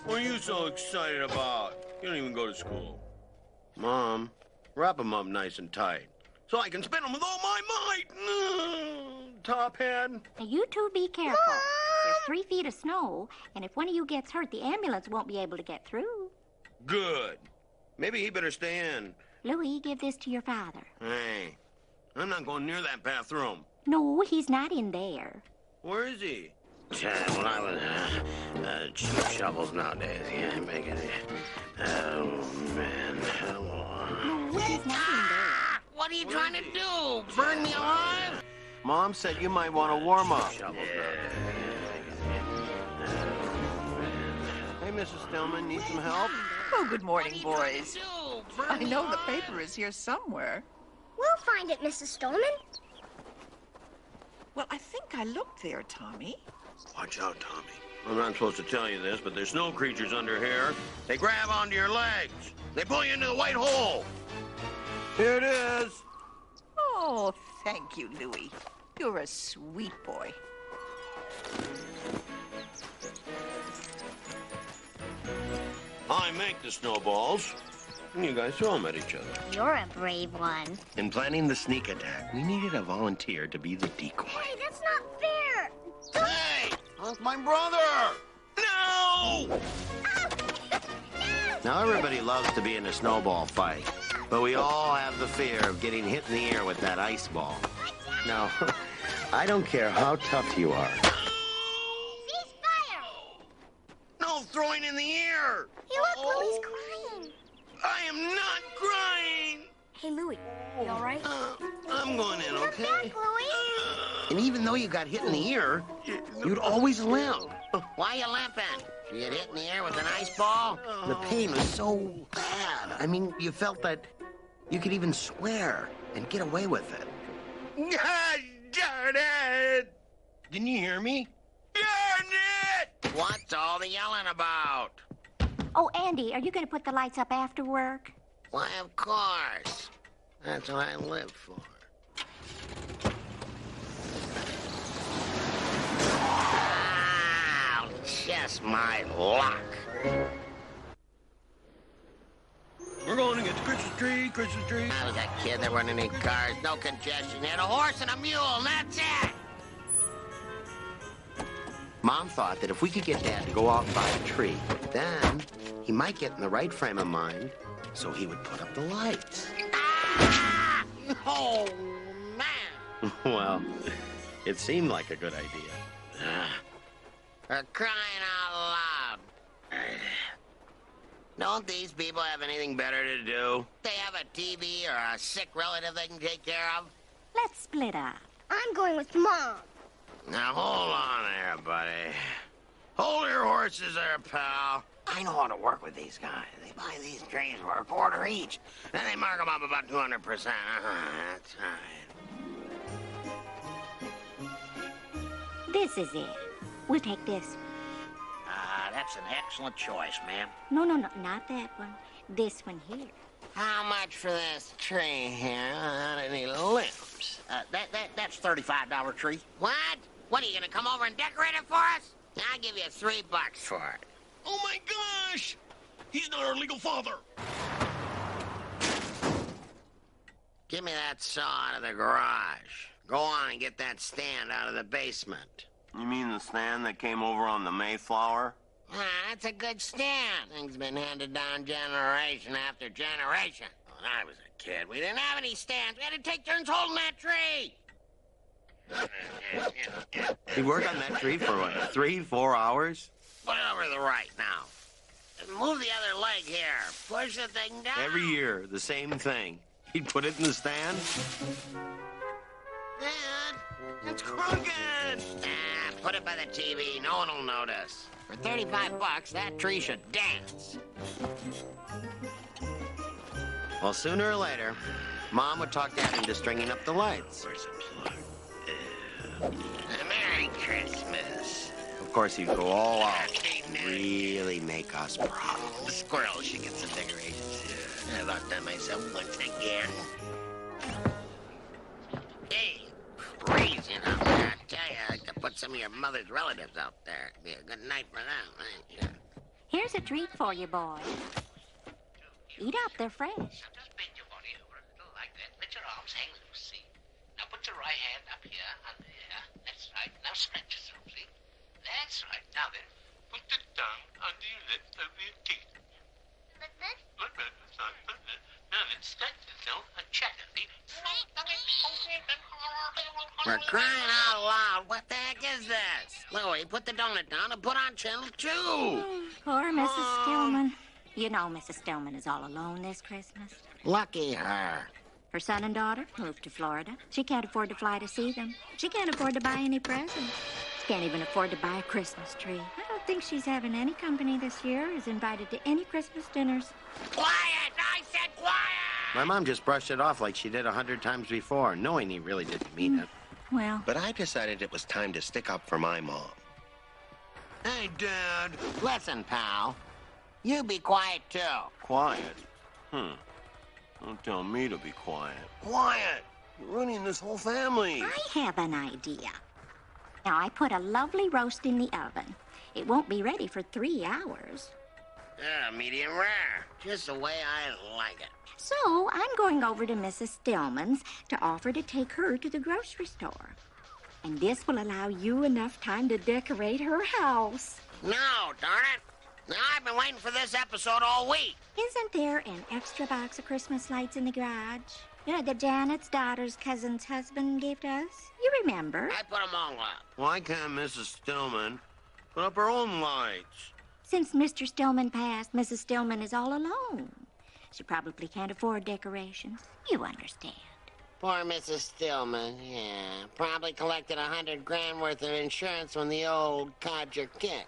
What are you so excited about? You don't even go to school. Mom, wrap them up nice and tight so I can spin them with all my might. Top hat. Now, you two be careful. There's 3 feet of snow, and if one of you gets hurt, the ambulance won't be able to get through. Good. Maybe he better stay in. Louie, give this to your father. Hey, I'm not going near that bathroom. No, he's not in there. Where is he? When I was cheap shovels nowadays, yeah, making it. Oh man, No, he's not in there. What are you trying to do? Burn me alive? Mom said you might want to warm up. Hey, Mrs. Stillman, need some help? Oh, good morning, What are you boys. trying to do? Burn I me know the alive? paper is here somewhere. We'll find it, Mrs. Stolman. Well, I think I looked there, Tommy. Watch out, Tommy. I'm not supposed to tell you this, but there's snow creatures under here. They grab onto your legs. They pull you into the white hole. Here it is. Oh, thank you, Louie. You're a sweet boy. I make the snowballs, and you guys throw them at each other. You're a brave one. In planning the sneak attack, we needed a volunteer to be the decoy. Hey, that's not fair. Hey! That's my brother! No! Now, everybody loves to be in a snowball fight, but we all have the fear of getting hit in the air with that ice ball. Now, I don't care how tough you are. Ceasefire! No throwing in the air! Hey, look, Louie's crying. I am not crying! Hey, Louie, you all right? I'm going in, Come okay? back, Louie. And even though you got hit in the ear, you'd always limp. Why you limping? You get hit in the air with an ice ball? The pain was so bad. I mean, you felt that you could even swear and get away with it. God darn it! Didn't you hear me? Darn it! What's all the yelling about? Oh, Andy, are you going to put the lights up after work? Why, of course. That's what I live for. Ah, just my luck. We're going to get the Christmas tree, Christmas tree. I was a kid, there weren't any cars, no congestion. You had a horse and a mule, and that's it. Mom thought that if we could get Dad to go out and buy a tree, then he might get in the right frame of mind, so he would put up the lights. Ah! Oh, man. Well, it seemed like a good idea. For crying out loud. Don't these people have anything better to do? They have a TV or a sick relative they can take care of? Let's split up. I'm going with Mom. Now, hold on there, buddy. Hold your horses there, pal. I know how to work with these guys. They buy these trays for a quarter each. Then they mark them up about 200%. That's right. This is it. We'll take this. That's an excellent choice, ma'am. No, not that one. This one here. How much for this tree here without any limbs? That's $35 tree. What? What, are you gonna come over and decorate it for us? I'll give you $3 for it. Oh, my gosh! He's not our legal father. Give me that saw out of the garage. Go on and get that stand out of the basement. You mean the stand that came over on the Mayflower? Ah, that's a good stand. Thing's been handed down generation after generation. When I was a kid, we didn't have any stands. We had to take turns holding that tree. You work on that tree for what, 3-4 hours? Put it over to the right now. And move the other leg here. Push the thing down. Every year, the same thing. He'd put it in the stand. Dad, it's crooked. Ah, put it by the TV. No one will notice. For $35, that tree should dance. Well, sooner or later, Mom would talk Dad into stringing up the lights. Where's the plug? Merry Christmas. Of course, he'd go all out. Really make us proud. The squirrel should get some decorations. I've outdone myself once again. Hey, freezing out there. I tell you, I could put some of your mother's relatives out there. It'd be a good night for them. Right? Here's a treat for you, boy. Eat up, they're fresh. Now just bend your body over a little like that. Let your arms hang loose, see? Now put your right hand up here, under here. That's right. Now stretch yourself, see? That's right. Now then, put the tongue under your lips over your teeth. Like this? Look at this, son. Now then, stretch yourself and check it, see? For crying out loud, what the heck is this? Louie, put the donut down and put on channel 2. Poor Mrs. Stillman. You know Mrs. Stillman is all alone this Christmas. Lucky her. Her son and daughter moved to Florida. She can't afford to fly to see them. She can't afford to buy any presents. She can't even afford to buy a Christmas tree. I don't think she's having any company this year, is invited to any Christmas dinners. Quiet! I said quiet! My mom just brushed it off like she did 100 times before, knowing he really didn't mean it. Well, But I decided it was time to stick up for my mom. Hey, Dad. Listen, pal. You be quiet, too. Quiet? Don't tell me to be quiet. Quiet! You're ruining this whole family. I have an idea. Now, I put a lovely roast in the oven. It won't be ready for 3 hours. Yeah, medium rare. Just the way I like it. So, I'm going over to Mrs. Stillman's to offer to take her to the grocery store. And this will allow you enough time to decorate her house. No, darn it. Now, I've been waiting for this episode all week. Isn't there an extra box of Christmas lights in the garage? You know, that Janet's daughter's cousin's husband gave to us? You remember? I put them all up. Why can't Mrs. Stillman put up her own lights? Since Mr. Stillman passed, Mrs. Stillman is all alone. She probably can't afford decorations. You understand. Poor Mrs. Stillman, yeah. Probably collected $100,000 worth of insurance when the old codger kicked.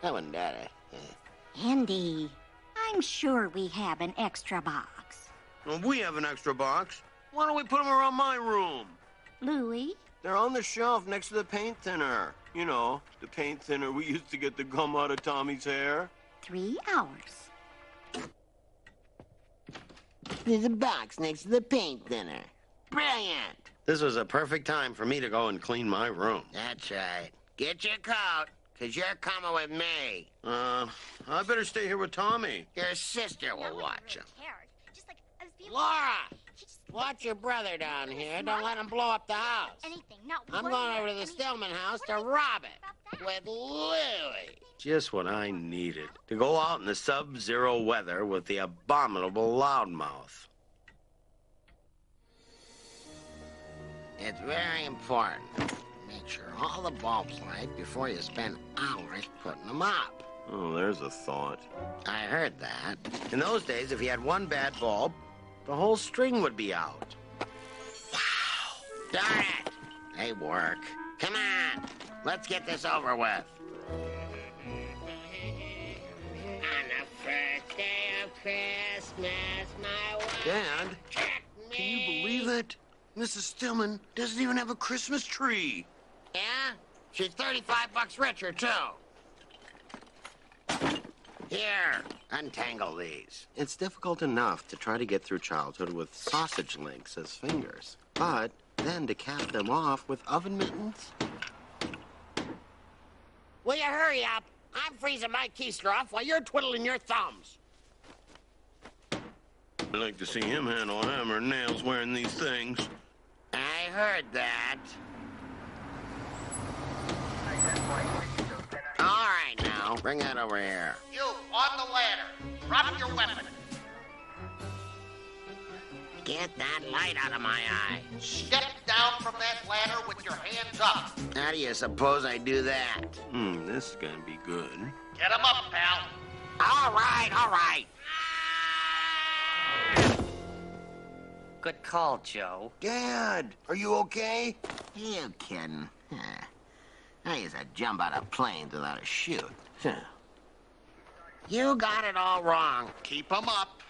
I wouldn't doubt it. Andy, I'm sure we have an extra box. Well, we have an extra box. Why don't we put them around my room? Louie? They're on the shelf next to the paint thinner. You know, the paint thinner we used to get the gum out of Tommy's hair. 3 hours. There's a box next to the paint thinner. Brilliant. This was a perfect time for me to go and clean my room. That's right. Get your coat, 'cause you're coming with me. I better stay here with Tommy. Your sister will watch him. Just like I was being Laura! Watch your brother down here. Don't let him blow up the house. anything. No, I'm going over to the Stillman house to rob it with Louie. Just what I needed. To go out in the sub-zero weather with the abominable loudmouth. It's very important. Make sure all the bulbs light before you spend hours putting them up. Oh, there's a thought. I heard that. In those days, if you had one bad bulb, the whole string would be out. Darn it! They work. Come on, let's get this over with. On the first day of Christmas, my wife Dad, checked me. can you believe it? Mrs. Stillman doesn't even have a Christmas tree. Yeah? She's $35 richer, too. Here, untangle these. It's difficult enough to try to get through childhood with sausage links as fingers. But then to cap them off with oven mittens? Will you hurry up? I'm freezing my keister off while you're twiddling your thumbs. I'd like to see him handle a hammer and nails wearing these things. I heard that. All right, now, bring that over here. You, on the ladder. Drop your weapon. Get that light out of my eye. Step down from that ladder with your hands up. How do you suppose I do that? This is gonna be good. Get him up, pal. All right, all right. Good call, Joe. Dad, are you okay? You kidding? I used to jump out of planes without a chute. You got it all wrong. Keep him up.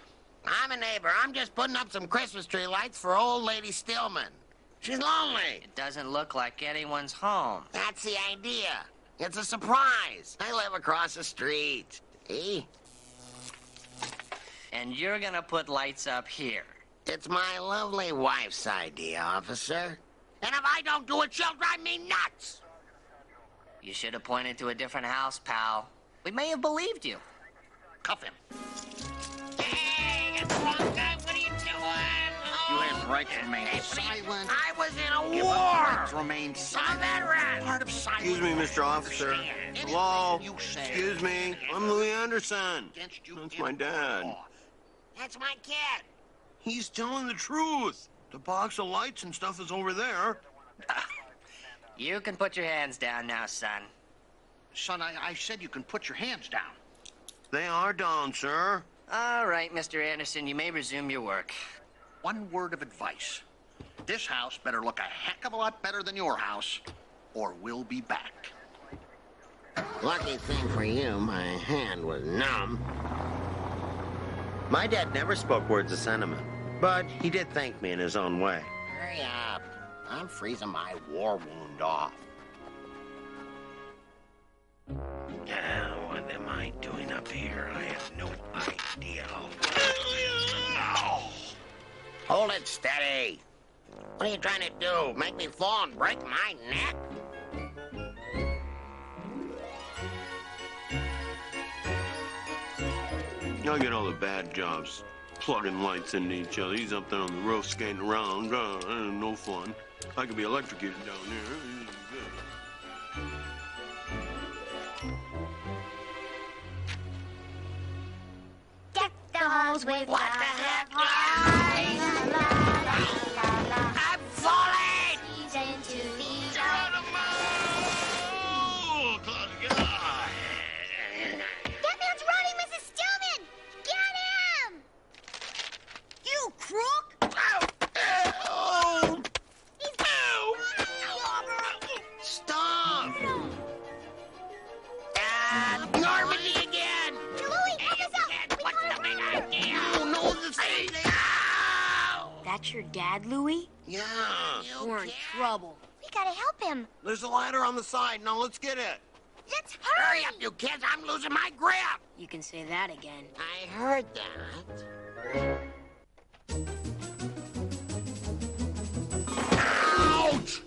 I'm a neighbor. I'm just putting up some Christmas tree lights for old lady Stillman. She's lonely. It doesn't look like anyone's home. That's the idea. It's a surprise. I live across the street. See? And you're gonna put lights up here. It's my lovely wife's idea, officer. And if I don't do it, she'll drive me nuts. You should have pointed to a different house, pal. We may have believed you. Cuff him. Hey, it's the wrong guy. What are you doing? You have rights to remain silent. I was in a Give war. up rights to remain silent. veteran. Part of silence. Excuse me, Mr. Officer. Hello? You say Excuse me. I'm Louie Anderson. against you That's in my dad. law. That's my kid. He's telling the truth. The box of lights and stuff is over there. You can put your hands down now, son. Son, I said you can put your hands down. They are down, sir. All right, Mr. Anderson, you may resume your work. One word of advice. This house better look a heck of a lot better than your house, or we'll be back. Lucky thing for you, my hand was numb. My dad never spoke words of sentiment, but he did thank me in his own way. Hurry up. I'm freezing my war wound off. What am I doing up here? I have no idea. Hold it steady. What are you trying to do? Make me fall and break my neck? I get all the bad jobs. Plugging lights into each other. He's up there on the roof skating around. No fun. I could be electrocuted down here. Deck the halls with What the heck? I'm falling! Into the That man's running, Mrs. Stillman! Get him! You crook! Stop! Normandy again! Louie, help us out! What's the big idea? Oh, no, this thing. That's your dad, Louie? Yeah. We're in trouble. We gotta help him. There's a ladder on the side. Now let's get it. Let's Hurry hurry! up, you kids! I'm losing my grip! You can say that again. I heard that. Ouch!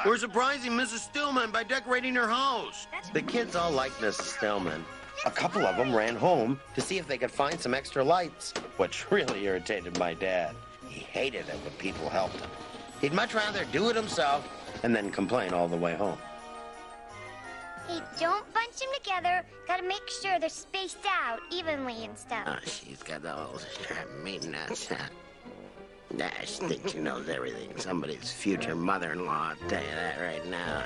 We're surprising Mrs. Stillman by decorating her house. The kids all liked Mrs. Stillman. A couple of them ran home to see if they could find some extra lights, which really irritated my dad. He hated it when people helped him. He'd much rather do it himself and then complain all the way home. Hey, don't bunch them together. Gotta make sure they're spaced out evenly and stuff. Oh, she's got those mean nuts. She thinks she knows everything. Somebody's future mother-in-law, I'll tell you that right now.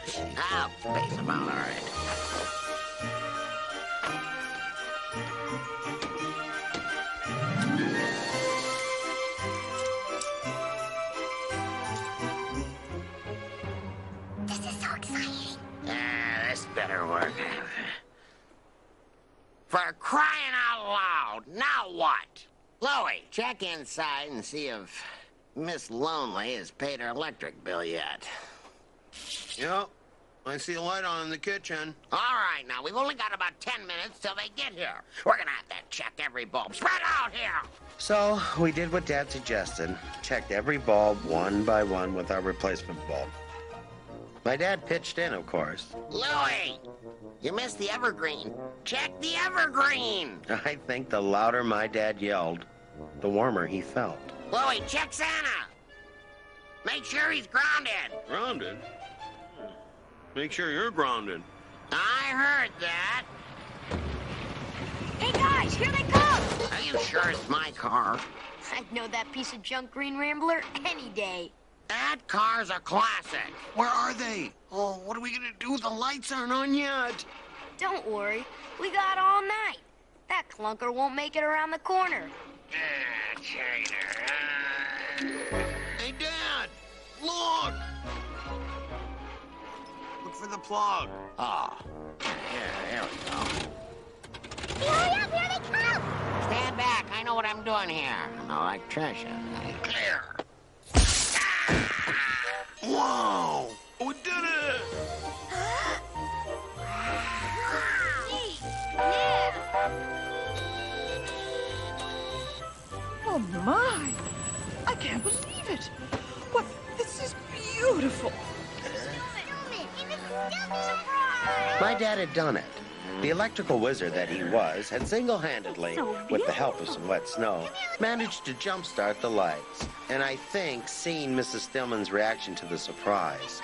I'll space them out all right. This is so exciting. This better work. For crying out loud, now what? Louie, check inside and see if Miss Lonely has paid her electric bill yet. Yep. I see a light on in the kitchen. All right, now, we've only got about 10 minutes till they get here. We're gonna have to check every bulb. Spread out here! So, we did what Dad suggested. Checked every bulb one by one with our replacement bulb. My dad pitched in, of course. Louie! You missed the evergreen. Check the evergreen! I think the louder my dad yelled, the warmer he felt. Louie, check Santa! Make sure he's grounded. Grounded? Make sure you're grounded. I heard that. Hey, guys, here they come! Are you sure it's my car? I'd know that piece of junk green Rambler any day. That car's a classic. Where are they? Oh, what are we gonna do? The lights aren't on yet. Don't worry, we got all night. That clunker won't make it around the corner. Hey, Dad! Look! Look for the plug. Oh, here we go. Hurry up, here they come! Stand back. I know what I'm doing here. An electrician. Clear. Whoa! We did it! Oh, my. I can't believe it. What? This is beautiful. Stillman! Hey, Mrs. Stillman! Surprise! My dad had done it. The electrical wizard that he was had single-handedly, with the help of some wet snow, managed to jumpstart the lights. And I think seeing Mrs. Stillman's reaction to the surprise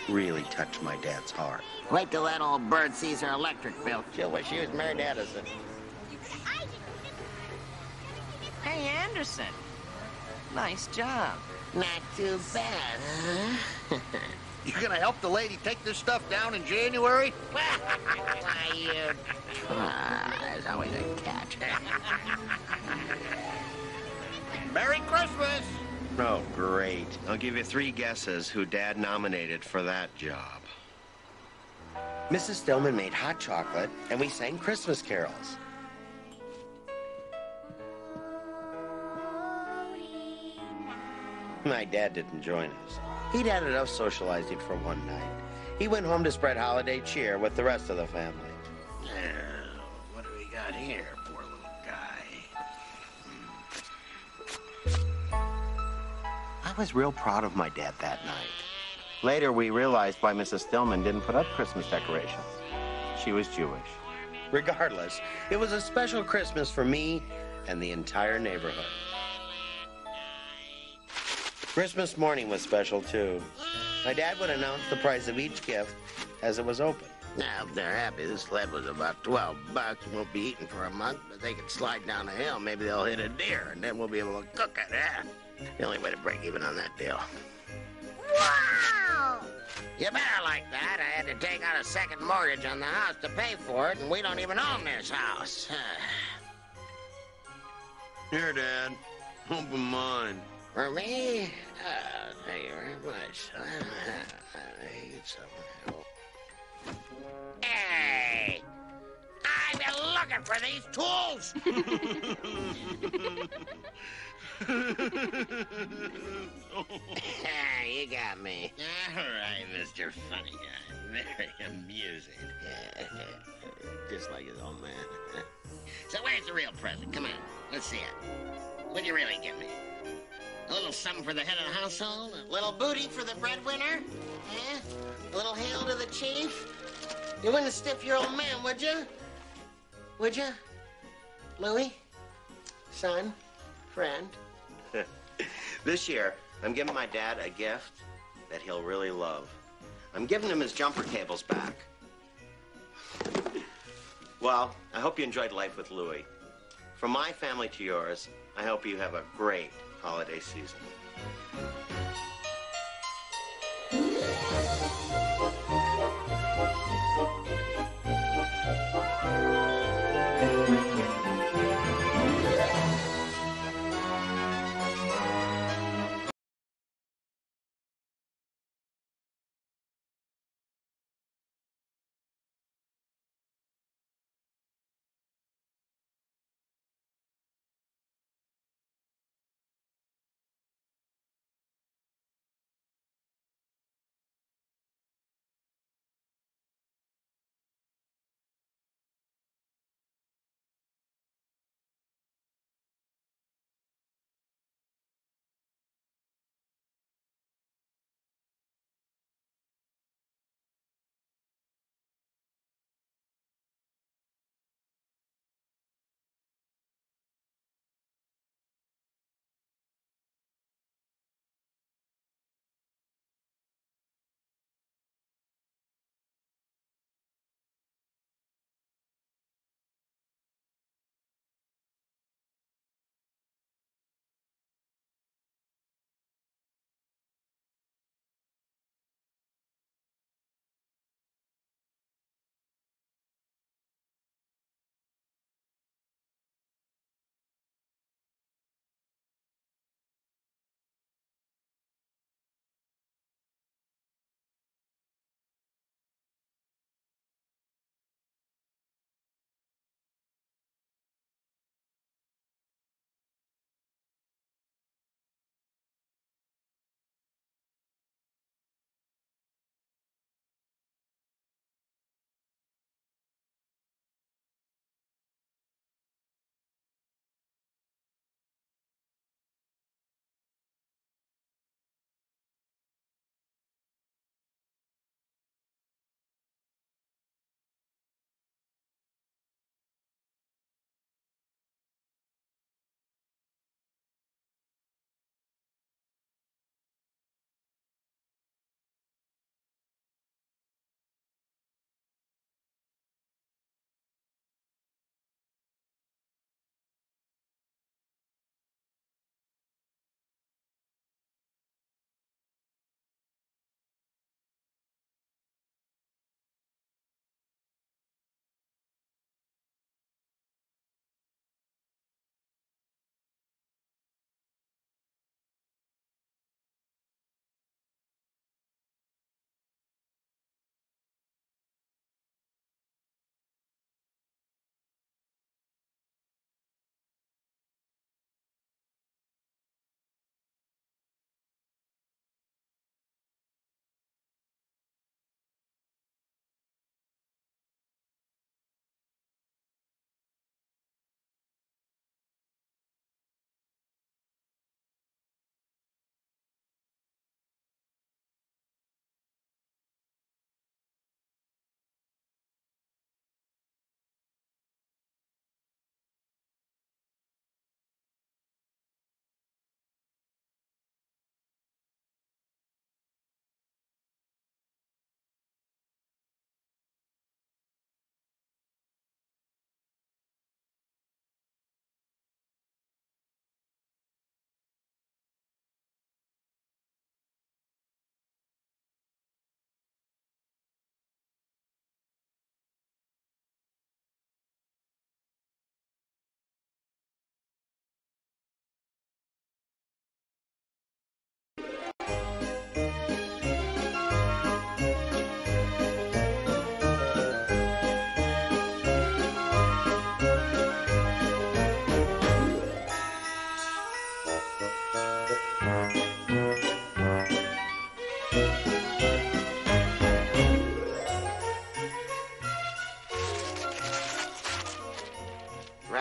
really touched my dad's heart. Wait till that old bird sees her electric bill. She'll wish she was married to Edison. Hey, Anderson. Nice job. Not too bad, huh? You gonna help the lady take this stuff down in January? You try. There's always a catch. Merry Christmas! Oh, great. I'll give you 3 guesses who Dad nominated for that job. Mrs. Stillman made hot chocolate, and we sang Christmas carols. My dad didn't join us. He'd had enough socializing for one night. He went home to spread holiday cheer with the rest of the family. Now, what do we got here, poor little guy? I was real proud of my dad that night. Later, we realized why Mrs. Stillman didn't put up Christmas decorations. She was Jewish. Regardless, it was a special Christmas for me and the entire neighborhood. Christmas morning was special, too. My dad would announce the price of each gift as it was open. Now, if they're happy, this sled was about $12. Won't be eaten for a month, but they can slide down the hill. Maybe they'll hit a deer, and then we'll be able to cook it, huh? The only way to break even on that deal. Wow! You better like that. I had to take out a second mortgage on the house to pay for it, and we don't even own this house. Here, Dad. Open mine. For me? Thank you very much. I need some help. Hey! I've been looking for these tools! You got me. All right, Mr. Funny Guy. Very amusing. Just like his old man. So where's the real present? Come on, let's see it. What'd you really give me? A little something for the head of the household? A little booty for the breadwinner? Eh? A little hail to the chief? You wouldn't stiff your old man, would you? Would you? Louie? Son? Friend? This year, I'm giving my dad a gift that he'll really love. I'm giving him his jumper cables back. Well, I hope you enjoyed life with Louie. From my family to yours, I hope you have a great holiday season.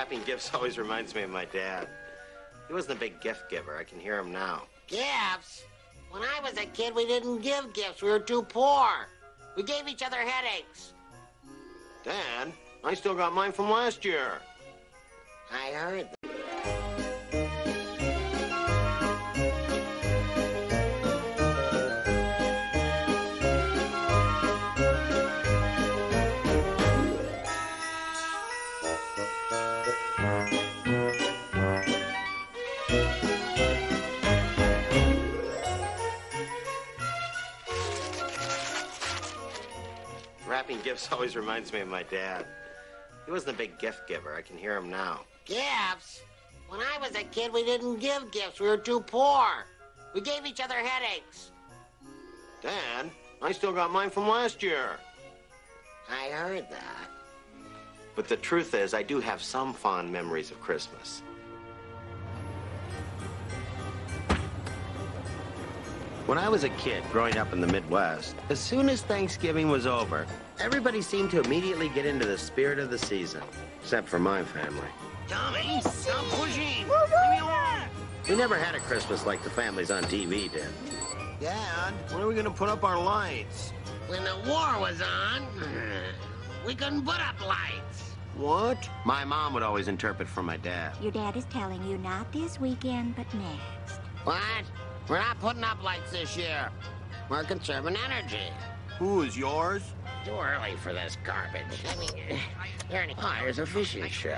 Wrapping gifts always reminds me of my dad. He wasn't a big gift giver. I can hear him now. Gifts? When I was a kid, we didn't give gifts. We were too poor. We gave each other headaches. Dad, I still got mine from last year. I heard that. Wrapping gifts always reminds me of my dad. He wasn't a big gift giver. I can hear him now. Gifts? When I was a kid, we didn't give gifts. We were too poor. We gave each other headaches. Dad, I still got mine from last year. I heard that. But the truth is, I do have some fond memories of Christmas. When I was a kid growing up in the Midwest, as soon as Thanksgiving was over, everybody seemed to immediately get into the spirit of the season. Except for my family. Tommy, stop pushing. We never had a Christmas like the families on TV did. Dad, when are we going to put up our lights? When the war was on, we couldn't put up lights. What? My mom would always interpret for my dad. Your dad is telling you not this weekend, but next. What? We're not putting up lights this year. We're conserving energy. Who is yours? Too early for this garbage. I mean, there's a fishing show.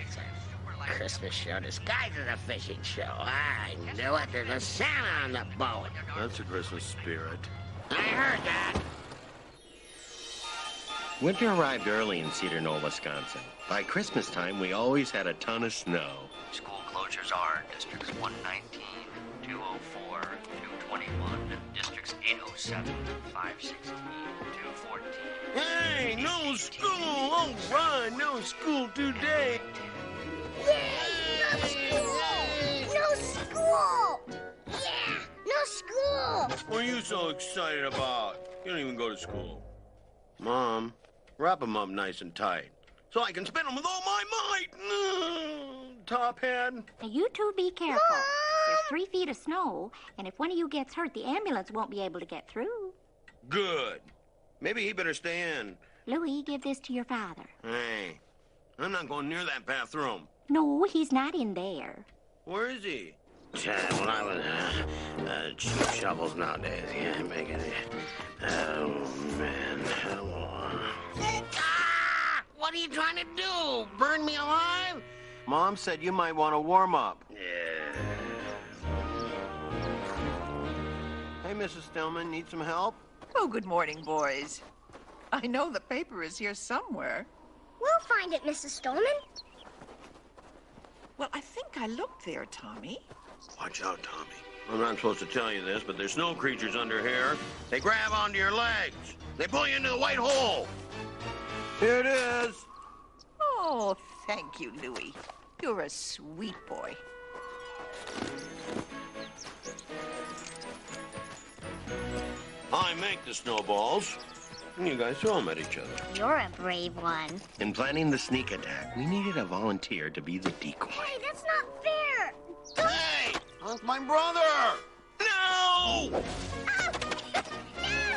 It's a Christmas show disguised as a fishing show. I knew it. There's a Santa on the boat. That's a Christmas spirit. I heard that. Winter arrived early in Cedar Knoll, Wisconsin. By Christmas time, we always had a ton of snow. School closures are districts 119, 204, 221, districts 807, 516, 214. Hey, no school! All right, no school today. Yay! No school! No school! Yeah! No school! What are you so excited about? You don't even go to school. Mom, wrap them up nice and tight. So I can spin them with all my might. Top hat. Now, you two be careful. There's 3 feet of snow, and if one of you gets hurt, the ambulance won't be able to get through. Good. Maybe he better stay in. Louie, give this to your father. Hey, I'm not going near that bathroom. No, he's not in there. Where is he? When I was cheap shovels nowadays, yeah, making it. Oh man, Ah! What are you trying to do? Burn me alive? Mom said you might want to warm up. yeah. Hey, Mrs. Stillman, need some help? Oh, good morning, boys. I know the paper is here somewhere. We'll find it, Mrs. Stolman. Well, I think I looked there, Tommy. Watch out, Tommy. I'm not supposed to tell you this, but there's snow creatures under here. They grab onto your legs. They pull you into the white hole. Here it is. Oh, thank you, Louie. You're a sweet boy. I make the snowballs, and you guys throw them at each other. You're a brave one. In planning the sneak attack, we needed a volunteer to be the decoy. Hey, that's not fair. Hey! That's my brother. No!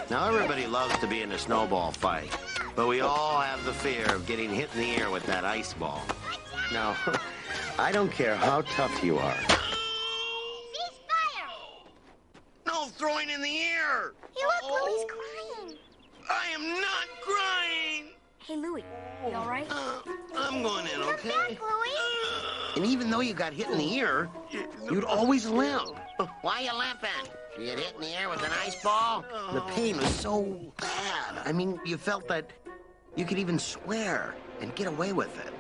Now, everybody loves to be in a snowball fight, but we all have the fear of getting hit in the ear with that ice ball. Now, I don't care how tough you are. Ceasefire! No throwing in the ear! Hey, look, Louie's crying. I am not crying! Hey, Louie, you all right? I'm going in, Come okay? back, Louie. And even though you got hit in the ear, you'd always limp. Why you limping? You get hit in the ear with an ice ball? The pain was so bad. I mean, you felt that you could even swear and get away with it.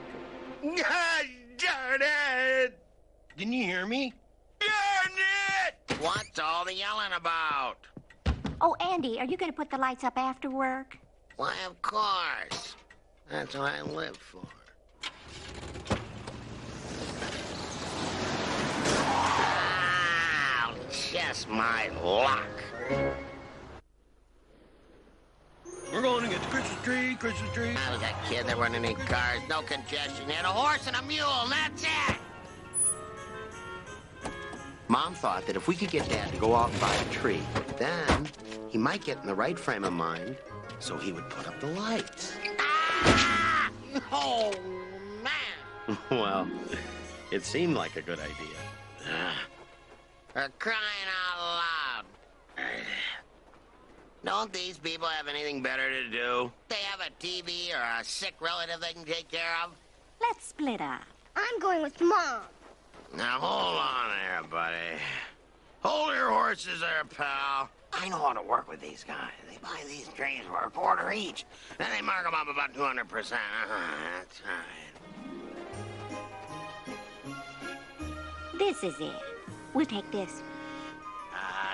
God darn it! Didn't you hear me? Darn it! What's all the yelling about? Oh, Andy, are you going to put the lights up after work? Why, of course. That's what I live for. Ah, just my luck. We're going to get the Christmas tree, Christmas tree. I was a kid. There weren't any cars, no congestion. You had a horse and a mule, and that's it. Mom thought that if we could get Dad to go out and buy a tree, then he might get in the right frame of mind, so he would put up the lights. Ah! Oh, man. Well, it seemed like a good idea. For crying out loud. Don't these people have anything better to do? They have a TV or a sick relative they can take care of? Let's split up. I'm going with Mom. Now, hold on there, buddy. Hold your horses there, pal. I know how to work with these guys. They buy these trees for a quarter each. Then they mark them up about 200%. That's right. This is it. We'll take this.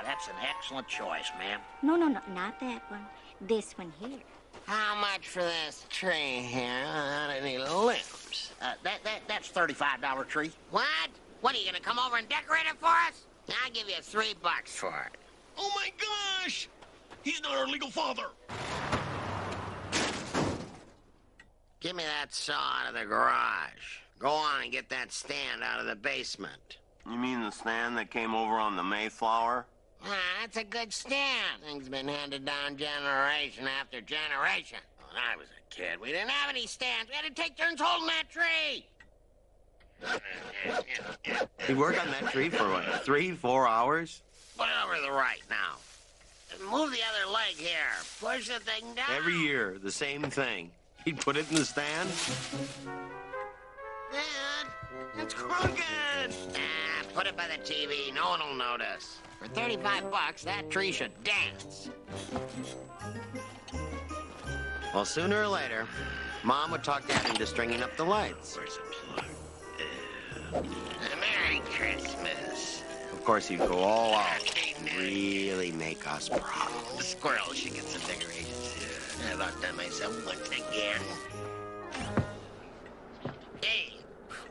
That's an excellent choice, ma'am. No, not that one. This one here. How much for this tree here without any limbs? That's $35 tree. What? What, are you gonna come over and decorate it for us? I'll give you $3 for it. Oh, my gosh! He's not our legal father. Give me that saw out of the garage. Go on and get that stand out of the basement. You mean the stand that came over on the Mayflower? That's a good stand. Thing's been handed down generation after generation. When I was a kid, we didn't have any stands. We had to take turns holding that tree. He worked on that tree for, what, 3-4 hours? Put it over to the right now. And move the other leg here. Push the thing down. Every year, the same thing. He'd put it in the stand. Dad, it's crooked. Put it by the TV. No one will notice. For $35, that tree should dance. Well, sooner or later, Mom would talk Dad into stringing up the lights. Where's the plug? Merry Christmas. Of course, he'd go all out. Really make us proud. The squirrel should get some decorations. I've outdone myself once again. Hey,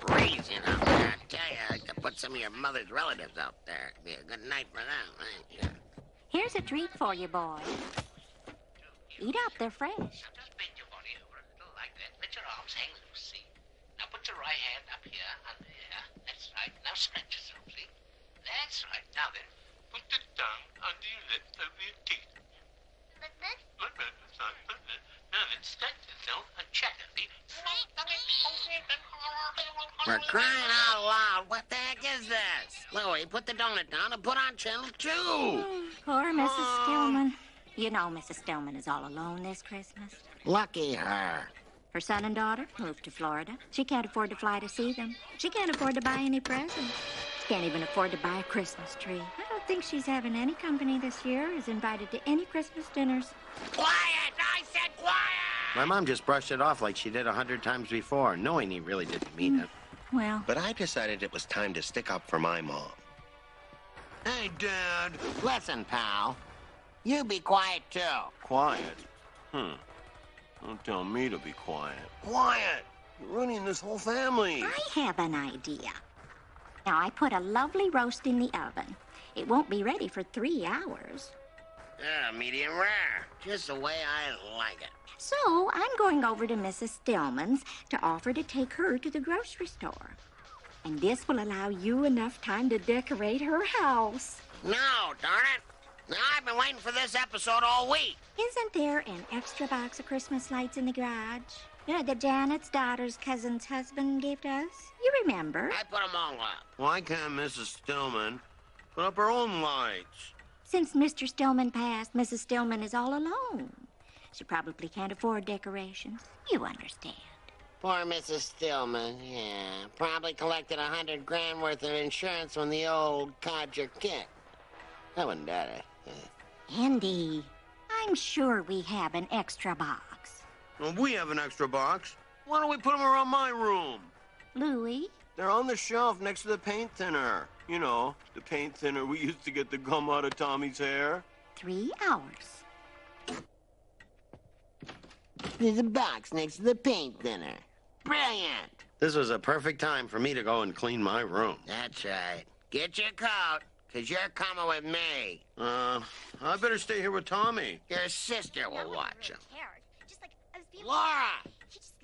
freezing out there. I tell you, I could put some of your mother's relatives out there. It'd be a good night for them, ain't you? Here's a treat for you, boy. Eat up, they're fresh. Now just bend your body over a little like that. Let your arms hang loose, see? Now put your right hand up here under here. That's right. Now stretch yourself, see? That's right. Now then, put the tongue under your lip over your teeth. Like this? Now then, stretch yourself and chatter, see? For crying out loud, what the heck is this? Louie, put the donut down and put on channel 2. Poor Mrs. Stillman. You know Mrs. Stillman is all alone this Christmas. Lucky her. Her son and daughter moved to Florida. She can't afford to fly to see them. She can't afford to buy any presents. She can't even afford to buy a Christmas tree. I don't think she's having any company this year, is invited to any Christmas dinners. Quiet! I said quiet! My mom just brushed it off like she did 100 times before, knowing he really didn't mean it. Well, But I decided it was time to stick up for my mom. Hey, Dad. Listen, pal. You be quiet, too. Quiet? Don't tell me to be quiet. Quiet! You're ruining this whole family. I have an idea. Now, I put a lovely roast in the oven. It won't be ready for 3 hours. Yeah, medium rare. Just the way I like it. So, I'm going over to Mrs. Stillman's to offer to take her to the grocery store. And this will allow you enough time to decorate her house. No, darn it. Now, I've been waiting for this episode all week. Isn't there an extra box of Christmas lights in the garage? You know, that Janet's daughter's cousin's husband gave to us? You remember? I put them all up. Why can't Mrs. Stillman put up her own lights? Since Mr. Stillman passed, Mrs. Stillman is all alone. She probably can't afford decorations. You understand. Poor Mrs. Stillman, yeah. Probably collected $100,000 worth of insurance when the old codger kicked. That wouldn't doubt it. Andy, I'm sure we have an extra box. Well, we have an extra box. Why don't we put them around my room? Louie? They're on the shelf next to the paint thinner. You know, the paint thinner we used to get the gum out of Tommy's hair. 3 hours. There's a box next to the paint thinner. Brilliant. This was a perfect time for me to go and clean my room. That's right. Get your coat, because you're coming with me. I better stay here with Tommy. Your sister will watch him. Just like I was being Laura!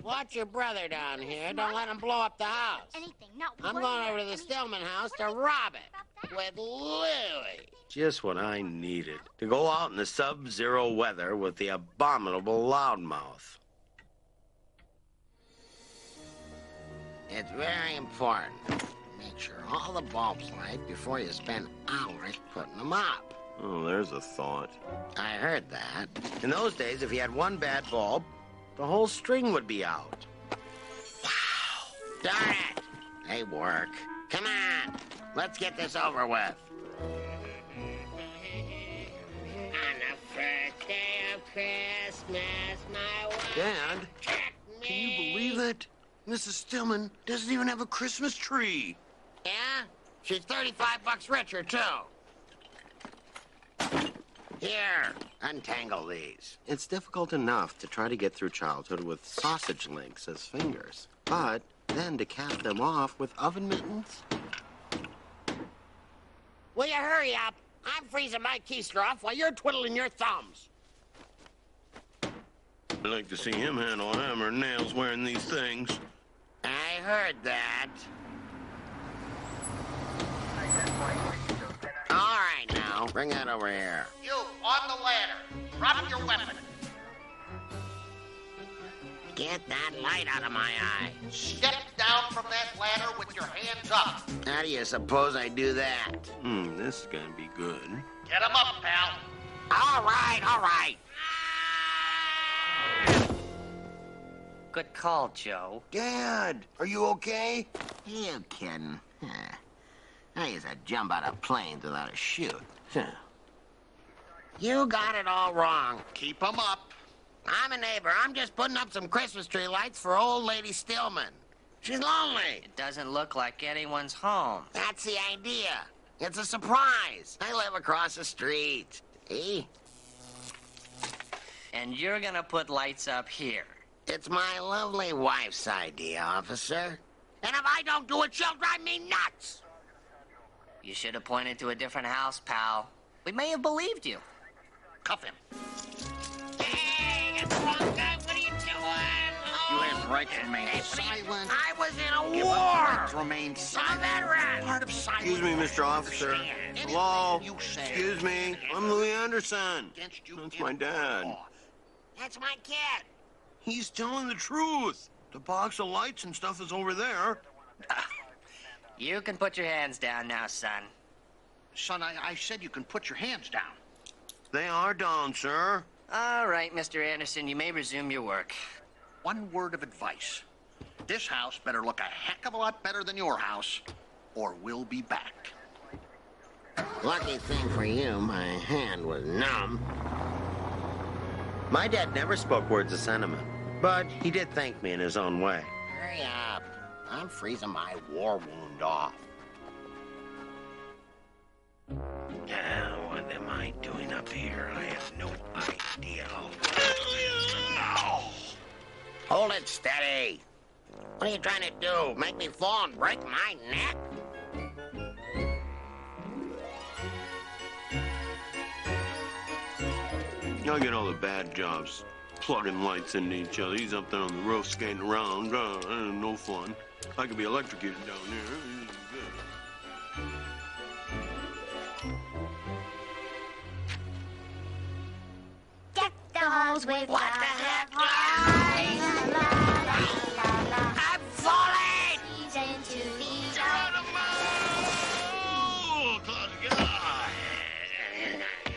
Watch your brother down here. Don't let him blow up the house. anything. Not I'm one going word. over to the Stillman house to rob it with Louie. Just what I needed. To go out in the sub-zero weather with the abominable loudmouth. It's very important. Make sure all the bulbs light before you spend hours putting them up. Oh, there's a thought. I heard that. In those days, if you had one bad bulb, the whole string would be out. Darn it! They work. Come on, let's get this over with. On the first day of Christmas, my wife Dad, took me. can you believe it? Mrs. Stillman doesn't even have a Christmas tree. Yeah? She's $35 richer, too. Here, untangle these. It's difficult enough to try to get through childhood with sausage links as fingers, but then to cap them off with oven mittens? Will you hurry up? I'm freezing my keister off while you're twiddling your thumbs. I'd like to see him handle a hammer and nails wearing these things. I heard that. All right, now, bring that over here. You, on the ladder. Drop your weapon. Get that light out of my eye. Step down from that ladder with your hands up. How do you suppose I do that? This is gonna be good. Get 'em up, pal. All right, all right. Good call, Joe. Dad, are you okay? You kidding? I used to jump out of planes without a chute. You got it all wrong. Keep 'em up. I'm a neighbor. I'm just putting up some Christmas tree lights for old lady Stillman. She's lonely. It doesn't look like anyone's home. That's the idea. It's a surprise. I live across the street. See? And you're gonna put lights up here. It's my lovely wife's idea, officer. And if I don't do it, she'll drive me nuts. You should have pointed to a different house, pal. We may have believed you. Cuff him. Hey, it's the wrong guy. What are you doing? You have the right to remain silent. I was in a You war. have the right to remain I'm a silent. veteran. Part of silence. Excuse me, Mr. Officer. Hello? You say Excuse me. I'm Louie Anderson. against you That's in my dad. law. That's my kid. He's telling the truth. The box of lights and stuff is over there. You can put your hands down now, son. Son, I said you can put your hands down. They are down, sir. All right, Mr. Anderson, you may resume your work. One word of advice. This house better look a heck of a lot better than your house, or we'll be back. Lucky thing for you, my hand was numb. My dad never spoke words of sentiment, but he did thank me in his own way. Hurry up. I'm freezing my war wound off. What am I doing up here? I have no idea. Hold it steady. What are you trying to do? Make me fall and break my neck? I get all the bad jobs. Plugging lights into each other. He's up there on the roof skating around. No fun. I could be electrocuted down here. Deck the halls with What the heck? I'm falling! Season to be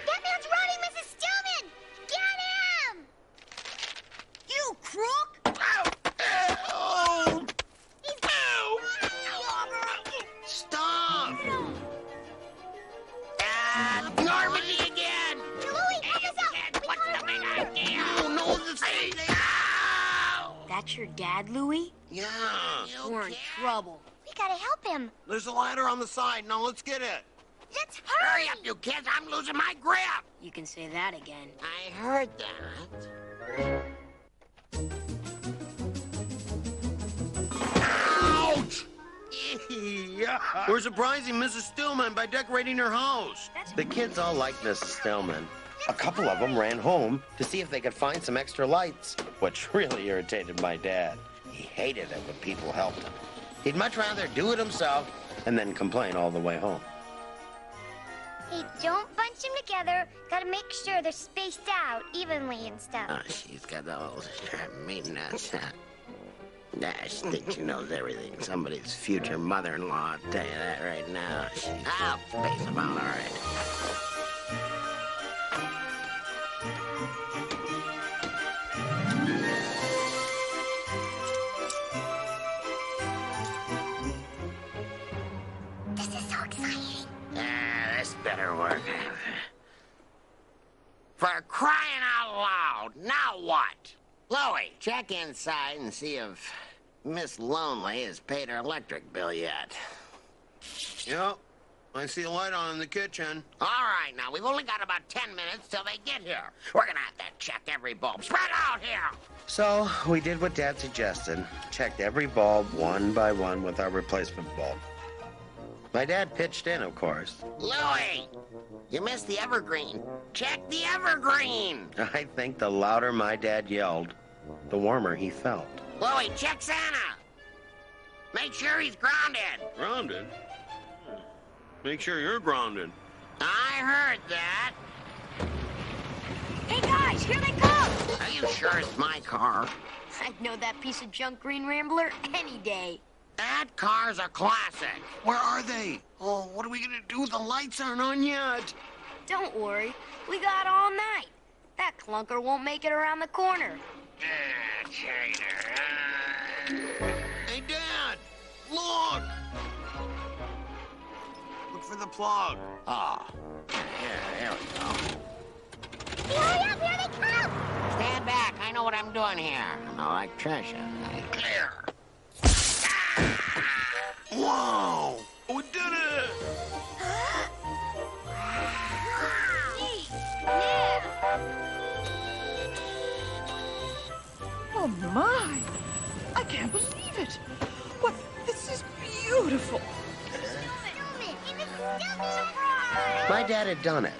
That man's running, Mrs. Stillman! Get him! You crook! Stop! Normandy again! Louie, help us out! What's the big idea? No, this ain't. That's your dad, Louie? Yeah. We're in trouble. We gotta help him. There's a ladder on the side. Now let's get it. Let's Hurry hurry! up, you kids! I'm losing my grip! You can say that again. I heard that. Ouch! We're surprising Mrs. Stillman by decorating her house. The kids all liked Mrs. Stillman. A couple of them ran home to see if they could find some extra lights, which really irritated my dad. He hated it when people helped him. He'd much rather do it himself and then complain all the way home. Hey, don't bunch them together. Gotta make sure they're spaced out evenly and stuff. Oh, she's got the whole meeting us. Nah, she thinks she knows everything. Somebody's future mother-in-law, I'll tell you that right now. I'll space them out all right. This is so exciting. This better work. For crying out loud, now what? Louie, check inside and see if Miss Lonely has paid her electric bill yet. Yep. I see a light on in the kitchen. All right, now, we've only got about 10 minutes till they get here. We're gonna have to check every bulb. Spread out here! So we did what Dad suggested, checked every bulb one by one with our replacement bulb. My dad pitched in, of course. Louie, you missed the evergreen. Check the evergreen! I think the louder my dad yelled, the warmer he felt. Louie, check Santa! Make sure he's grounded. Grounded? Make sure you're grounded. I heard that. Hey, guys, here they come! Are you sure it's my car? I'd know that piece of junk Green Rambler any day. That car's a classic. Where are they? Oh, what are we gonna do? The lights aren't on yet. Don't worry, we got all night. That clunker won't make it around the corner. Hey, Dad! Look! Look for the plug. Oh, here we go. Hurry up, here they come! Stand back, I know what I'm doing here. I'm an electrician. Clear. Whoa! We did it! Oh, my. I can't believe it. What? This is beautiful. My dad had done it.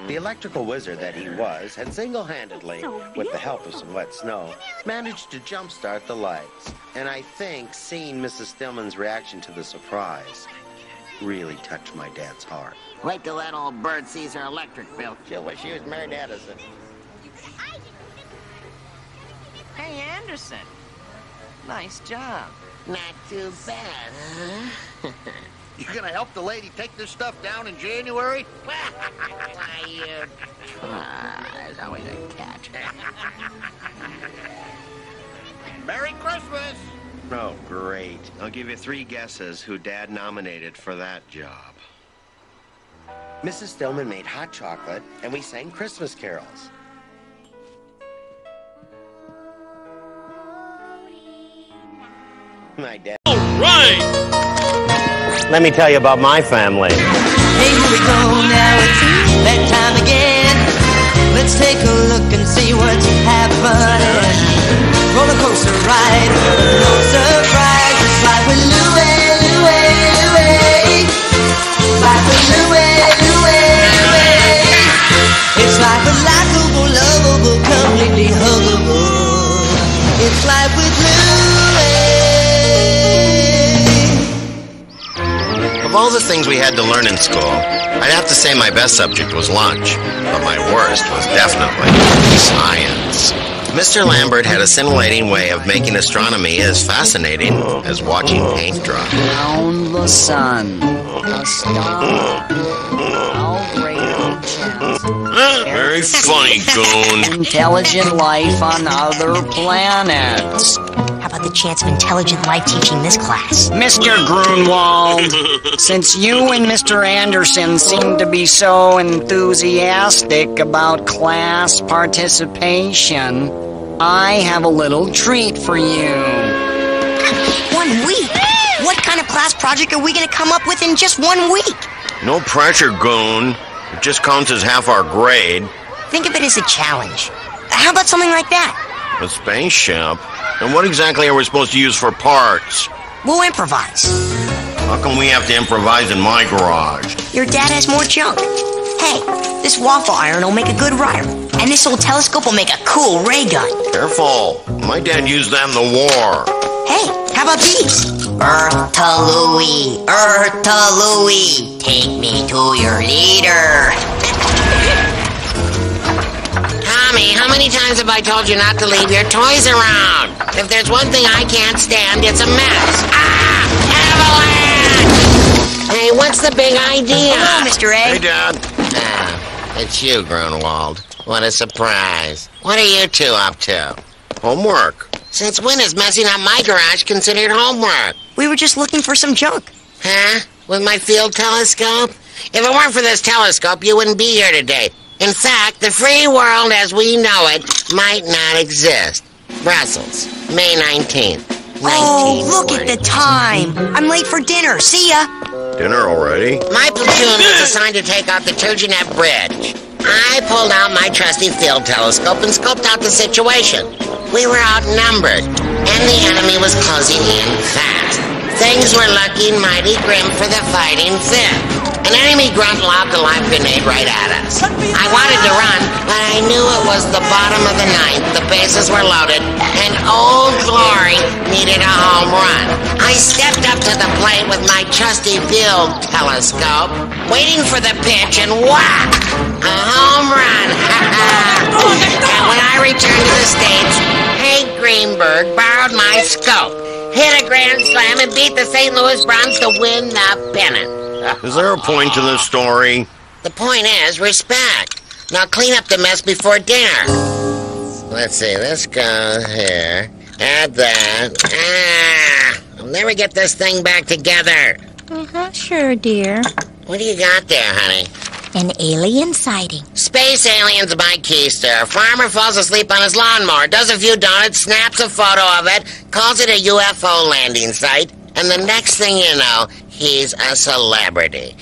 The electrical wizard that he was had single-handedly, with the help of some wet snow, managed to jumpstart the lights. And I think seeing Mrs. Stillman's reaction to the surprise really touched my dad's heart. Wait till that old bird sees her electric bill. She'll wish she was married to Edison. Hey, Anderson. Nice job. Not too bad, huh? You gonna help the lady take this stuff down in January? You try. There's always a catch. Merry Christmas! Oh, great. I'll give you 3 guesses who Dad nominated for that job. Mrs. Stillman made hot chocolate, and we sang Christmas carols. My dad. All right! Let me tell you about my family. Hey, here we go now, it's that time again. Let's take a look and see what's happening. Roller coaster ride, no surprise. It's life with Louie, Louie, Louie. Life with Louie, Louie, Louie. It's life with likable, lovable, completely huggable. It's life with Louie. Of all the things we had to learn in school, I'd have to say my best subject was lunch, but my worst was definitely science. Mr. Lambert had a scintillating way of making astronomy as fascinating as watching paint dry. Around the sun, a star. How great a chance. Very funny, Goon. Intelligent life on other planets. How about the chance of intelligent life teaching this class? Mr. Grunwald, since you and Mr. Anderson seem to be so enthusiastic about class participation, I have a little treat for you. 1 week? What kind of class project are we going to come up with in just 1 week? No pressure, Goon. It just counts as half our grade. Think of it as a challenge. How about something like that? A spaceship? And what exactly are we supposed to use for parts? We'll improvise. How come we have to improvise in my garage? Your dad has more junk. Hey, this waffle iron will make a good rider. And this old telescope will make a cool ray gun. Careful. My dad used that in the war. Hey, how about these? Earth to Louie, Earth to Louie, take me to your leader. Tommy, how many times have I told you not to leave your toys around? If there's one thing I can't stand, it's a mess. Ah! Avalanche! Hey, what's the big idea? Hello, Mr. Hey, Egg. Dad. It's you, Grunwald. What a surprise. What are you two up to? Homework. Since when is messing up my garage considered homework? We were just looking for some junk. Huh? With my field telescope? If it weren't for this telescope, you wouldn't be here today. In fact, the free world as we know it might not exist. Brussels, May 19th. Oh, look at the time. I'm late for dinner. See ya. Dinner already? My platoon was assigned to take out the Turgenev Bridge. I pulled out my trusty field telescope and scoped out the situation. We were outnumbered, and the enemy was closing in fast. Things were looking mighty grim for the fighting fifth. An enemy grunt lobbed a live grenade right at us. I wanted to run, but I knew it was the bottom of the ninth, the bases were loaded, and Old Glory needed a home run. I stepped up to the plate with my trusty field telescope, waiting for the pitch, and whack! A home run! And when I returned to the States, Hank Greenberg borrowed my scope, hit a grand slam, and beat the St. Louis Browns to win the pennant. Is there a point to this story? The point is respect. Now clean up the mess before dinner. Let's see, this goes here. Add that. I'll never get this thing back together. Sure, dear. What do you got there, honey? An alien sighting. Space aliens by keister. Farmer falls asleep on his lawnmower, does a few donuts, snaps a photo of it, calls it a UFO landing site, and the next thing you know, he's a celebrity.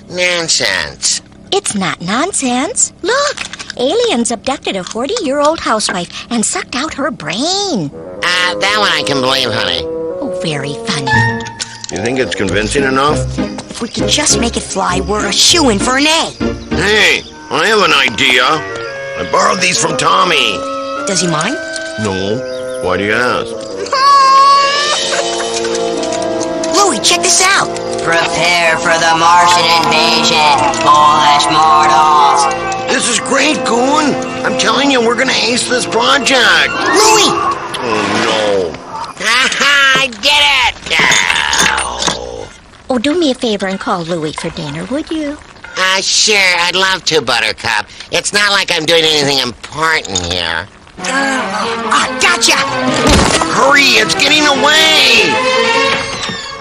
Nonsense. It's not nonsense. Look, aliens abducted a 40-year-old housewife and sucked out her brain. That one I can believe, honey. Oh, very funny. You think it's convincing enough? If we could just make it fly, we're a shoo-in for an A. Hey, I have an idea. I borrowed these from Tommy. Does he mind? No. Why do you ask? Louie, check this out. Prepare for the Martian invasion, Polish mortals. This is great, Goon. I'm telling you, we're gonna ace this project. Louie! Oh, no. I did it! Oh, do me a favor and call Louie for dinner, would you? Sure, I'd love to, Buttercup. It's not like I'm doing anything important here. Gotcha! Hurry, it's getting away!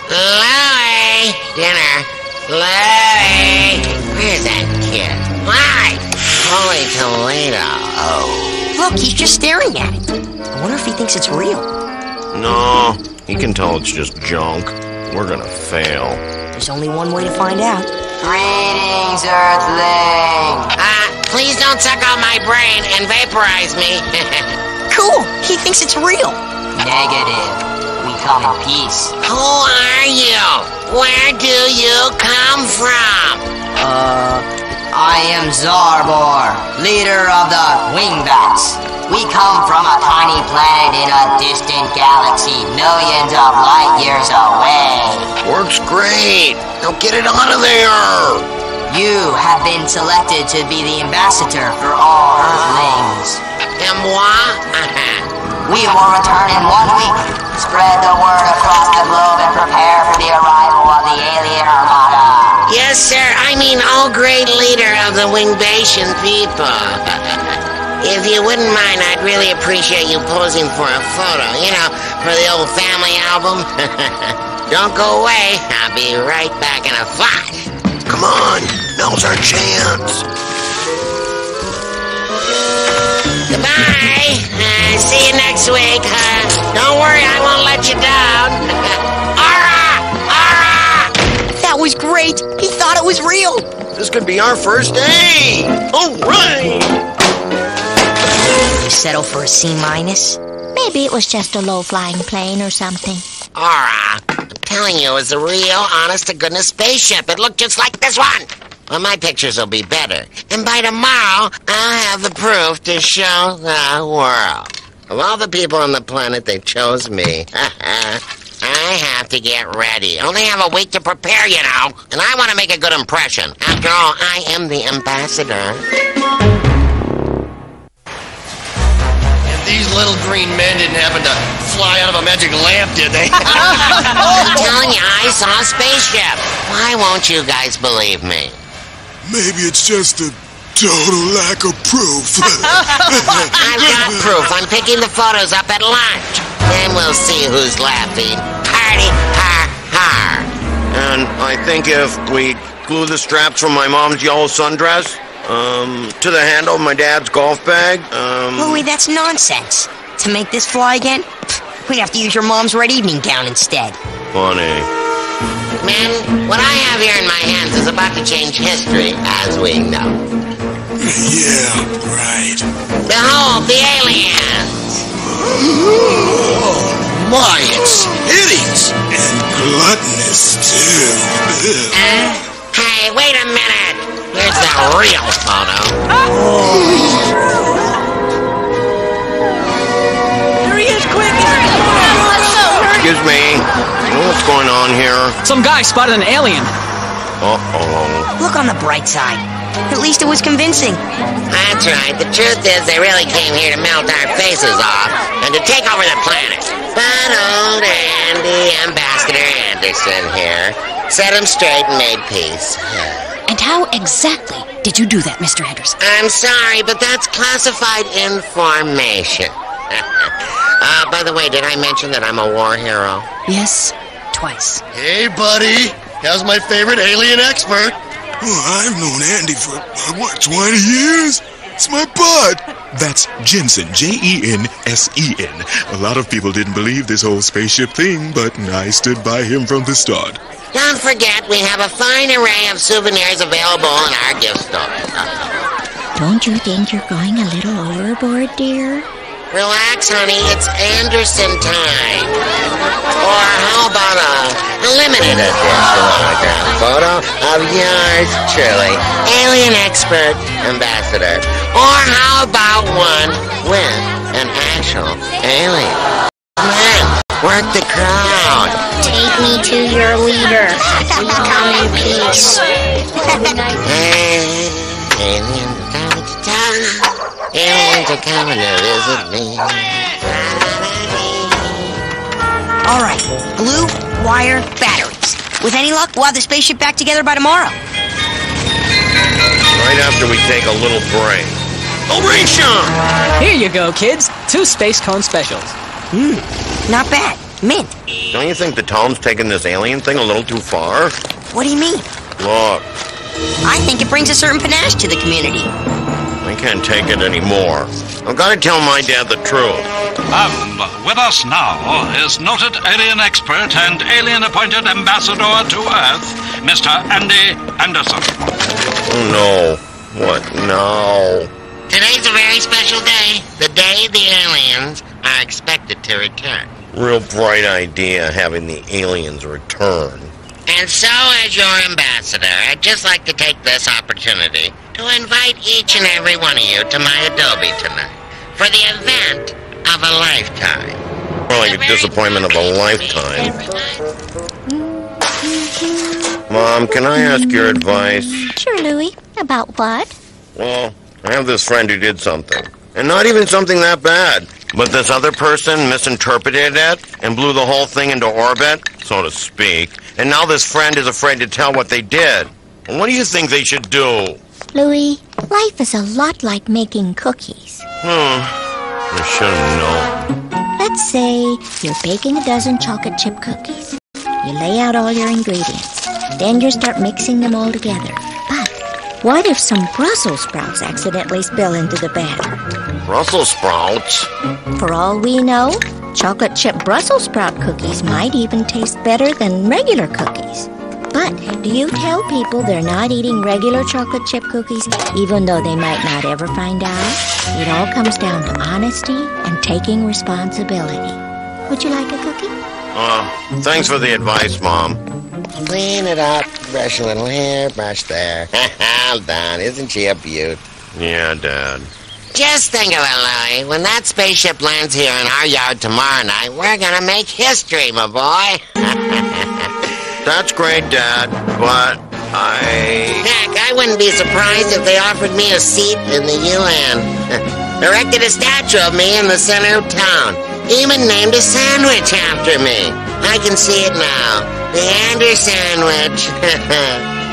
Louie! Dinner. Louie! Where's that kid? Why? Holy Toledo. Oh. Look, he's just staring at it. I wonder if he thinks it's real. No, he can tell it's just junk. We're gonna fail. There's only one way to find out. Greetings, Earthling. Please don't suck out my brain and vaporize me. Cool, he thinks it's real. Negative. We come in peace. Who are you? Where do you come from? I am Zarbor, leader of the Wingbats. We come from a tiny planet in a distant galaxy millions of light years away. Works great. Now get it out of there. You have been selected to be the ambassador for all Earthlings. And moi? We will return in 1 week. Spread the word across the globe and prepare for the arrival of the alien armada. Yes, sir. I mean, all great leader of the Wingbation people. If you wouldn't mind, I'd really appreciate you posing for a photo. You know, for the old family album. Don't go away. I'll be right back in a flash. Come on, now's our chance. Goodbye. See you next week. Don't worry, I won't let you down. Aura! Aura! That was great. He thought it was real. This could be our first day. All right. You settle for a C-. Maybe it was just a low-flying plane or something. Aura, tell telling you, is a real, honest-to-goodness spaceship. It looked just like this one. Well, my pictures will be better. And by tomorrow, I'll have the proof to show the world. Of all the people on the planet, they chose me. I have to get ready. I only have a week to prepare, you know. And I want to make a good impression. After all, I am the ambassador. These little green men didn't happen to fly out of a magic lamp, did they? I'm telling you, I saw a spaceship. Why won't you guys believe me? Maybe it's just a total lack of proof. I've got proof. I'm picking the photos up at lunch. Then we'll see who's laughing. Party, har, har. And I think if we glue the straps from my mom's yellow sundress to the handle of my dad's golf bag, Louie, that's nonsense. To make this fly again, we'd have to use your mom's red evening gown instead. Funny. Men, what I have here in my hands is about to change history, as we know. Yeah, right. Behold, the aliens! Oh, my, it's hideous. And gluttonous, too. Hey, wait a minute! Here's the real photo. There he is, quick! Excuse me. What's going on here? Some guy spotted an alien. Uh-oh. Look on the bright side. At least it was convincing. That's right. The truth is they really came here to melt our faces off and to take over the planet. But old Andy, Ambassador Anderson here, set him straight and made peace. And how exactly did you do that, Mr. Anderson? I'm sorry, but that's classified information. By the way, did I mention that I'm a war hero? Yes, twice. Hey, buddy. How's my favorite alien expert? Oh, I've known Andy for, 20 years? It's my bud. That's Jensen, Jensen. A lot of people didn't believe this whole spaceship thing, but I stood by him from the start. Don't forget, we have a fine array of souvenirs available in our gift store. Don't you think you're going a little overboard, dear? Relax, honey. It's Anderson time. Or how about a limited edition autograph photo of yours truly, alien expert ambassador? Or how about one with an actual alien? Man, work the crowd. Take me to your leader. Please come in peace. Aliens are coming to town. Aliens are coming to visit me. All right, glue, wire, batteries. With any luck, we'll have the spaceship back together by tomorrow. Right after we take a little break. Operation! Here you go, kids. 2 space cone specials. Not bad. Mint. Don't you think the town's taking this alien thing a little too far? What do you mean? Look, I think it brings a certain panache to the community. I can't take it anymore. I've got to tell my dad the truth. With us now is noted alien expert and alien-appointed ambassador to Earth, Mr. Andy Anderson. Oh, no. What now? Today's a very special day. The day the aliens are expected to return. Real bright idea, having the aliens return. And so, as your ambassador, I'd just like to take this opportunity to invite each and every one of you to my Adobe tonight for the event of a lifetime. More like a disappointment of a lifetime. Mom, can I ask your advice? Sure, Louie. About what? Well, I have this friend who did something. And not even something that bad. But this other person misinterpreted it and blew the whole thing into orbit, so to speak. And now this friend is afraid to tell what they did. What do you think they should do? Louie, life is a lot like making cookies. I should have known. Let's say you're baking a dozen chocolate chip cookies. You lay out all your ingredients. Then you start mixing them all together. But what if some Brussels sprouts accidentally spill into the batter? Brussels sprouts? For all we know, chocolate chip Brussels sprout cookies might even taste better than regular cookies. But do you tell people they're not eating regular chocolate chip cookies, even though they might not ever find out? It all comes down to honesty and taking responsibility. Would you like a cookie? Thanks for the advice, Mom. Clean it up, brush a little here, brush there. All done. Isn't she a beaut? Yeah, Dad. Just think of it, Louie. When that spaceship lands here in our yard tomorrow night, we're gonna make history, my boy. That's great, Dad, but Heck, I wouldn't be surprised if they offered me a seat in the UN. Erected a statue of me in the center of town. Even named a sandwich after me. I can see it now. The Ander sandwich.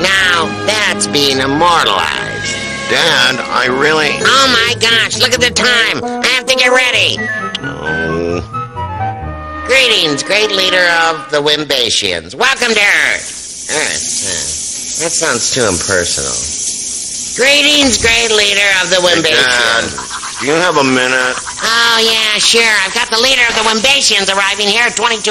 Now, that's being immortalized. Dad, I really... Oh my gosh, look at the time. I have to get ready. Oh. Greetings, great leader of the Wimbatians. Welcome to Earth. That sounds too impersonal. Greetings, great leader of the Wimbatians. Do you have a minute? Oh, yeah, sure. I've got the leader of the Wimbatians arriving here at 2200.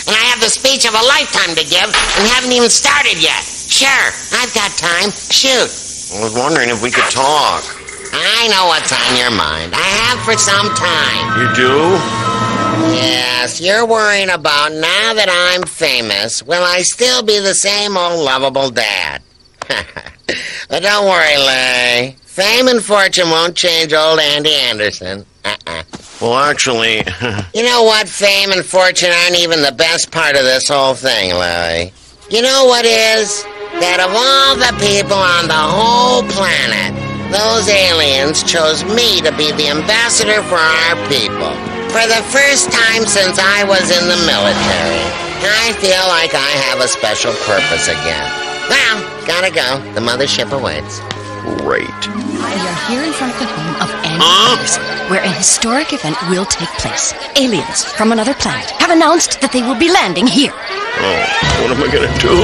And I have the speech of a lifetime to give and haven't even started yet. Sure, I've got time. Shoot. I was wondering if we could talk. I know what's on your mind. I have for some time. You do? Yes, you're worrying about now that I'm famous, will I still be the same old lovable dad? But don't worry, Larry. Fame and fortune won't change old Andy Anderson. Well, actually... You know what? Fame and fortune aren't even the best part of this whole thing, Larry. You know what is? That of all the people on the whole planet, those aliens chose me to be the ambassador for our people. For the first time since I was in the military, I feel like I have a special purpose again. Well, gotta go. The mothership awaits. Great. We are here in front of the home of Andy Anderson, where a historic event will take place. Aliens from another planet have announced that they will be landing here. Oh, what am I gonna do?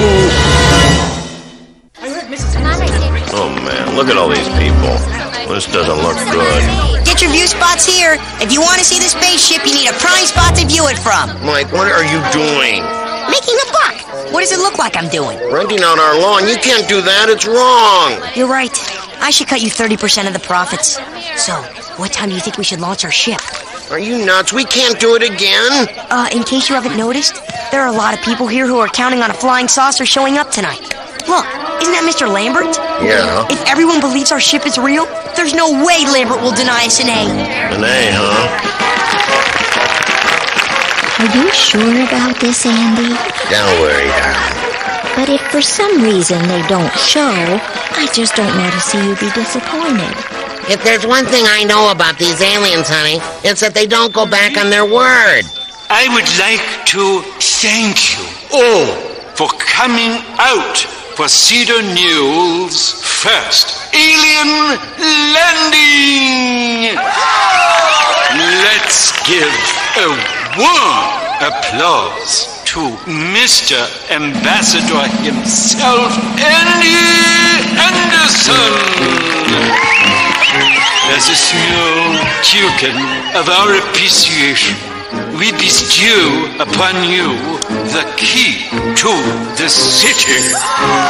Oh, man, look at all these people. This doesn't look good. Get your view spots here. If you want to see the spaceship, you need a prime spot to view it from. Mike, what are you doing? Making a buck. What does it look like I'm doing? Renting out our lawn. You can't do that. It's wrong. You're right. I should cut you 30% of the profits. So, what time do you think we should launch our ship? Are you nuts? We can't do it again. In case you haven't noticed, there are a lot of people here who are counting on a flying saucer showing up tonight. Look, isn't that Mr. Lambert? Yeah. If everyone believes our ship is real, there's no way Lambert will deny us an A. An A, huh? Are you sure about this, Andy? Don't worry, darling. But if for some reason they don't show, I just don't want to see you be disappointed. If there's one thing I know about these aliens, honey, it's that they don't go back on their word. I would like to thank you all for coming out for Cedar News' first alien landing. Let's give a warm applause to Mr. Ambassador himself, Andy Anderson. As a small token of our appreciation, we bestow upon you the key to the city.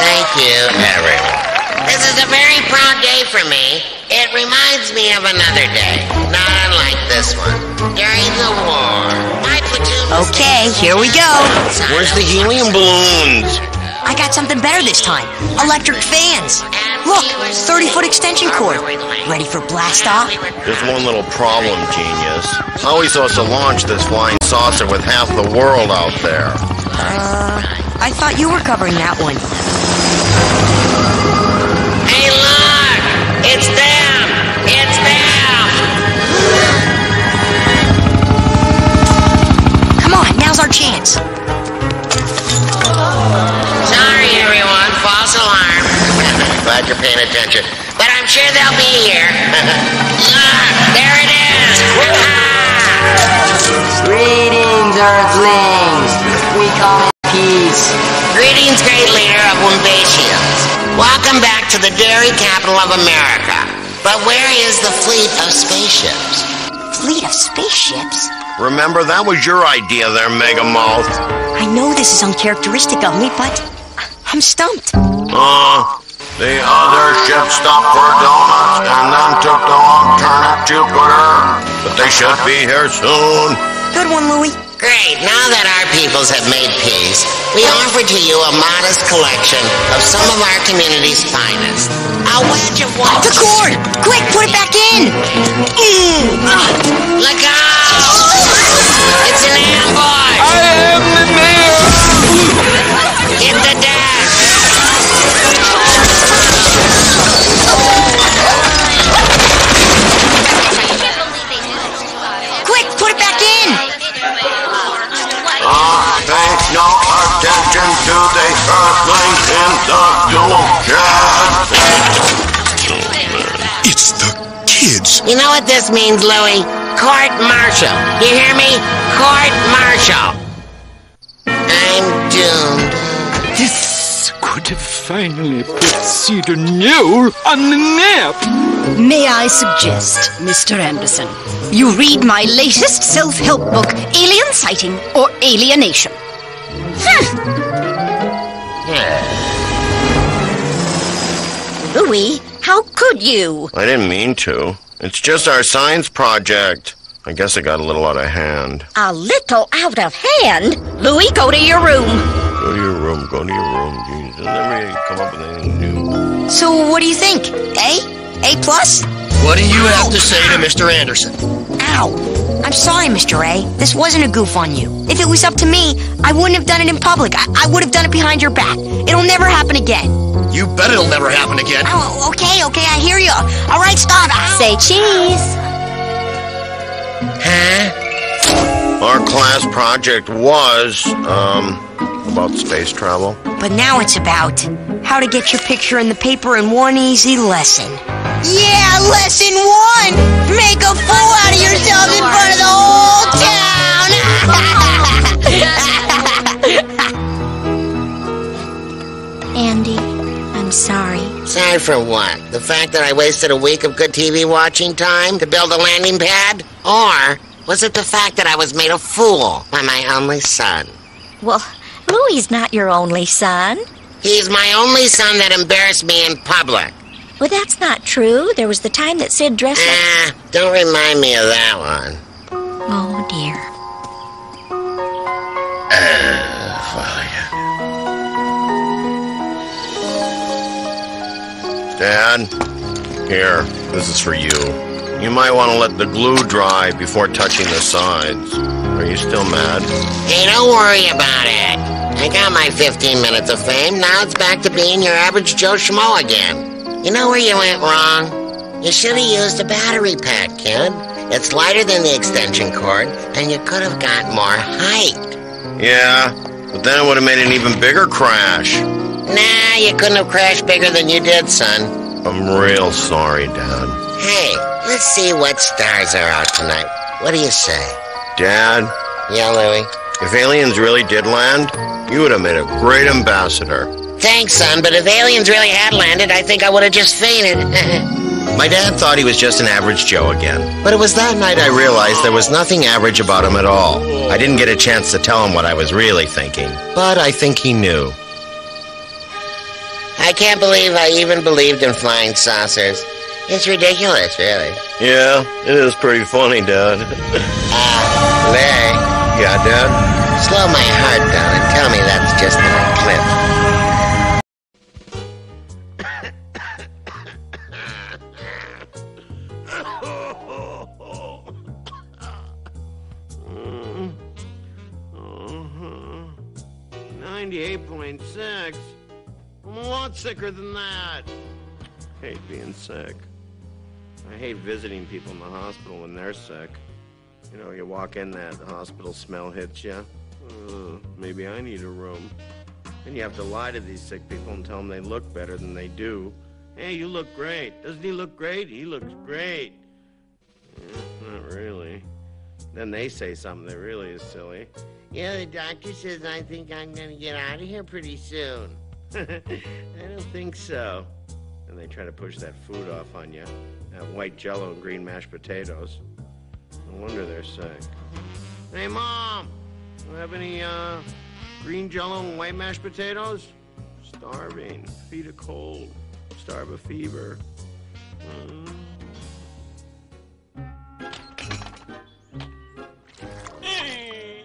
Thank you, everyone. This is a very proud day for me. It reminds me of another day, not unlike this one. During the war, my platoon... Okay, here we go. Where's the helium balloons? I got something better this time. Electric fans. Look, 30-foot extension cord. Ready for blast off? There's one little problem, genius. How are we supposed to launch this flying saucer with half the world out there? I thought you were covering that one. Hey, look! It's them! It's them! Come on, now's our chance. Sorry, everyone. False alarm. Glad you're paying attention. But I'm sure they'll be here. Look! There it is! Greetings, Earthlings. We come in peace. Greetings, great leader of Wimbatians. Welcome back to the dairy capital of America. But where is the fleet of spaceships? Fleet of spaceships? Remember, that was your idea there, Megamouth. I know this is uncharacteristic of me, but I'm stumped. The other ship stopped for donuts and then took the long turn at Jupiter. But they should be here soon. Good one, Louie. Great, now that our peoples have made peace, we offer to you a modest collection of some of our community's finest. A wedge of white... The cord! Quick, put it back in! Let go! It's an ambush! I am the mayor! Hit the deck! Quick, put it back in! Pay no attention to the earthlings in the Yule It's the kids. You know what this means, Louie? Court-martial. You hear me? Court-martial. I'm doomed. This could have finally put Cedar Knoll on the map. May I suggest, Mr. Anderson, you read my latest self-help book, Alien Sighting or Alienation. Louie, how could you? I didn't mean to. It's just our science project. I guess it got a little out of hand. A little out of hand? Louie, go to your room. Go to your room. Jeez, you'll never come up with anything new. So what do you think? A? A plus? What do you have to say to Mr. Anderson? Ow. I'm sorry, Mr. A. This wasn't a goof on you. If it was up to me, I wouldn't have done it in public. I would have done it behind your back. It'll never happen again. You bet it'll never happen again. Oh, okay, I hear you. All right, stop. Ow. Say cheese. Our class project was, about space travel. But now it's about how to get your picture in the paper in one easy lesson. Yeah, lesson 1! Make a fool out of yourself in front of the whole town! Andy, I'm sorry. Sorry for what? The fact that I wasted a week of good TV watching time to build a landing pad? Or was it the fact that I was made a fool by my only son? Well, Louie's not your only son. He's my only son that embarrassed me in public. Well, that's not true. There was the time that Sid dressed up... Don't remind me of that one. Oh, dear. Dad, here, this is for you. You might want to let the glue dry before touching the sides. Are you still mad? Hey, don't worry about it. I got my 15 minutes of fame. Now it's back to being your average Joe Schmo again. You know where you went wrong? You should have used a battery pack, kid. It's lighter than the extension cord, and you could have got more height. Yeah, but then it would have made an even bigger crash. Nah, you couldn't have crashed bigger than you did, son. I'm real sorry, Dad. Hey, let's see what stars are out tonight. What do you say? Dad? Yeah, Louie? If aliens really did land, you would have made a great ambassador. Thanks, son, but if aliens really had landed, I think I would have just fainted. My dad thought he was just an average Joe again. But it was that night I realized there was nothing average about him at all. I didn't get a chance to tell him what I was really thinking. But I think he knew. I can't believe I even believed in flying saucers. It's ridiculous, really. Yeah, it is pretty funny, Dad. Larry. Yeah, Dad? Slow my heart down and tell me that's just an eclipse. 98.6. I'm a lot sicker than that. Hate being sick. I hate visiting people in the hospital when they're sick. You know, you walk in, that hospital smell hits you. Maybe I need a room. And you have to lie to these sick people and tell them they look better than they do. Hey, you look great. Doesn't he look great? He looks great. Not really. Then they say something that really is silly. Yeah, the doctor says I think I'm going to get out of here pretty soon. I don't think so. And they try to push that food off on you. That white Jell-O and green mashed potatoes. No wonder they're sick. Hey, Mom! Do you have any, green Jell-O and white mashed potatoes? Starving. Feet of cold. Starve of fever. Hey,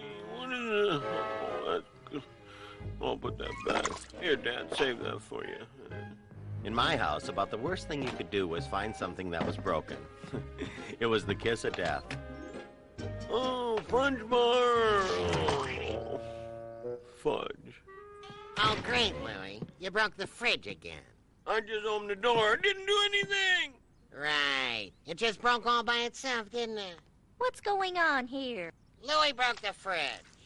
I'll put that back. Here, Dad, save that for you. In my house, about the worst thing you could do was find something that was broken. It was the kiss of death. Oh, fudge bar! Oh, fudge. Oh, great, Louie. You broke the fridge again. I just opened the door. I didn't do anything. Right. It just broke all by itself, didn't it? What's going on here? Louie broke the fridge.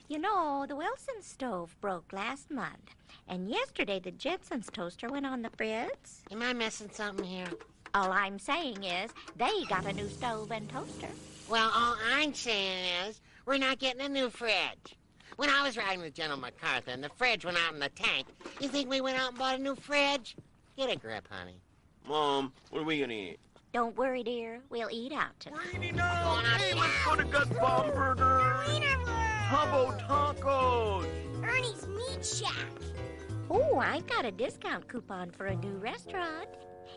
You know, the Wilson stove broke last month. And yesterday the Jetson's toaster went on the fritz. Am I missing something here? All I'm saying is they got a new stove and toaster. Well, all I'm saying is we're not getting a new fridge. When I was riding with General MacArthur and the fridge went out in the tank, you think we went out and bought a new fridge? Get a grip, honey. Mom, what are we gonna eat? Don't worry, dear. We'll eat out tonight. Hey, let's go to Gut Bomb Burger. Hubbo Tacos. Ernie's Meat Shack. Oh, I've got a discount coupon for a new restaurant.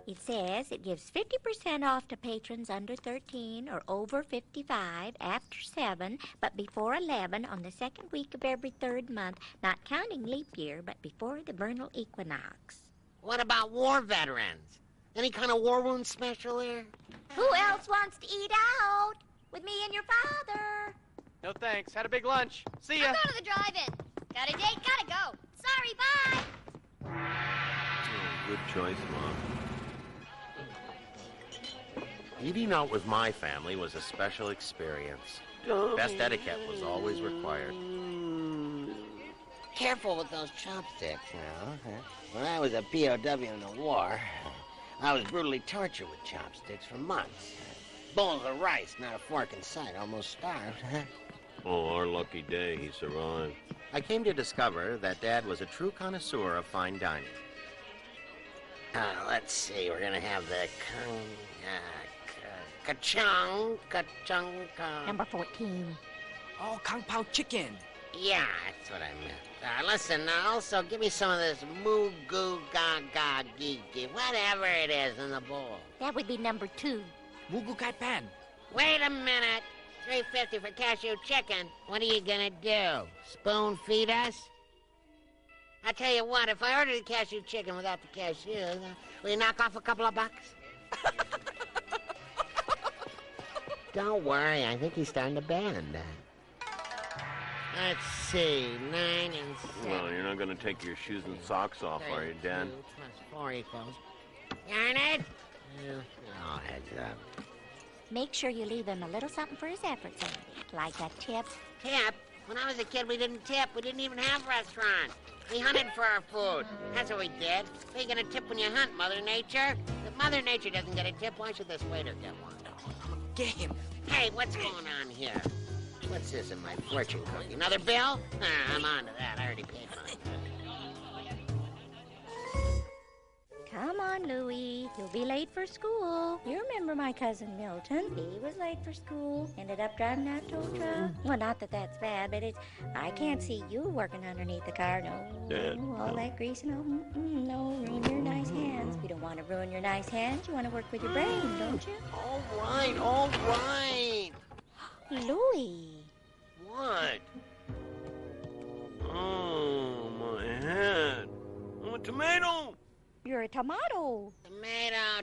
It says it gives 50% off to patrons under 13 or over 55 after 7, but before 11 on the second week of every third month, not counting leap year, but before the vernal equinox. What about war veterans? Any kind of war wound special there? Who else wants to eat out? With me and your father. No thanks. Had a big lunch. See ya. I'm going to the drive-in. Got a date, gotta go. Sorry, bye. Good choice, Mom. Eating out with my family was a special experience. Best etiquette was always required. Careful with those chopsticks now. When I was a POW in the war, I was brutally tortured with chopsticks for months. Bowls of rice, not a fork in sight, almost starved. Oh, our lucky day, he survived. I came to discover that Dad was a true connoisseur of fine dining. Let's see, we're gonna have the ka-chung. Number 14. Oh, Kung Pao chicken. Yeah, that's what I meant. Listen, also give me some of this moo goo gaga gee whatever it is in the bowl. That would be number 2. Mugu Kai Pan. Wait a minute. $3.50 for cashew chicken. What are you gonna do? Spoon feed us? I tell you what, if I order the cashew chicken without the cashews, will you knock off a couple of bucks? Don't worry, I think he's starting to bend. Let's see, 9 and 7. Well, you're not gonna take your shoes and socks off, are you, Dad? 4 equals. Yarn it? Oh, heads up. Make sure you leave him a little something for his efforts, Andy. Like a tip. Tip? When I was a kid, we didn't tip. We didn't even have restaurants. We hunted for our food. That's what we did. How you gonna tip when you hunt, Mother Nature? If Mother Nature doesn't get a tip, why should this waiter get one? Get him. Hey, what's going on here? What's this in my fortune cookie? Another bill? I'm on to that. I already paid mine. Come on, Louie. You'll be late for school. You remember my cousin Milton? He was late for school. Ended up driving that tow truck. Well, not that that's bad, but I can't see you working underneath the car. No. Dad, All that grease and all. No, ruin your nice hands. You don't want to ruin your nice hands. You want to work with your brain, don't you? All right. Louie. What? Oh, my head. I'm a tomato. You're a tomato.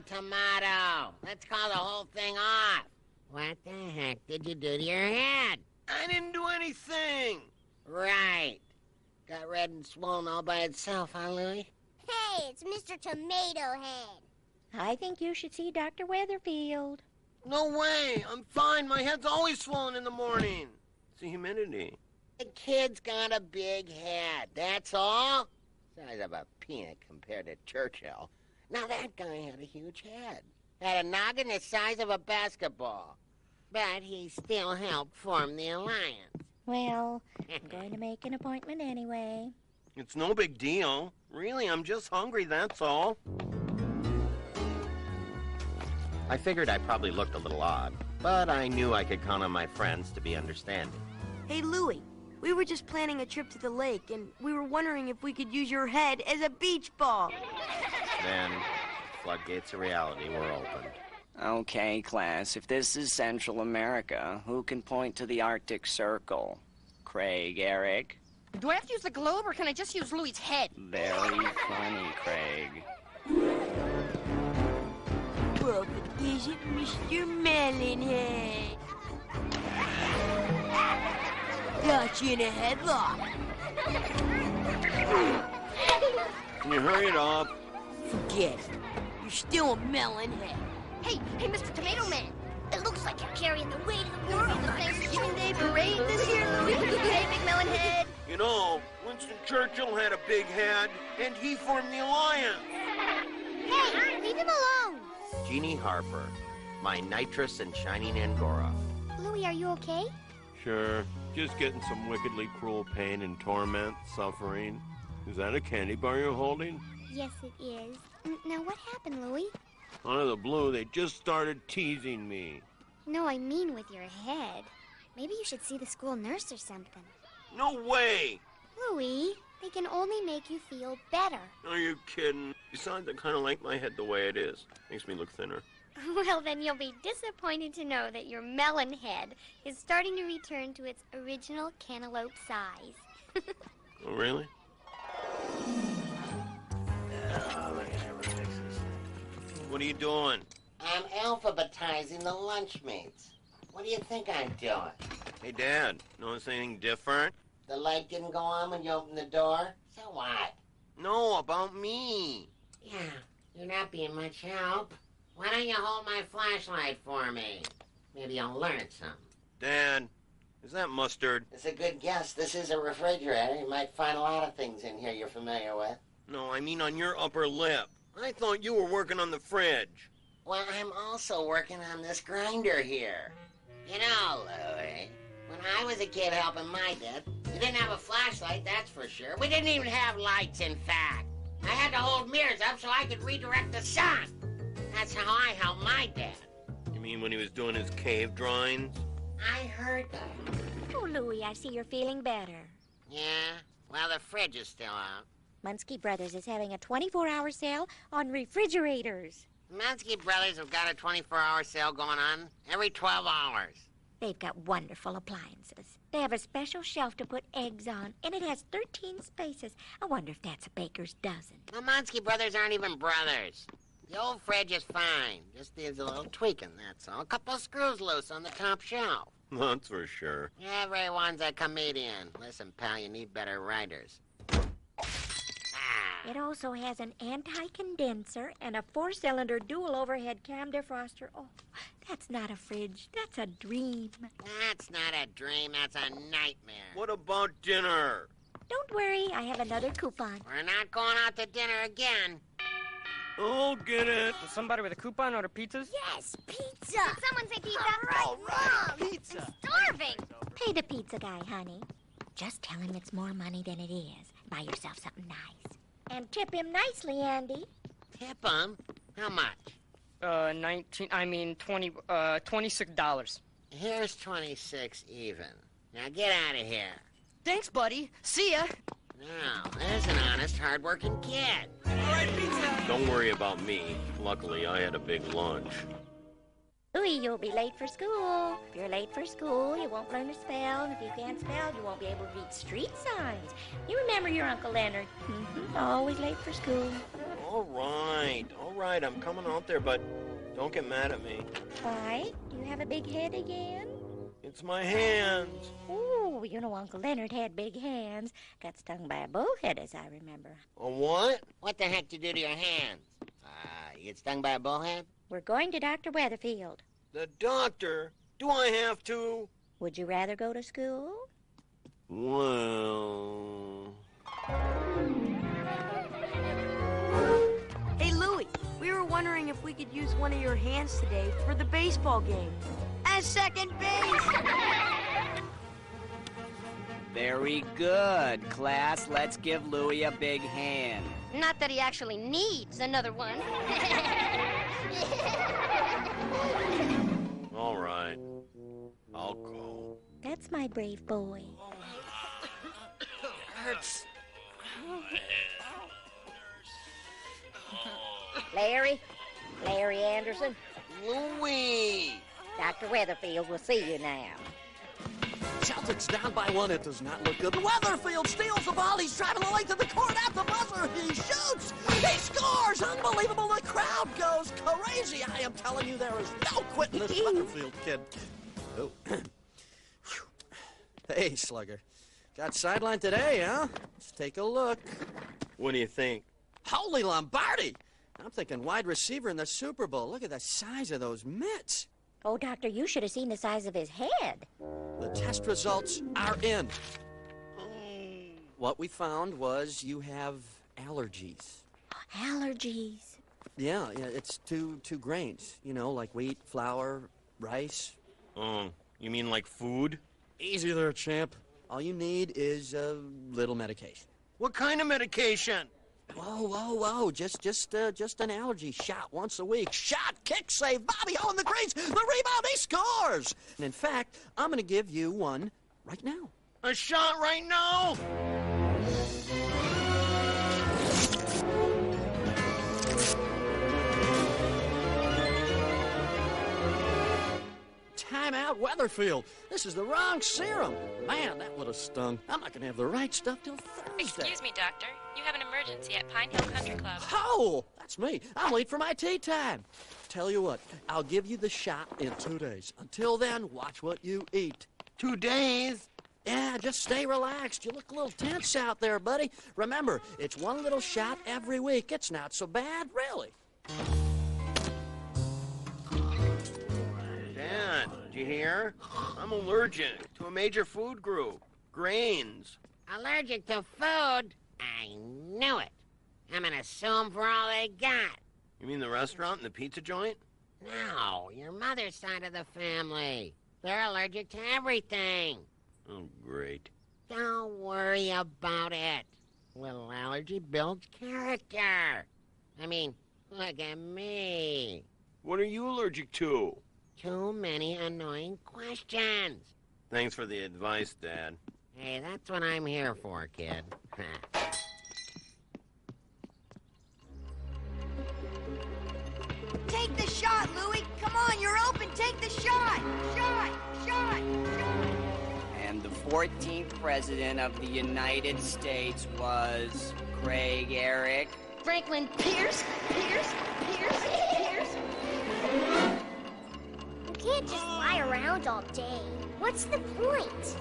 Tomato. Let's call the whole thing off. What the heck did you do to your head? I didn't do anything. Right. Got red and swollen all by itself, huh, Louie? Hey, it's Mr. Tomato Head. I think you should see Dr. Weatherfield. No way. I'm fine. My head's always swollen in the morning. It's the humidity. The kid's got a big head, that's all. Size of a peanut compared to Churchill. Now that guy had a huge head. Had a noggin the size of a basketball. But he still helped form the alliance. Well, I'm going to make an appointment anyway. It's no big deal. Really, I'm just hungry, that's all. I figured I probably looked a little odd, but I knew I could count on my friends to be understanding. Hey, Louie, we were just planning a trip to the lake, and we were wondering if we could use your head as a beach ball. Then, floodgates of reality were opened. Okay, class, if this is Central America, who can point to the Arctic Circle? Craig, Eric? Do I have to use the globe, or can I just use Louie's head? Very funny, Craig. Well, but isn't Mr. Melonhead? Got you in a headlock. Can you hurry it up? Forget it. You're still a Melonhead. Hey, Mr. Tomato Man. It looks like you're carrying the weight of the world in the Thanksgiving Day parade this year, Louie. Hey, Big Melonhead. You know, Winston Churchill had a big head, and he formed the alliance. Hey, leave him alone. Jeannie Harper, my nitrous and shining Angora. Louie, are you okay? Sure, just getting some wickedly cruel pain and torment, suffering. Is that a candy bar you're holding? Yes, it is. Now, what happened, Louie? Out of the blue, they just started teasing me. No, I mean with your head. Maybe you should see the school nurse or something. No way! Louie, they can only make you feel better. Are you kidding? Besides, I kind of like my head the way it is. Makes me look thinner. Well, then you'll be disappointed to know that your melon head is starting to return to its original cantaloupe size. Oh, really? What are you doing? I'm alphabetizing the lunch meats. What do you think I'm doing? Hey, Dad, notice anything different? The light didn't go on when you opened the door? So what? No, about me. Yeah, you're not being much help. Why don't you hold my flashlight for me? Maybe I'll learn something. Dad, is that mustard? It's a good guess. This is a refrigerator. You might find a lot of things in here you're familiar with. No, I mean on your upper lip. I thought you were working on the fridge. Well, I'm also working on this grinder here. You know, Louie, when I was a kid helping my dad, we didn't have a flashlight, that's for sure. We didn't even have lights, in fact. I had to hold mirrors up so I could redirect the sun. That's how I helped my dad. You mean when he was doing his cave drawings? I heard that. Oh, Louie, I see you're feeling better. Yeah? Well, the fridge is still out. Munski Brothers is having a 24-hour sale on refrigerators. Mansky Brothers have got a 24-hour sale going on every 12 hours. They've got wonderful appliances. They have a special shelf to put eggs on, and it has 13 spaces. I wonder if that's a baker's dozen. The Mansky Brothers aren't even brothers. The old fridge is fine. Just needs a little tweaking, that's all. A couple of screws loose on the top shelf. That's for sure. Everyone's a comedian. Listen, pal, you need better writers. It also has an anti-condenser and a 4-cylinder dual overhead cam defroster. Oh, that's not a fridge. That's a dream. That's not a dream. That's a nightmare. What about dinner? Don't worry. I have another coupon. We're not going out to dinner again. Oh, get it. Does somebody with a coupon order pizzas? Yes, pizza. Did someone say pizza? All right, pizza. I'm starving. Pay the pizza guy, honey. Just tell him it's more money than it is. Buy yourself something nice. And tip him nicely, Andy. Tip him? How much? $26. Here's 26 even. Now get out of here. Thanks, buddy. See ya. Now, there's an honest, hard-working kid. All right, pizza. Don't worry about me. Luckily, I had a big lunch. Louie, you'll be late for school. If you're late for school, you won't learn to spell. And if you can't spell, you won't be able to read street signs. You remember your Uncle Leonard. Always late for school. All right, I'm coming out there, but don't get mad at me. Why? Do you have a big head again? It's my hands. Ooh, you know Uncle Leonard had big hands. Got stung by a bullhead, as I remember. A what? What the heck did you do to your hands? You get stung by a bullhead? We're going to Dr. Weatherfield. The doctor? Do I have to? Would you rather go to school? Well... Hey, Louie, we were wondering if we could use one of your hands today for the baseball game. As second base! Very good, class. Let's give Louie a big hand. Not that he actually needs another one. All right. I'll go. That's my brave boy. Hurts. Larry Anderson. Louie! Dr. Weatherfield will see you now. Celtics down by 1. It does not look good. Weatherfield steals the ball. He's driving the length of the court at the buzzer. He shoots. He scores. Unbelievable. The crowd goes crazy. I am telling you, there is no quitting this Weatherfield kid. Oh. Hey, Slugger. Got sidelined today, huh? Let's take a look. What do you think? Holy Lombardi! I'm thinking wide receiver in the Super Bowl. Look at the size of those mitts. Oh, Doctor, you should have seen the size of his head. The test results are in. What we found was you have allergies. Allergies? Yeah, it's two grains. You know, like wheat, flour, rice. Oh, you mean like food? Easy there, champ. All you need is a little medication. What kind of medication? Whoa. Just an allergy shot once a week. Shot, kick, save, Bobby O in the greens. The rebound, he scores. And in fact, I'm going to give you one right now. A shot right now? Timeout, Weatherfield. This is the wrong serum. Man, that would have stung. I'm not going to have the right stuff till Thursday. Excuse me, Doctor. You have an emergency at Pine Hill Country Club. Oh, that's me. I'm late for my tea time. Tell you what, I'll give you the shot in 2 days. Until then, watch what you eat. 2 days? Yeah, just stay relaxed. You look a little tense out there, buddy. Remember, it's one little shot every week. It's not so bad, really. Dad, did you hear? I'm allergic to a major food group. Grains. Allergic to food? I knew it. I'm gonna sue them for all they got. You mean the restaurant and the pizza joint? No, your mother's side of the family. They're allergic to everything. Oh, great. Don't worry about it. Little allergy builds character. I mean, look at me. What are you allergic to? Too many annoying questions. Thanks for the advice, Dad. Hey, that's what I'm here for, kid. Take the shot, Louie. Come on, you're open. Take the shot. Shot. And the 14th president of the United States was Craig Eric. Franklin Pierce. You can't just lie around all day. What's the point?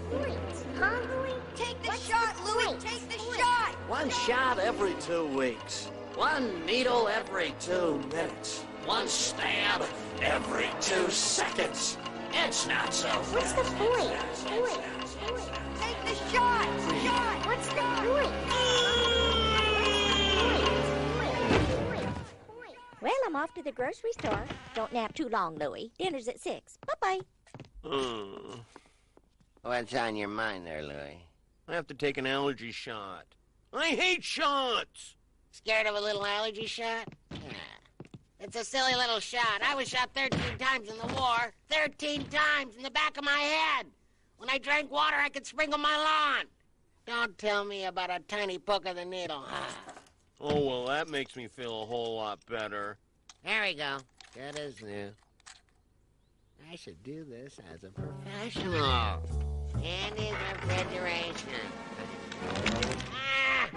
Huh, Louie? Take the shot, Louie. Take the shot. One shot every 2 weeks. One needle every 2 minutes. One stab every 2 seconds. It's not so bad. What's the point? Take the shot. What's the point? Well, I'm off to the grocery store. Don't nap too long, Louie. Dinner's at 6. Bye-bye. What's on your mind there, Louie? I have to take an allergy shot. I hate shots! Scared of a little allergy shot? It's a silly little shot. I was shot 13 times in the war. 13 times in the back of my head. When I drank water, I could sprinkle my lawn. Don't tell me about a tiny poke of the needle. Oh, well, that makes me feel a whole lot better. There we go. Good as new. I should do this as a professional. And his refrigeration. My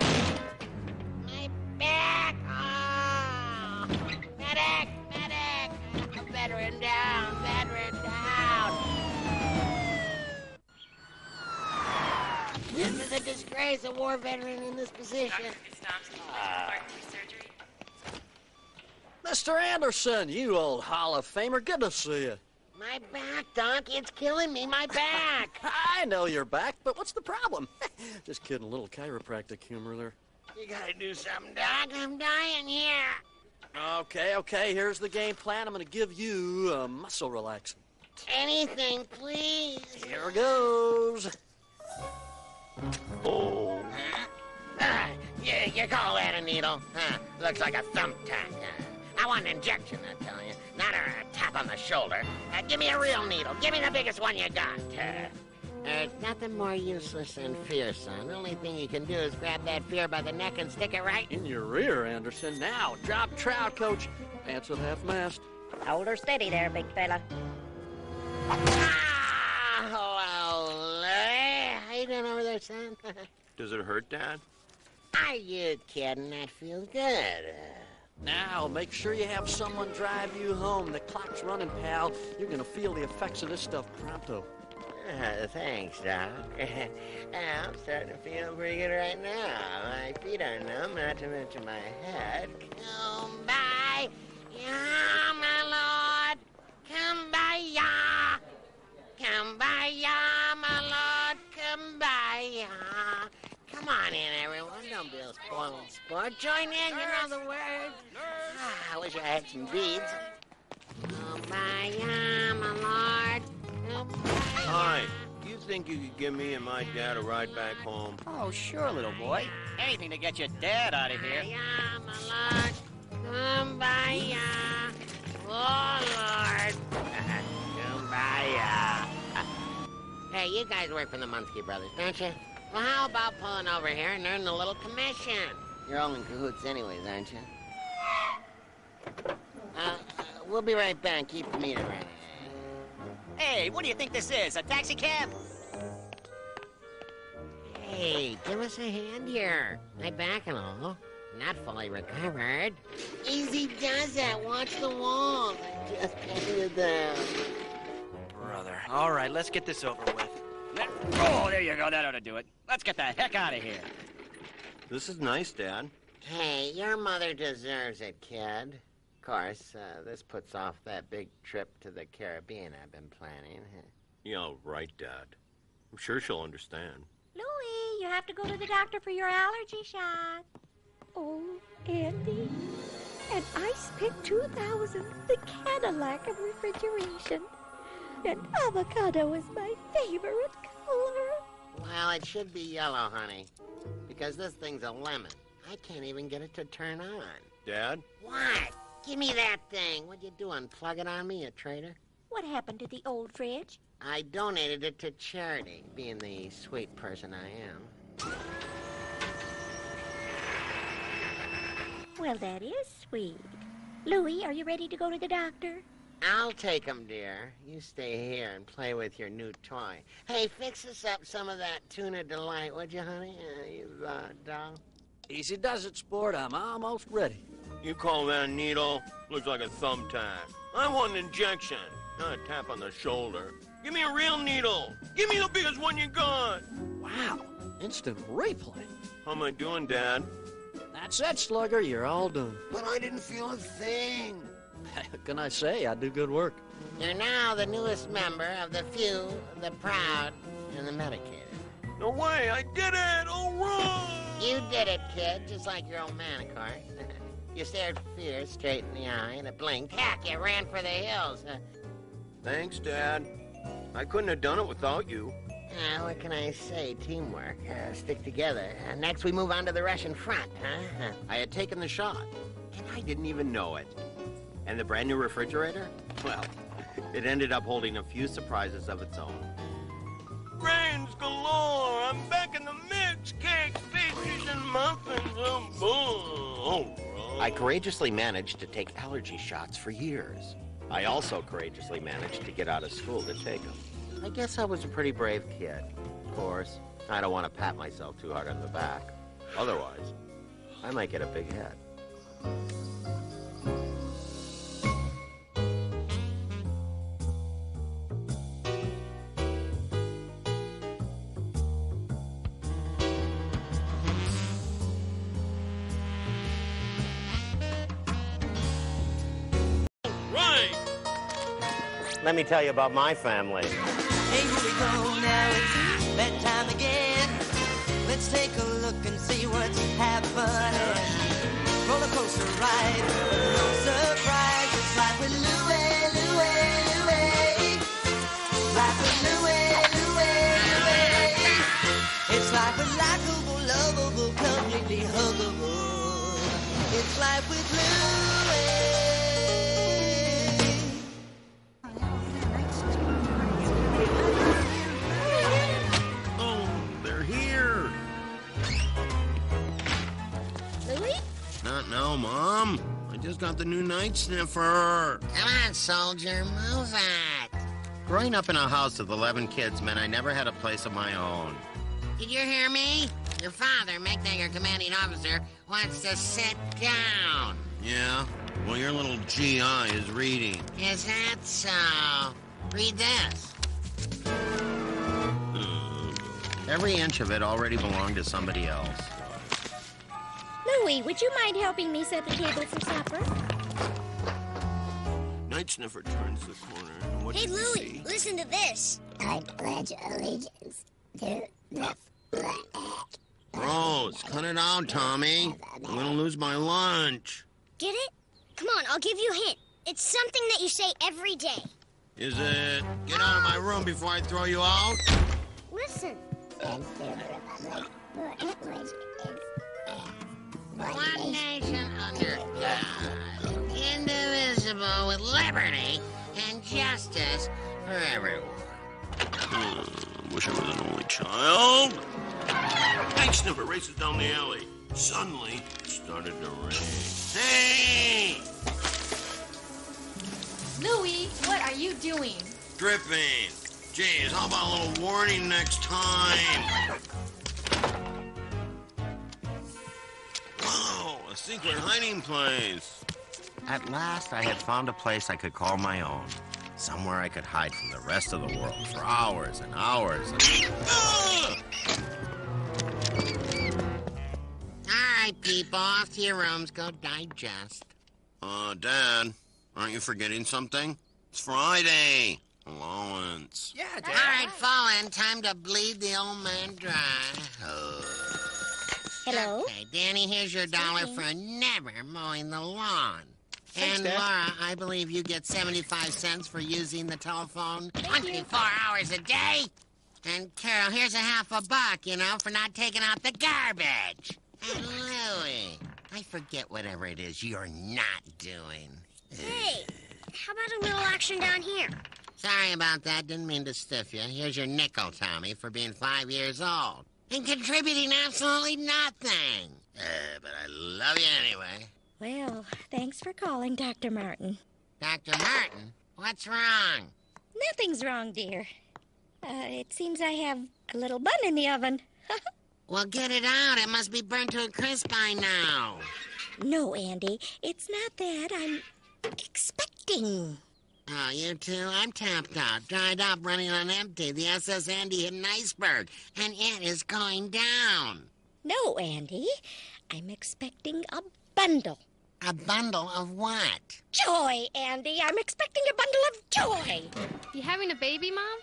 back! Oh! Medic! Veteran down! This is a disgrace, a war veteran in this position. Mr. Anderson, you old Hall of Famer, good to see you. My back, Doc, it's killing me, my back. I know you're back, but what's the problem? Just kidding, a little chiropractic humor there. You gotta do something, Doc. I'm dying here. Okay, here's the game plan. I'm gonna give you a muscle relaxant. Anything, please. Here goes. Oh. You call that a needle? Looks like a thumbtack. I want an injection, I tell you. Not a tap on the shoulder. Give me a real needle. Give me the biggest one you got. There's nothing more useless than fear, son. The only thing you can do is grab that fear by the neck and stick it right in your rear, Anderson. Now, drop trout, coach. Pants at half mast. Hold her steady there, big fella. Oh, you doing over there, son? Does it hurt, Dad? Are you kidding? That feels good. Now, make sure you have someone drive you home. The clock's running, pal. You're gonna feel the effects of this stuff pronto. Thanks, Doc. I'm starting to feel pretty good right now. My feet are numb, not to mention my head. Come by, ya, my lord. Come by, ya. Come by, ya, my lord. Come by, ya. Come on in, everyone. Don't be a spoiled sport. Join in, you know the words. I wish I had some beads. Come by, ya, my lord. Come by, Hi. Do you think you could give me and my dad a ride back home? Oh, sure, little boy. Anything to get your dad out of here. ya, my lord. Come by, ya. Oh, Lord. Come by, ya. Hey, you guys work for the Munski Brothers, don't you? Well, how about pulling over here and earning a little commission? You're all in cahoots anyways, aren't you? We'll be right back. Keep the meter running. Hey, what do you think this is, a taxi cab? Hey, give us a hand here. My back and all. Not fully recovered. Easy does it. Watch the wall. Just putting it down. Brother. All right, let's get this over with. Oh, there you go. That ought to do it. Let's get the heck out of here. This is nice, Dad. Hey, your mother deserves it, kid. Of course, this puts off that big trip to the Caribbean I've been planning. Yeah, right, Dad. I'm sure she'll understand. Louie, you have to go to the doctor for your allergy shot. Oh, Andy. And I spent $2,000, the Cadillac of refrigeration. And avocado is my favorite color. Well, it should be yellow, honey. Because this thing's a lemon. I can't even get it to turn on. Dad? What? Give me that thing. What you doing? Plug it on me, you traitor? What happened to the old fridge? I donated it to charity, being the sweet person I am. Well, that is sweet. Louie, are you ready to go to the doctor? I'll take him, dear. You stay here and play with your new toy. Hey, fix us up some of that tuna delight, would you, honey? You doll. Easy does it, sport. I'm almost ready. You call that a needle? Looks like a thumbtack. I want an injection, not a tap on the shoulder. Give me a real needle. Give me the biggest one you got. Wow. Instant replay. How am I doing, Dad? That's it, Slugger. You're all done. But I didn't feel a thing. What can I say? I do good work. You're now the newest member of the few, the proud, and the medicated. No way, I did it! All right! You did it, kid, just like your old man, of course. You stared fear straight in the eye, and it blinked. Heck, you ran for the hills. Thanks, Dad. I couldn't have done it without you. What can I say? Teamwork. Stick together. Next, we move on to the Russian front, huh? I had taken the shot, and I didn't even know it. And the brand new refrigerator? Well, it ended up holding a few surprises of its own. Brains galore! I'm back in the mix! Cakes, pastries, and muffins! Oh, I courageously managed to take allergy shots for years. I also courageously managed to get out of school to take them. I guess I was a pretty brave kid. Of course, I don't want to pat myself too hard on the back. Otherwise, I might get a big head. Let me tell you about my family. Hey, here we go, now it's bedtime again. Let's take a look and see what's happening. Roller coaster ride, no surprise. It's life with Louie, Louie, Louie. Life with Louie, Louie, Louie. It's life with likable, lovable, completely huggable. It's life with Louie. Not now, Mom. I just got the new night sniffer. Come on, soldier, move it. Growing up in a house with 11 kids meant I never had a place of my own. Did you hear me? Your father, Mechtanger commanding officer, wants to sit down. Yeah? Well, your little GI is reading. Is that so? Read this. Every inch of it already belonged to somebody else. Louie, would you mind helping me set the table for supper? Night Sniffer turns the corner. What Hey, do you Louie, see? listen to this. I pledge allegiance to the flag. Gross. Cut it out, Tommy. I'm gonna lose my lunch. Get it? Come on, I'll give you a hint. It's something that you say every day. Is it get out of my room before I throw you out? Listen. One nation under God, indivisible with liberty and justice for everyone. Wish I was an only child. Night Sniffer races down the alley. Suddenly, it started to rain. Hey! Louie, what are you doing? Dripping. Jeez, how about a little warning next time? Whoa, a secret hiding place. At last, I had found a place I could call my own. Somewhere I could hide from the rest of the world for hours and hours. All right, people, off to your rooms. Go digest. Dad, aren't you forgetting something? It's Friday. Allowance. Yeah, Dad. All right, Fallen, time to bleed the old man dry. Hello? Okay, Danny, here's your $1 for never mowing the lawn. Thanks, And Dad. Laura, I believe you get 75 cents for using the telephone 24 hours a day. And Carol, here's $50, for not taking out the garbage. And Louie, I forget whatever it is you're not doing. Hey, how about a little action down here? Sorry about that. Didn't mean to stiff you. Here's your nickel, Tommy, for being 5 years old. And contributing absolutely nothing. But I love you anyway. Well, thanks for calling, Dr. Martin. Dr. Martin, what's wrong? Nothing's wrong, dear. It seems I have a little bun in the oven. Well, get it out. It must be burnt to a crisp by now. No, Andy, it's not that. I'm expecting. Oh, you two? I'm tapped out, dried up, running on empty. The SS Andy hit an iceberg, and it is going down. No, Andy, I'm expecting a bundle. A bundle of what? Joy, Andy. I'm expecting a bundle of joy. You having a baby, Mom?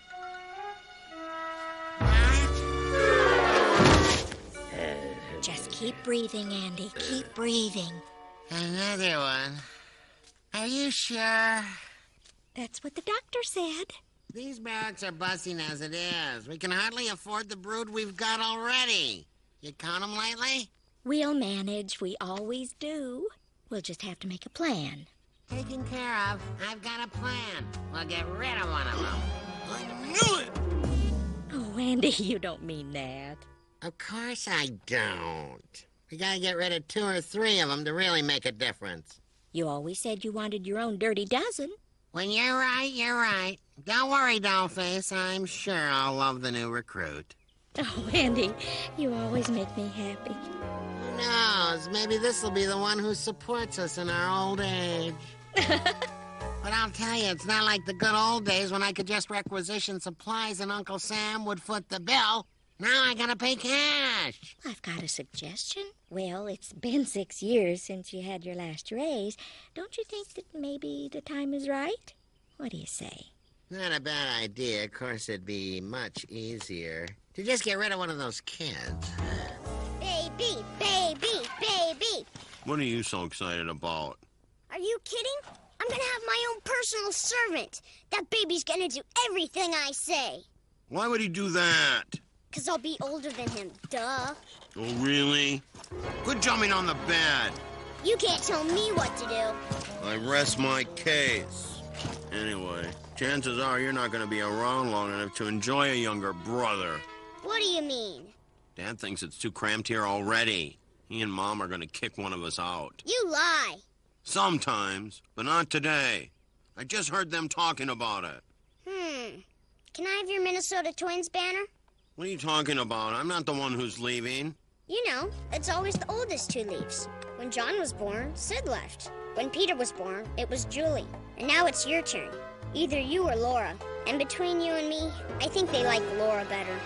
Just keep breathing, Andy. Keep breathing. Another one. Are you sure? That's what the doctor said. These barracks are busting as it is. We can hardly afford the brood we've got already. You count them lately? We'll manage. We always do. We'll just have to make a plan. Taken care of. I've got a plan. We'll get rid of one of them. I knew it! Oh, Andy, you don't mean that. Of course I don't. We gotta get rid of 2 or 3 of them to really make a difference. You always said you wanted your own dirty dozen. When you're right, you're right. Don't worry, Dollface. I'm sure I'll love the new recruit. Oh, Andy, you always make me happy. Who knows? Maybe this'll be the one who supports us in our old age. But I'll tell you, it's not like the good old days when I could just requisition supplies and Uncle Sam would foot the bill. Now I gotta pay cash. I've got a suggestion. Well, it's been 6 years since you had your last raise. Don't you think that maybe the time is right? What do you say? Not a bad idea. Of course, it'd be much easier to just get rid of one of those kids. Baby, baby, baby. What are you so excited about? Are you kidding? I'm gonna have my own personal servant. That baby's gonna do everything I say. Why would he do that? 'Cause I'll be older than him, duh. Oh, really? Quit jumping on the bed. You can't tell me what to do. I rest my case. Anyway, chances are you're not going to be around long enough to enjoy a younger brother. What do you mean? Dad thinks it's too cramped here already. He and Mom are going to kick one of us out. You lie. Sometimes, but not today. I just heard them talking about it. Can I have your Minnesota Twins banner? What are you talking about? I'm not the one who's leaving. You know, it's always the oldest who leaves. When John was born, Sid left. When Peter was born, it was Julie. And now it's your turn. Either you or Laura. And between you and me, I think they like Laura better.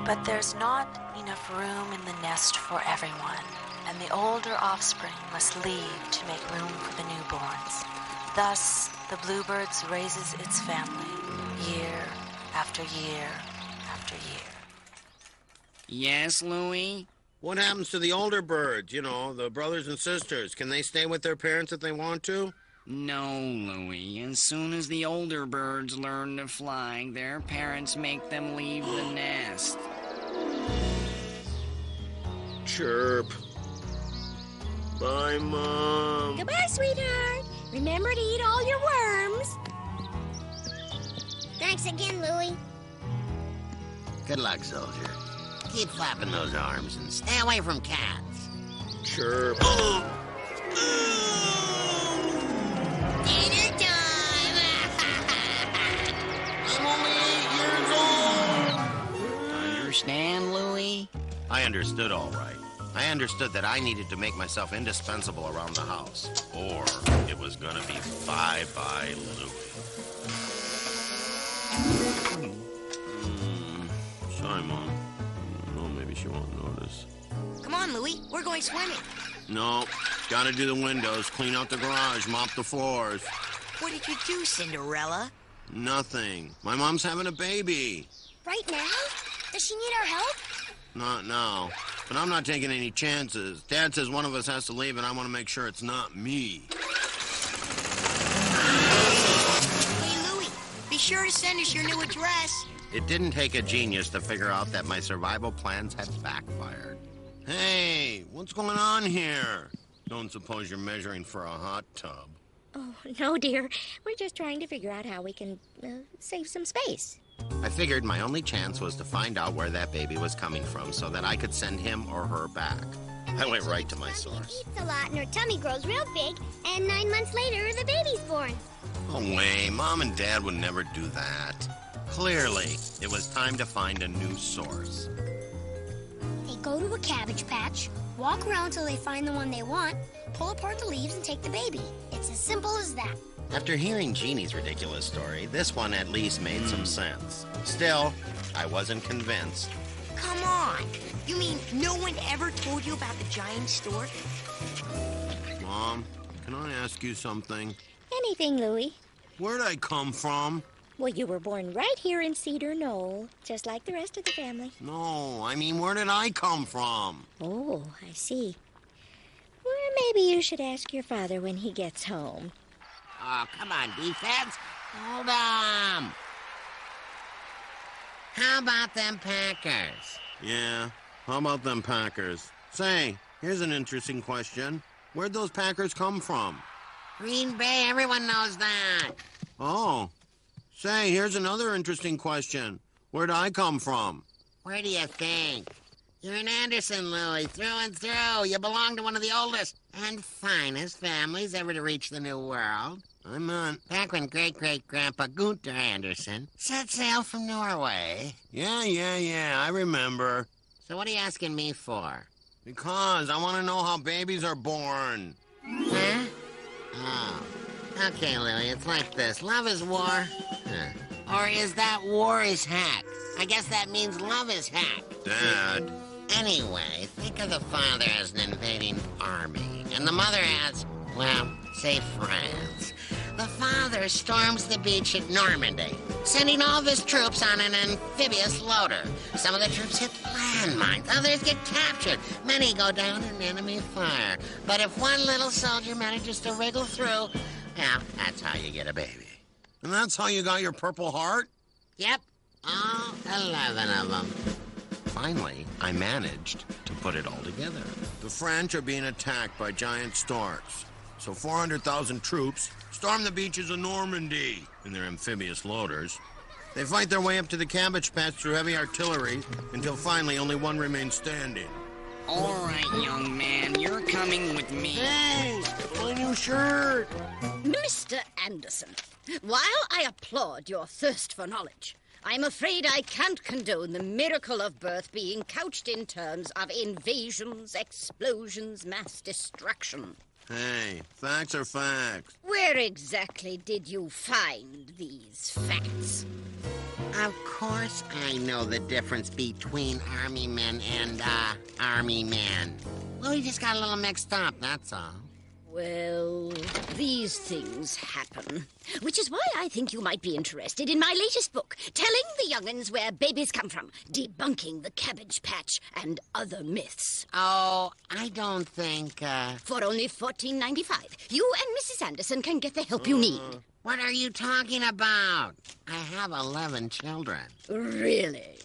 But there's not enough room in the nest for everyone, and the older offspring must leave to make room for the newborns. Thus, the bluebirds raises its family, year after year after year. Yes, Louie? What happens to the older birds? You know, the brothers and sisters. Can they stay with their parents if they want to? No, Louie. As soon as the older birds learn to fly, their parents make them leave the nest. Chirp. Bye, Mom. Goodbye, sweetheart. Remember to eat all your worms. Thanks again, Louie. Good luck, soldier. Keep flapping those arms and stay away from cats. Chirp. Dinner time! I'm only 8 years old. Understand, Louie? I understood all right. I understood that I needed to make myself indispensable around the house, or it was gonna be bye-bye Louie. Sorry, Mom. No, maybe she won't notice. Come on, Louie. We're going swimming. No, gotta do the windows, clean out the garage, mop the floors. What did you do, Cinderella? Nothing. My mom's having a baby. Right now? Does she need our help? Not now. But I'm not taking any chances. Dad says one of us has to leave, and I want to make sure it's not me. Hey, Louie, be sure to send us your new address. It didn't take a genius to figure out that my survival plans had backfired. Hey, what's going on here? Don't suppose you're measuring for a hot tub. Oh, no, dear. We're just trying to figure out how we can save some space. I figured my only chance was to find out where that baby was coming from so that I could send him or her back. I went right to my source. Eats a lot and her tummy grows real big, and 9 months later, the baby's born. No way. Mom and Dad would never do that. Clearly, it was time to find a new source. They go to a cabbage patch, walk around till they find the one they want, pull apart the leaves and take the baby. It's as simple as that. After hearing Jeannie's ridiculous story, this one at least made some sense. Still, I wasn't convinced. Come on. You mean no one ever told you about the giant stork? Mom, can I ask you something? Anything, Louie. Where'd I come from? Well, you were born right here in Cedar Knoll, just like the rest of the family. No, I mean, where did I come from? Oh, I see. Well, maybe you should ask your father when he gets home. Oh, come on, defense. Hold on. How about them Packers? Yeah, how about them Packers? Say, here's an interesting question. Where'd those Packers come from? Green Bay, everyone knows that. Oh. Say, here's another interesting question. Where'd I come from? Where do you think? You're an Anderson, Louie, through and through. You belong to one of the oldest and finest families ever to reach the New World. I meant... Back when great-great-grandpa Gunther Anderson set sail from Norway. Yeah, I remember. So what are you asking me for? Because I want to know how babies are born. Huh? Oh. Okay, Louie, it's like this. Love is war. Huh. Or is that war is hack? I guess that means love is hack. Dad. Anyway, think of the father as an invading army, and the mother as, well, say France. The father storms the beach at Normandy, sending all of his troops on an amphibious loader. Some of the troops hit landmines, others get captured. Many go down in enemy fire. But if one little soldier manages to wriggle through, well, that's how you get a baby. And that's how you got your Purple Heart? Yep, all 11 of them. Finally, I managed to put it all together. The French are being attacked by giant storks. So 400,000 troops storm the beaches of Normandy in their amphibious loaders. They fight their way up to the cabbage patch through heavy artillery until finally only one remains standing. All right, young man, you're coming with me. Hey, my new shirt. Mr. Anderson, while I applaud your thirst for knowledge, I'm afraid I can't condone the miracle of birth being couched in terms of invasions, explosions, mass destruction. Hey, facts are facts. Where exactly did you find these facts? Of course I know the difference between army men and, army men. Louie just got a little mixed up, that's all. Well, these things happen. Which is why I think you might be interested in my latest book, Telling the Young'uns Where Babies Come From, Debunking the Cabbage Patch and Other Myths. Oh, I don't think, For only $14.95, you and Mrs. Anderson can get the help you need. What are you talking about? I have 11 children. Really?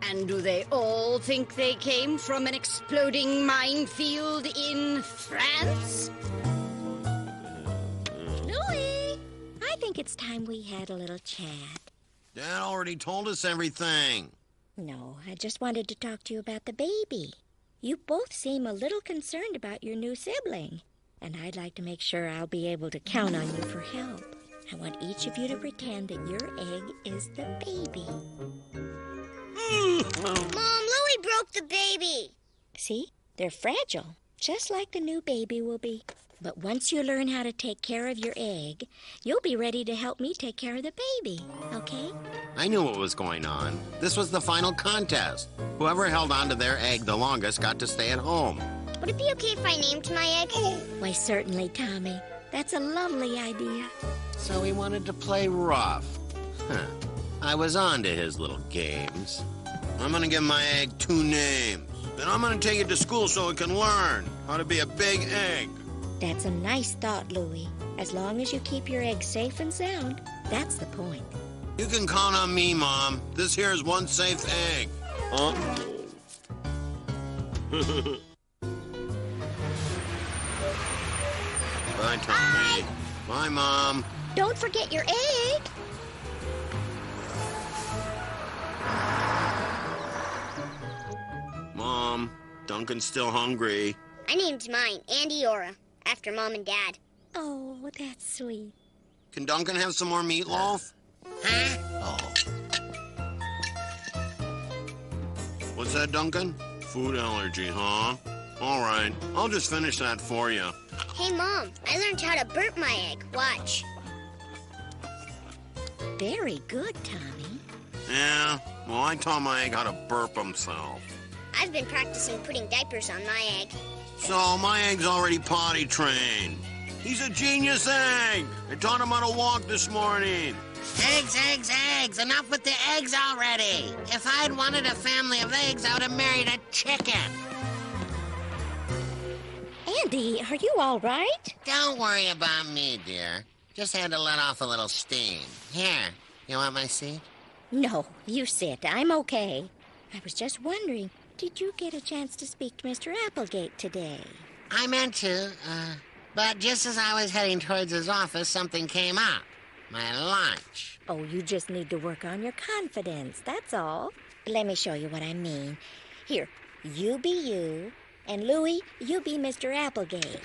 And do they all think they came from an exploding minefield in France? Louie, I think it's time we had a little chat. Dad already told us everything. No, I just wanted to talk to you about the baby. You both seem a little concerned about your new sibling, and I'd like to make sure I'll be able to count on you for help. I want each of you to pretend that your egg is the baby. Mom, Louie broke the baby. See? They're fragile, just like the new baby will be. But once you learn how to take care of your egg, you'll be ready to help me take care of the baby, okay? I knew what was going on. This was the final contest. Whoever held on to their egg the longest got to stay at home. Would it be okay if I named my egg? Why, certainly, Tommy. That's a lovely idea. So he wanted to play rough. Huh. I was on to his little games. I'm gonna give my egg 2 names. Then I'm gonna take it to school so it can learn how to be a big egg. That's a nice thought, Louie. As long as you keep your egg safe and sound, that's the point. You can count on me, Mom. This here is one safe egg. Bye, Tommy. Bye, Mom. Don't forget your egg. Mom, Duncan's still hungry. I named mine Andy Ora, after Mom and Dad. Oh, that's sweet. Can Duncan have some more meatloaf? Huh? Oh. What's that, Duncan? Food allergy, huh? All right, I'll just finish that for you. Hey, Mom, I learned how to burp my egg. Watch. Very good, Tommy. Yeah, well, I taught my egg how to burp himself. I've been practicing putting diapers on my egg. So my egg's already potty trained. He's a genius egg. I taught him how to walk this morning. Eggs, eggs, eggs. Enough with the eggs already. If I'd wanted a family of eggs, I would have married a chicken. Andy, are you all right? Don't worry about me, dear. Just had to let off a little steam. Here, you want my seat? No, you sit. I'm okay. I was just wondering, did you get a chance to speak to Mr. Applegate today? I meant to, but just as I was heading towards his office, something came up. My lunch. Oh, you just need to work on your confidence, that's all. Let me show you what I mean. Here, you be you, and Louie, you be Mr. Applegate.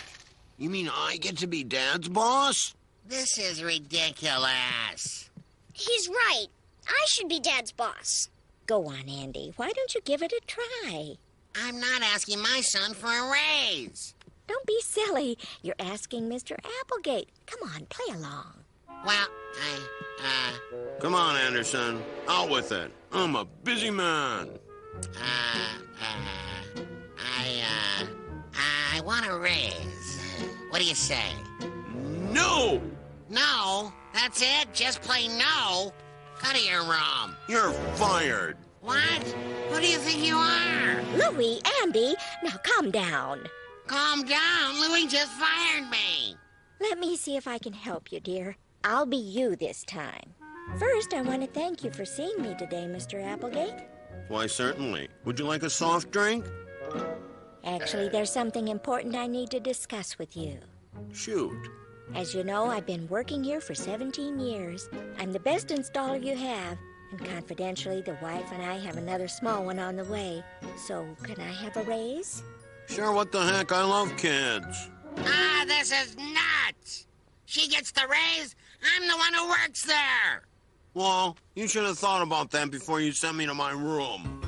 You mean I get to be Dad's boss? This is ridiculous. He's right. I should be Dad's boss. Go on, Andy. Why don't you give it a try? I'm not asking my son for a raise. Don't be silly. You're asking Mr. Applegate. Come on, play along. Well, Come on, Anderson. Out with it. I'm a busy man. I want a raise. What do you say? No! No? That's it? Just plain no? Cut of your rum. You're fired. What? Who do you think you are? Louie, Andy, now calm down. Calm down. Louie just fired me. Let me see if I can help you, dear. I'll be you this time. First, I want to thank you for seeing me today, Mr. Applegate. Why, certainly. Would you like a soft drink? Actually, there's something important I need to discuss with you. Shoot. As you know, I've been working here for 17 years. I'm the best installer you have. And confidentially, the wife and I have another small one on the way. So, can I have a raise? Sure, what the heck? I love kids. Ah, this is nuts. She gets the raise. I'm the one who works there. Well, you should have thought about that before you sent me to my room.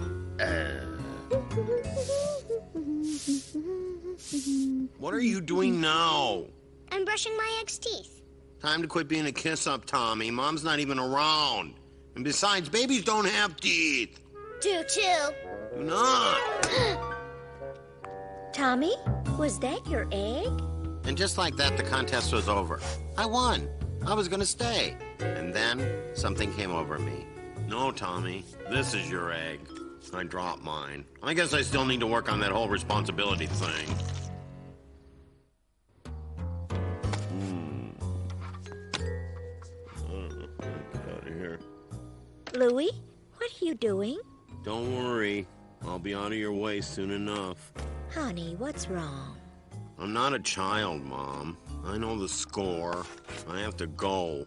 What are you doing now? I'm brushing my egg's teeth. Time to quit being a kiss-up, Tommy. Mom's not even around. And besides, babies don't have teeth. Do too. Do not. Tommy, was that your egg? And just like that, the contest was over. I won. I was gonna stay. And then, something came over me. No, Tommy, this is your egg. I dropped mine. I guess I still need to work on that whole responsibility thing. Get out of here. Louie, what are you doing? Don't worry. I'll be out of your way soon enough. Honey, what's wrong? I'm not a child, Mom. I know the score. I have to go.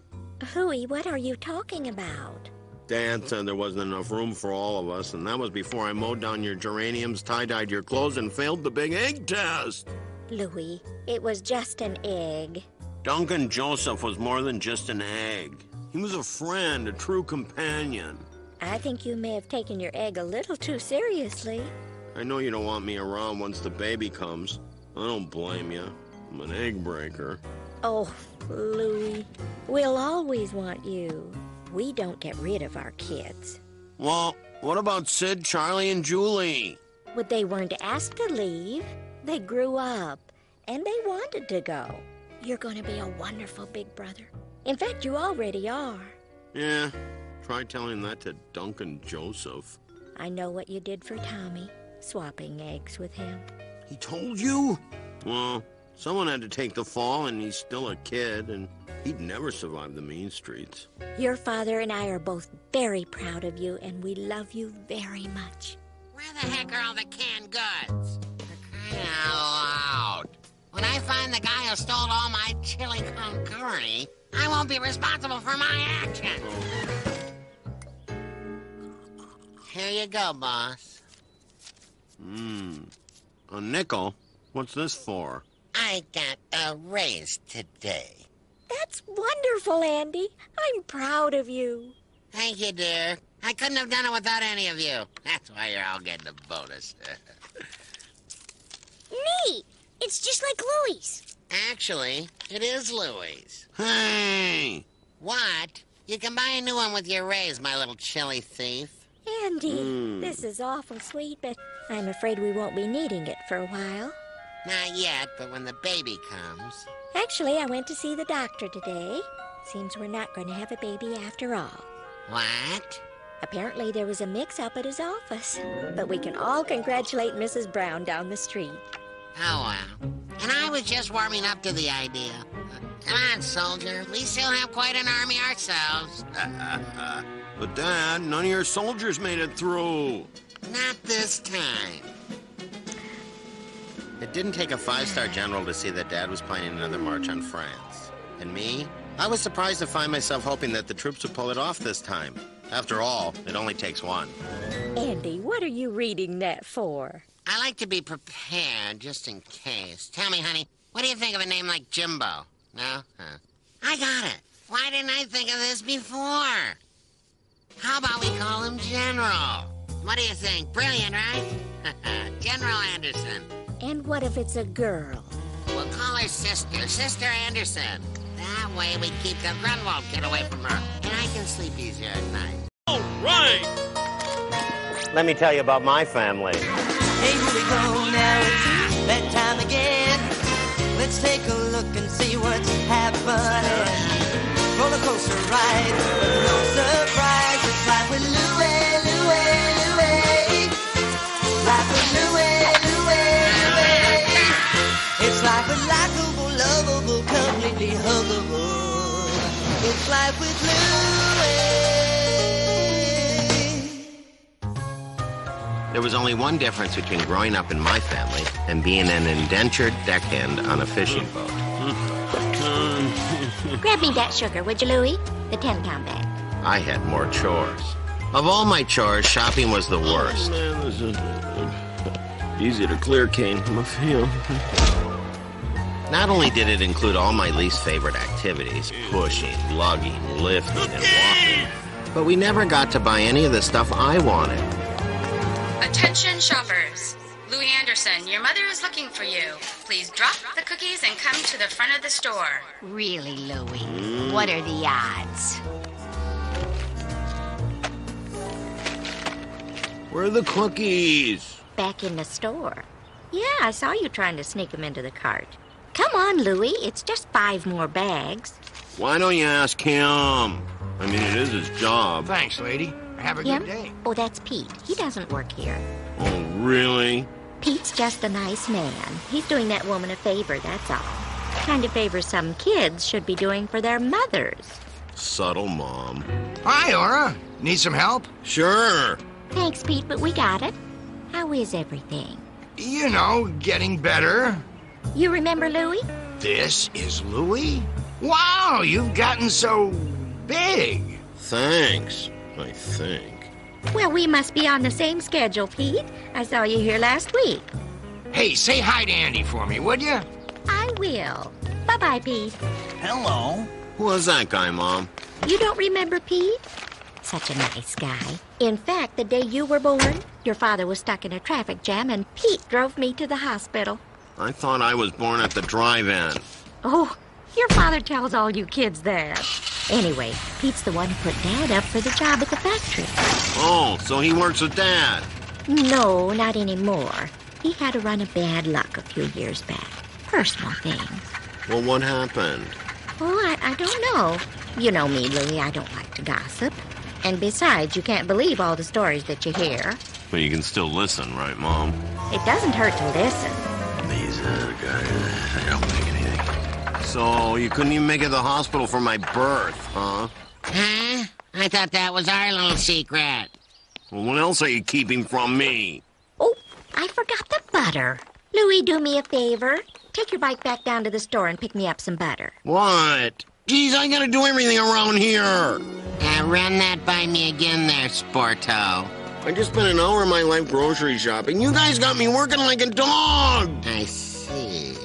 Louie, what are you talking about? Dad said there wasn't enough room for all of us, and that was before I mowed down your geraniums, tie-dyed your clothes, and failed the big egg test. Louie, it was just an egg. Duncan Joseph was more than just an egg. He was a friend, a true companion. I think you may have taken your egg a little too seriously. I know you don't want me around once the baby comes. I don't blame you. I'm an egg breaker. Oh, Louie, we'll always want you. We don't get rid of our kids. Well, what about Sid, Charlie, and Julie? But they weren't asked to leave. They grew up, and they wanted to go. You're going to be a wonderful big brother. In fact, you already are. Yeah, try telling that to Duncan Joseph. I know what you did for Tommy, swapping eggs with him. He told you? Well, someone had to take the fall, and he's still a kid, and he'd never survive the mean streets. Your father and I are both very proud of you, and we love you very much. Where the heck are all the canned goods? For crying out loud. When I find the guy who stole all my chili con carne, I won't be responsible for my actions. Here you go, boss. A nickel? What's this for? I got a raise today. That's wonderful, Andy. I'm proud of you. Thank you, dear. I couldn't have done it without any of you. That's why you're all getting a bonus. Neat! It's just like Louie's. Actually, it is Louie's. Hey! What? You can buy a new one with your raise, my little chili thief. Andy, this is awful sweet, but I'm afraid we won't be needing it for a while. Not yet, but when the baby comes. Actually, I went to see the doctor today. Seems we're not going to have a baby after all. What? Apparently there was a mix-up at his office. But we can all congratulate Mrs. Brown down the street. Oh, well. And I was just warming up to the idea. Come on, soldier. We still have quite an army ourselves. But, Dad, none of your soldiers made it through. Not this time. It didn't take a five-star general to see that Dad was planning another march on France. And me? I was surprised to find myself hoping that the troops would pull it off this time. After all, it only takes one. Andy, what are you reading that for? I like to be prepared, just in case. Tell me, honey, what do you think of a name like Jimbo? No? Huh. I got it. Why didn't I think of this before? How about we call him General? What do you think? Brilliant, right? General Anderson. And what if it's a girl? We'll call her Sister. Sister Anderson. That way we keep the Grunwald kid away from her. And I can sleep easier at night. All right! Let me tell you about my family. Hey, here we go now, it's bedtime again. Let's take a look and see what's happening. Roller coaster ride, but no surprise. It's life with Louie, Louie, Louie. Life with Louie, Louie, Louie. It's life with likable, lovable, completely huggable. It's life with Louie. There was only one difference between growing up in my family and being an indentured deckhand on a fishing boat. Grab me that sugar, would you, Louie? The 10-pound bag. I had more chores. Of all my chores, shopping was the worst. Oh, man, this is easy to clear, Kane. I'm a feel. Not only did it include all my least favorite activities, pushing, lugging, lifting, and walking, But we never got to buy any of the stuff I wanted. Attention shoppers. Louie Anderson, your mother is looking for you. Please drop the cookies and come to the front of the store. Really, Louie? What are the odds? Where are the cookies? Back in the store. Yeah, I saw you trying to sneak them into the cart. Come on, Louie. It's just 5 more bags. Why don't you ask him? I mean, it is his job. Thanks, lady. Have a Him? good day. Oh, that's Pete. He doesn't work here. Oh, really? Pete's just a nice man. He's doing that woman a favor, that's all. Kind of favor some kids should be doing for their mothers. Subtle, Mom. Hi, Aura. Need some help? Sure. Thanks, Pete, but we got it. How is everything? You know, getting better. You remember Louie? This is Louie? Wow, you've gotten so big. Thanks, I think. Well, we must be on the same schedule, Pete. I saw you here last week. Hey, say hi to Andy for me, would you? I will. Bye-bye, Pete. Hello. Who was that guy, Mom? You don't remember Pete? Such a nice guy. In fact, the day you were born, your father was stuck in a traffic jam and Pete drove me to the hospital. I thought I was born at the drive-in. Oh, your father tells all you kids that. Anyway, Pete's the one who put Dad up for the job at the factory. Oh, so he works with Dad. No, not anymore. He had a run of bad luck a few years back. Personal thing. Well, what happened? Oh, I don't know. You know me, Louie. I don't like to gossip. And besides, you can't believe all the stories that you hear. But you can still listen, right, Mom? It doesn't hurt to listen. These guys, they don't make anything. So, you couldn't even make it to the hospital for my birth, huh? Huh? I thought that was our little secret. Well, what else are you keeping from me? Oh, I forgot the butter. Louie, do me a favor. Take your bike back down to the store and pick me up some butter. What? Geez, I gotta do everything around here. Run that by me again there, Sporto. I just spent an hour of my life grocery shopping. You guys got me working like a dog. I see.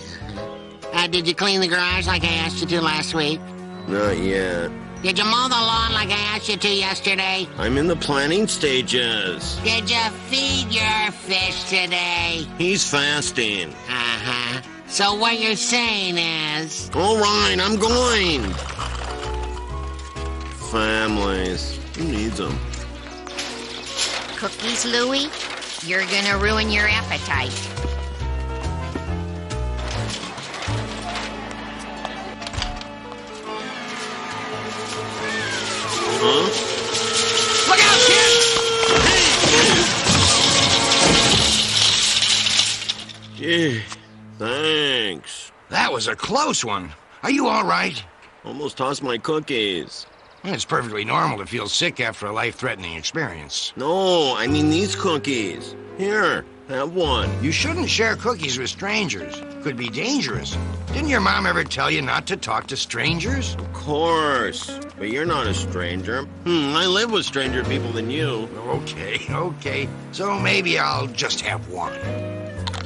Did you clean the garage like I asked you to last week? Not yet. Did you mow the lawn like I asked you to yesterday? I'm in the planning stages. Did you feed your fish today? He's fasting. Uh-huh. So what you're saying is... All right, I'm going. Families. Who needs them? Cookies, Louie? You're gonna ruin your appetite. Huh? Look out, kid! Gee, thanks. That was a close one. Are you all right? Almost tossed my cookies. It's perfectly normal to feel sick after a life-threatening experience. No, I mean these cookies. Here, have one. You shouldn't share cookies with strangers. Could be dangerous. Didn't your mom ever tell you not to talk to strangers? Of course. But you're not a stranger. I live with stranger people than you. Okay. So maybe I'll just have one.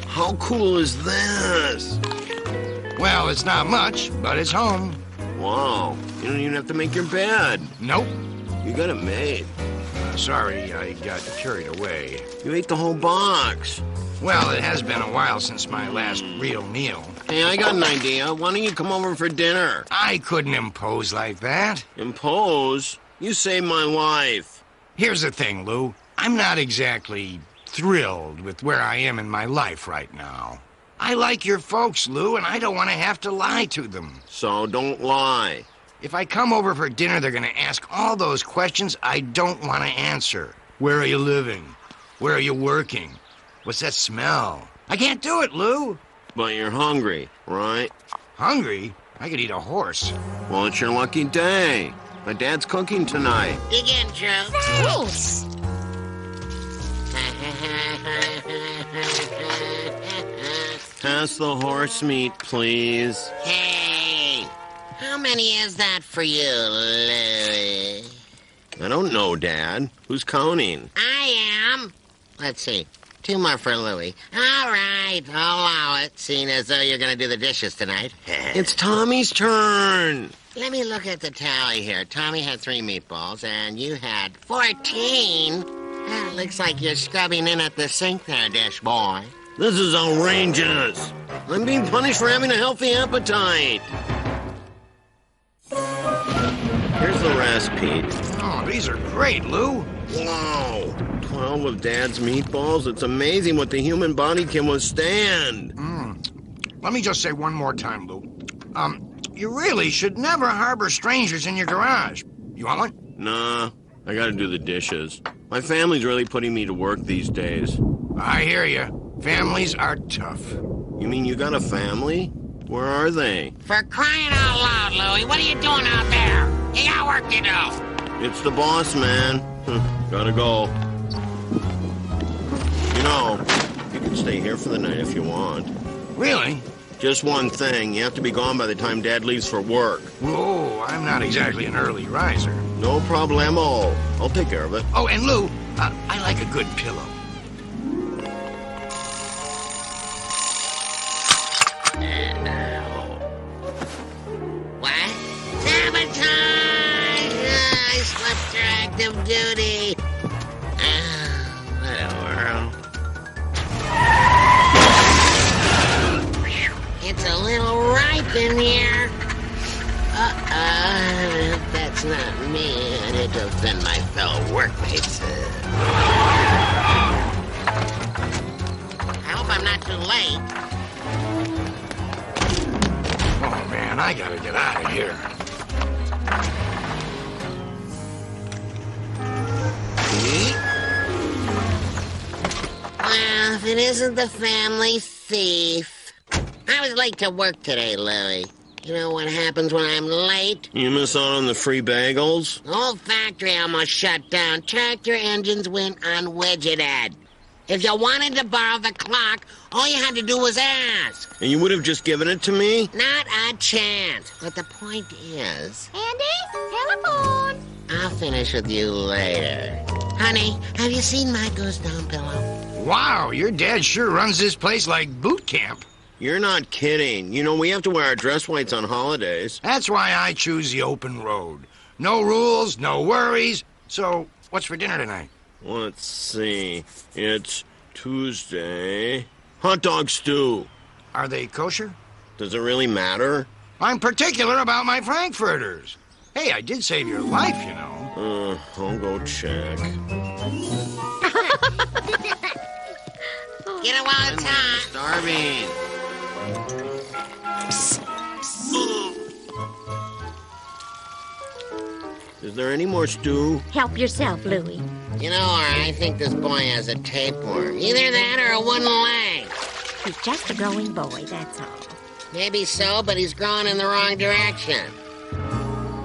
How cool is this? Well, it's not much, but it's home. Wow. You don't even have to make your bed. Nope. You got it made. Sorry, I got carried away. You ate the whole box. Well, it has been a while since my last real meal. Hey, I got an idea. Why don't you come over for dinner? I couldn't impose like that. Impose? You saved my life. Here's the thing, Lou. I'm not exactly thrilled with where I am in my life right now. I like your folks, Lou, and I don't want to have to lie to them. So don't lie. If I come over for dinner, they're going to ask all those questions I don't want to answer. Where are you living? Where are you working? What's that smell? I can't do it, Lou. But you're hungry, right? Hungry? I could eat a horse. Well, it's your lucky day. My dad's cooking tonight. Dig in, Joe. Thanks. Pass the horse meat, please. Hey, how many is that for you, Louie? I don't know, Dad. Who's counting? I am. Let's see. 2 more for Louie. All right, I'll allow it, seeing as though you're going to do the dishes tonight. It's Tommy's turn. Let me look at the tally here. Tommy had 3 meatballs, and you had 14. Looks like you're scrubbing in at the sink there, dish boy. This is outrageous. I'm being punished for having a healthy appetite. Here's the rest, Pete. Oh, these are great, Lou. Wow. 12 of Dad's meatballs. It's amazing what the human body can withstand. Let me just say one more time, Lou. You really should never harbor strangers in your garage. You want one? Nah, I gotta do the dishes. My family's really putting me to work these days. I hear you. Families are tough. You mean you got a family? Where are they? For crying out loud, Louie, what are you doing out there? You got work to do. It's the boss, man. Gotta go. You know, you can stay here for the night if you want. Really? Just one thing. You have to be gone by the time Dad leaves for work. Whoa, I'm not exactly an early riser. No problemo. I'll take care of it. Oh, and Lou, I like a good pillow. What? Sabotage! I slept through active duty. What a world. It's a little ripe in here. If that's not me, I need to offend my fellow workmates. I hope I'm not too late. Oh, man, I gotta get out of here. Well, if it isn't the family thief. I was late to work today, Louie. You know what happens when I'm late? You miss out on the free bagels? The whole factory almost shut down. Tractor engines went unwidgeted. If you wanted to borrow the clock, all you had to do was ask. And you would have just given it to me? Not a chance. But the point is... Andy, telephone. I'll finish with you later. Honey, have you seen my goose down pillow? Wow, your dad sure runs this place like boot camp. You're not kidding. You know, we have to wear our dress whites on holidays. That's why I choose the open road. No rules, no worries. So, what's for dinner tonight? Let's see. It's Tuesday. Hot dog stew. Are they kosher? Does it really matter? I'm particular about my frankfurters. Hey, I did save your life, you know. I'll go check. Get it while it's hot. Starving. Is there any more stew? Help yourself, Louie. You know, I think this boy has a tapeworm. Either that or a wooden leg. He's just a growing boy, that's all. Maybe so, but he's growing in the wrong direction.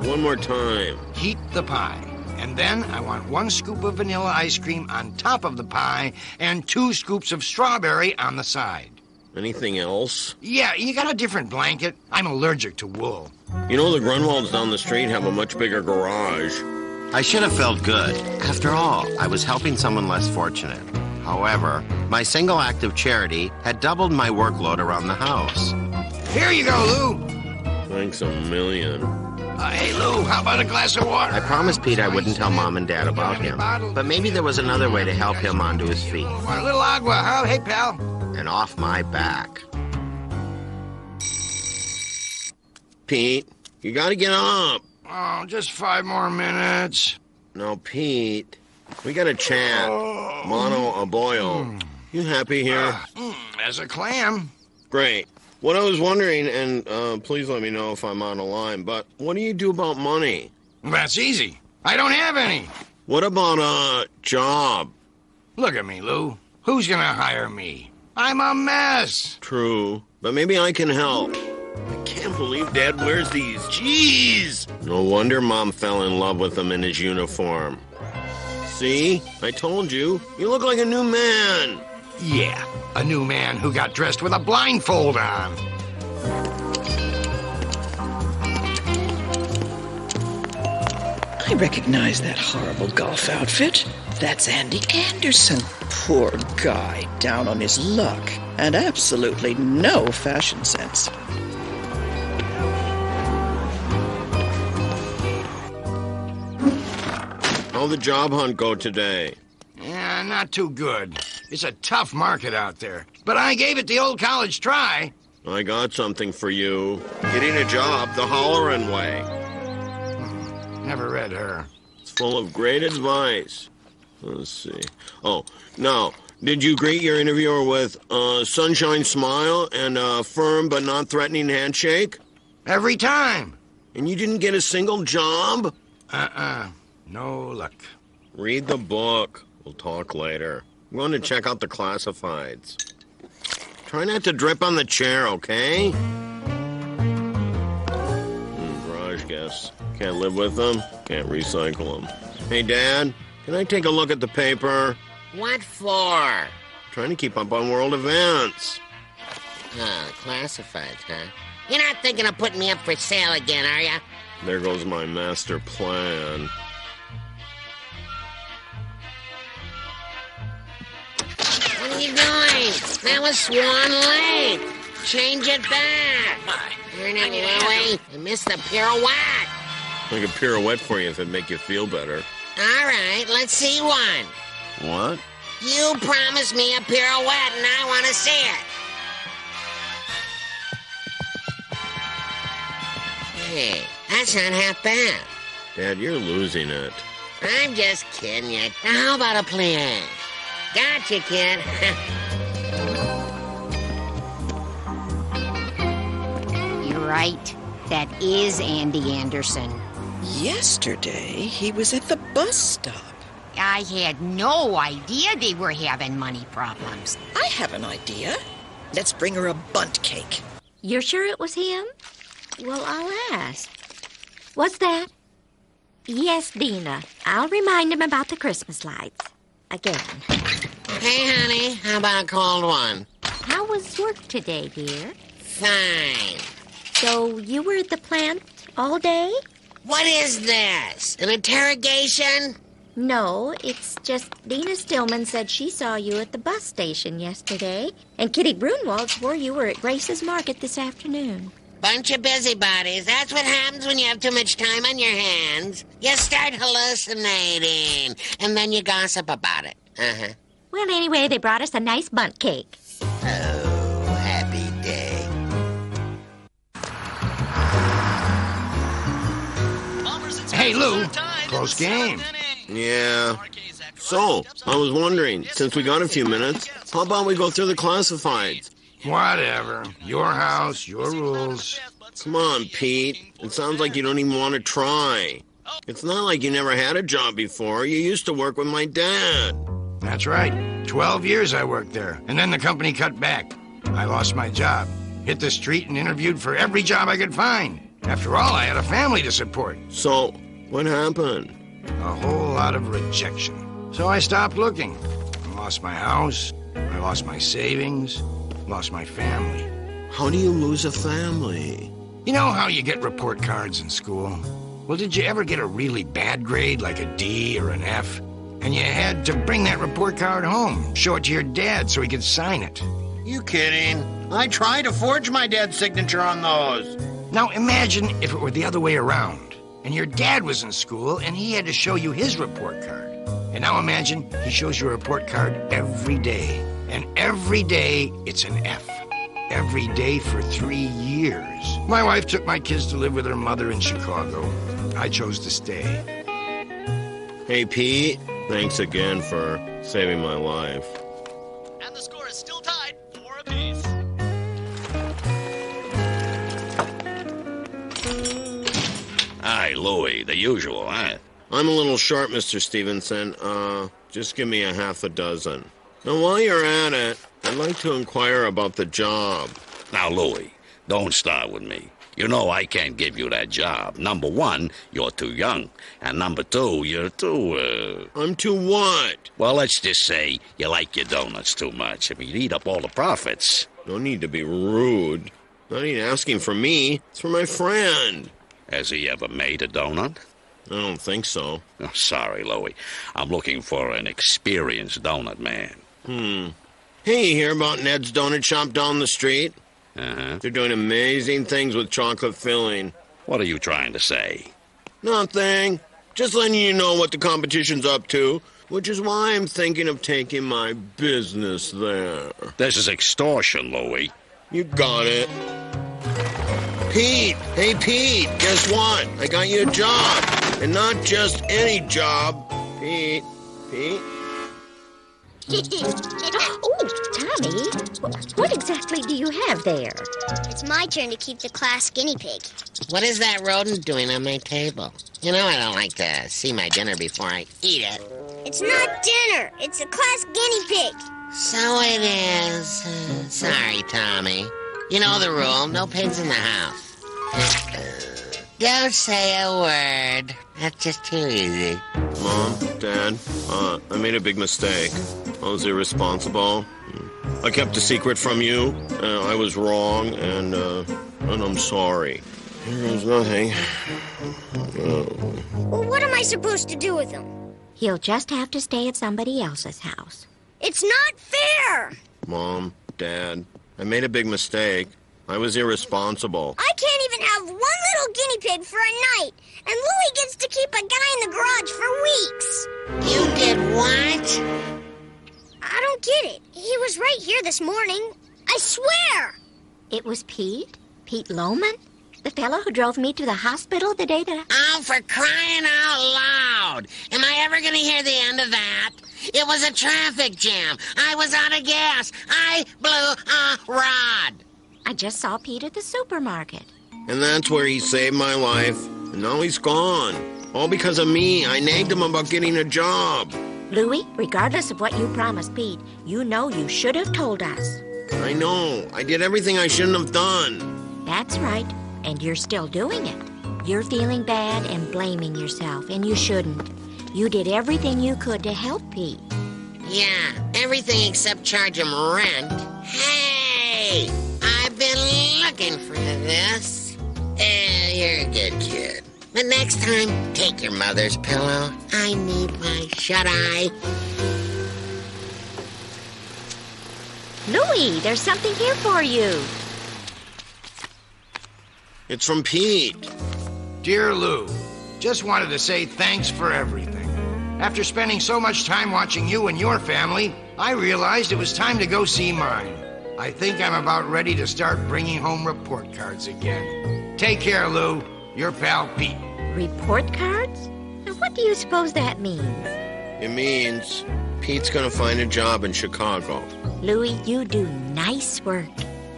One more time. Heat the pie. And then I want 1 scoop of vanilla ice cream on top of the pie and 2 scoops of strawberry on the side. Anything else? Yeah, you got a different blanket? I'm allergic to wool. You know, the Grunwalds down the street have a much bigger garage. I should have felt good. After all, I was helping someone less fortunate. However, my single act of charity had doubled my workload around the house. Here you go, Lou. Thanks a million. Hey, Lou, how about a glass of water? I promised Pete I wouldn't tell Mom and Dad about him. But maybe there was another way to help him onto his feet. Want a little agua, huh? Hey, pal. And off my back. Pete, you gotta get up. Oh, just 5 more minutes. No, Pete. We gotta chat. Mono a boil. You happy here? As a clam. Great. What I was wondering, and please let me know if I'm on a line, but what do you do about money? That's easy. I don't have any. What about a job? Look at me, Lou. Who's gonna hire me? I'm a mess. True, but maybe I can help. I can't believe Dad wears these. Jeez! No wonder Mom fell in love with him in his uniform. See? I told you. You look like a new man. Yeah, a new man who got dressed with a blindfold on. I recognize that horrible golf outfit. That's Andy Anderson. Poor guy, down on his luck, and absolutely no fashion sense. How'd the job hunt go today? Yeah, not too good. It's a tough market out there. But I gave it the old college try. I got something for you. Getting a job the Hollerin' way. Never read her. It's full of great advice. Let's see. Oh, now, did you greet your interviewer with a sunshine smile and a firm but not threatening handshake? Every time. And you didn't get a single job? No luck. Read the book. We'll talk later. I'm going to check out the classifieds. Try not to drip on the chair, okay? Garage guests. Can't live with them. Can't recycle them. Hey, Dad, can I take a look at the paper? What for? Trying to keep up on world events. Classifieds, huh? You're not thinking of putting me up for sale again, are ya? There goes my master plan. What are you doing? That was Swan Lake. Change it back. Turn it, Louie. I missed the pirouette. I could pirouette for you if it'd make you feel better. All right, let's see one. What? You promised me a pirouette, and I want to see it. Hey, that's not half bad. Dad, you're losing it. I'm just kidding you. Now, how about a plan? Gotcha, kid. You're right. That is Andy Anderson. Yesterday, he was at the bus stop. I had no idea they were having money problems. I have an idea. Let's bring her a bunt cake. You're sure it was him? Well, I'll ask. What's that? Yes, Dina. I'll remind him about the Christmas lights. Again. Hey, honey, how about a cold one? How was work today, dear? Fine. So you were at the plant all day? What is this? An interrogation? No, it's just Dina Stillman said she saw you at the bus station yesterday, and Kitty Brunwald swore you were at Grace's Market this afternoon. Bunch of busybodies. That's what happens when you have too much time on your hands. You start hallucinating, and then you gossip about it. Well, anyway, they brought us a nice bundt cake. Oh, happy day. Hey, Lou. Close game. Yeah. So, I was wondering, since we got a few minutes, how about we go through the classifieds? Whatever. Your house, your rules. Come on, Pete. It sounds like you don't even want to try. It's not like you never had a job before. You used to work with my dad. That's right. 12 years I worked there, and then the company cut back. I lost my job, hit the street and interviewed for every job I could find. After all, I had a family to support. So, what happened? A whole lot of rejection. So I stopped looking. I lost my house, I lost my savings, lost my family. How do you lose a family? You know how you get report cards in school? Well, did you ever get a really bad grade, like a D or an F? And you had to bring that report card home, show it to your dad so he could sign it. You kidding? I tried to forge my dad's signature on those. Now imagine if it were the other way around, and your dad was in school and he had to show you his report card. And now imagine he shows you a report card every day. And every day it's an F. Every day for 3 years. My wife took my kids to live with her mother in Chicago. I chose to stay. Hey, Pete. Thanks again for saving my life. And the score is still tied, 4 apiece. Hi, Louie, the usual, huh? I'm a little short, Mr. Stevenson. Just give me a half a dozen. Now, while you're at it, I'd like to inquire about the job. Now, Louie, don't start with me. You know I can't give you that job. Number one, you're too young. And number two, you're too, I'm too what? Well, let's just say you like your donuts too much. I mean, you eat up all the profits. No need to be rude. Not even asking for me. It's for my friend. Has he ever made a donut? I don't think so. Oh, sorry, Louie. I'm looking for an experienced donut man. Hey, you hear about Ned's Donut Shop down the street? Uh-huh. They're doing amazing things with chocolate filling. What are you trying to say? Nothing. Just letting you know what the competition's up to, which is why I'm thinking of taking my business there. This is extortion, Louie. You got it. Pete! Hey, Pete! Guess what? I got you a job. And not just any job. Pete? Oh, Tommy, what exactly do you have there? It's my turn to keep the class guinea pig. What is that rodent doing on my table? You know I don't like to see my dinner before I eat it. It's not dinner. It's a class guinea pig. So it is. Sorry, Tommy. You know the rule. No pigs in the house. Don't say a word. That's just too easy. Mom, Dad, I made a big mistake. I was irresponsible. I kept a secret from you. I was wrong, and I'm sorry. There's nothing. Well, what am I supposed to do with him? He'll just have to stay at somebody else's house. It's not fair! Mom, Dad, I made a big mistake. I was irresponsible. I can't even have one little guinea pig for a night, and Louie gets to keep a guy in the garage for weeks. You did what? I don't get it. He was right here this morning. I swear! It was Pete? Pete Lohman? The fellow who drove me to the hospital the day that... Oh, for crying out loud! Am I ever going to hear the end of that? It was a traffic jam. I was out of gas. I blew a rod. I just saw Pete at the supermarket. And that's where he saved my life. And now he's gone. All because of me. I nagged him about getting a job. Louie, regardless of what you promised Pete, you know you should have told us. I know. I did everything I shouldn't have done. That's right. And you're still doing it. You're feeling bad and blaming yourself, and you shouldn't. You did everything you could to help Pete. Yeah, everything except charge him rent. Hey! I've been looking for this. You're a good kid. But next time, take your mother's pillow. I need my shut-eye. Louie, there's something here for you. It's from Pete. Dear Lou, just wanted to say thanks for everything. After spending so much time watching you and your family, I realized it was time to go see mine. I think I'm about ready to start bringing home report cards again. Take care, Lou. Your pal, Pete. Report cards? Now, what do you suppose that means? It means Pete's gonna find a job in Chicago. Louie, you do nice work.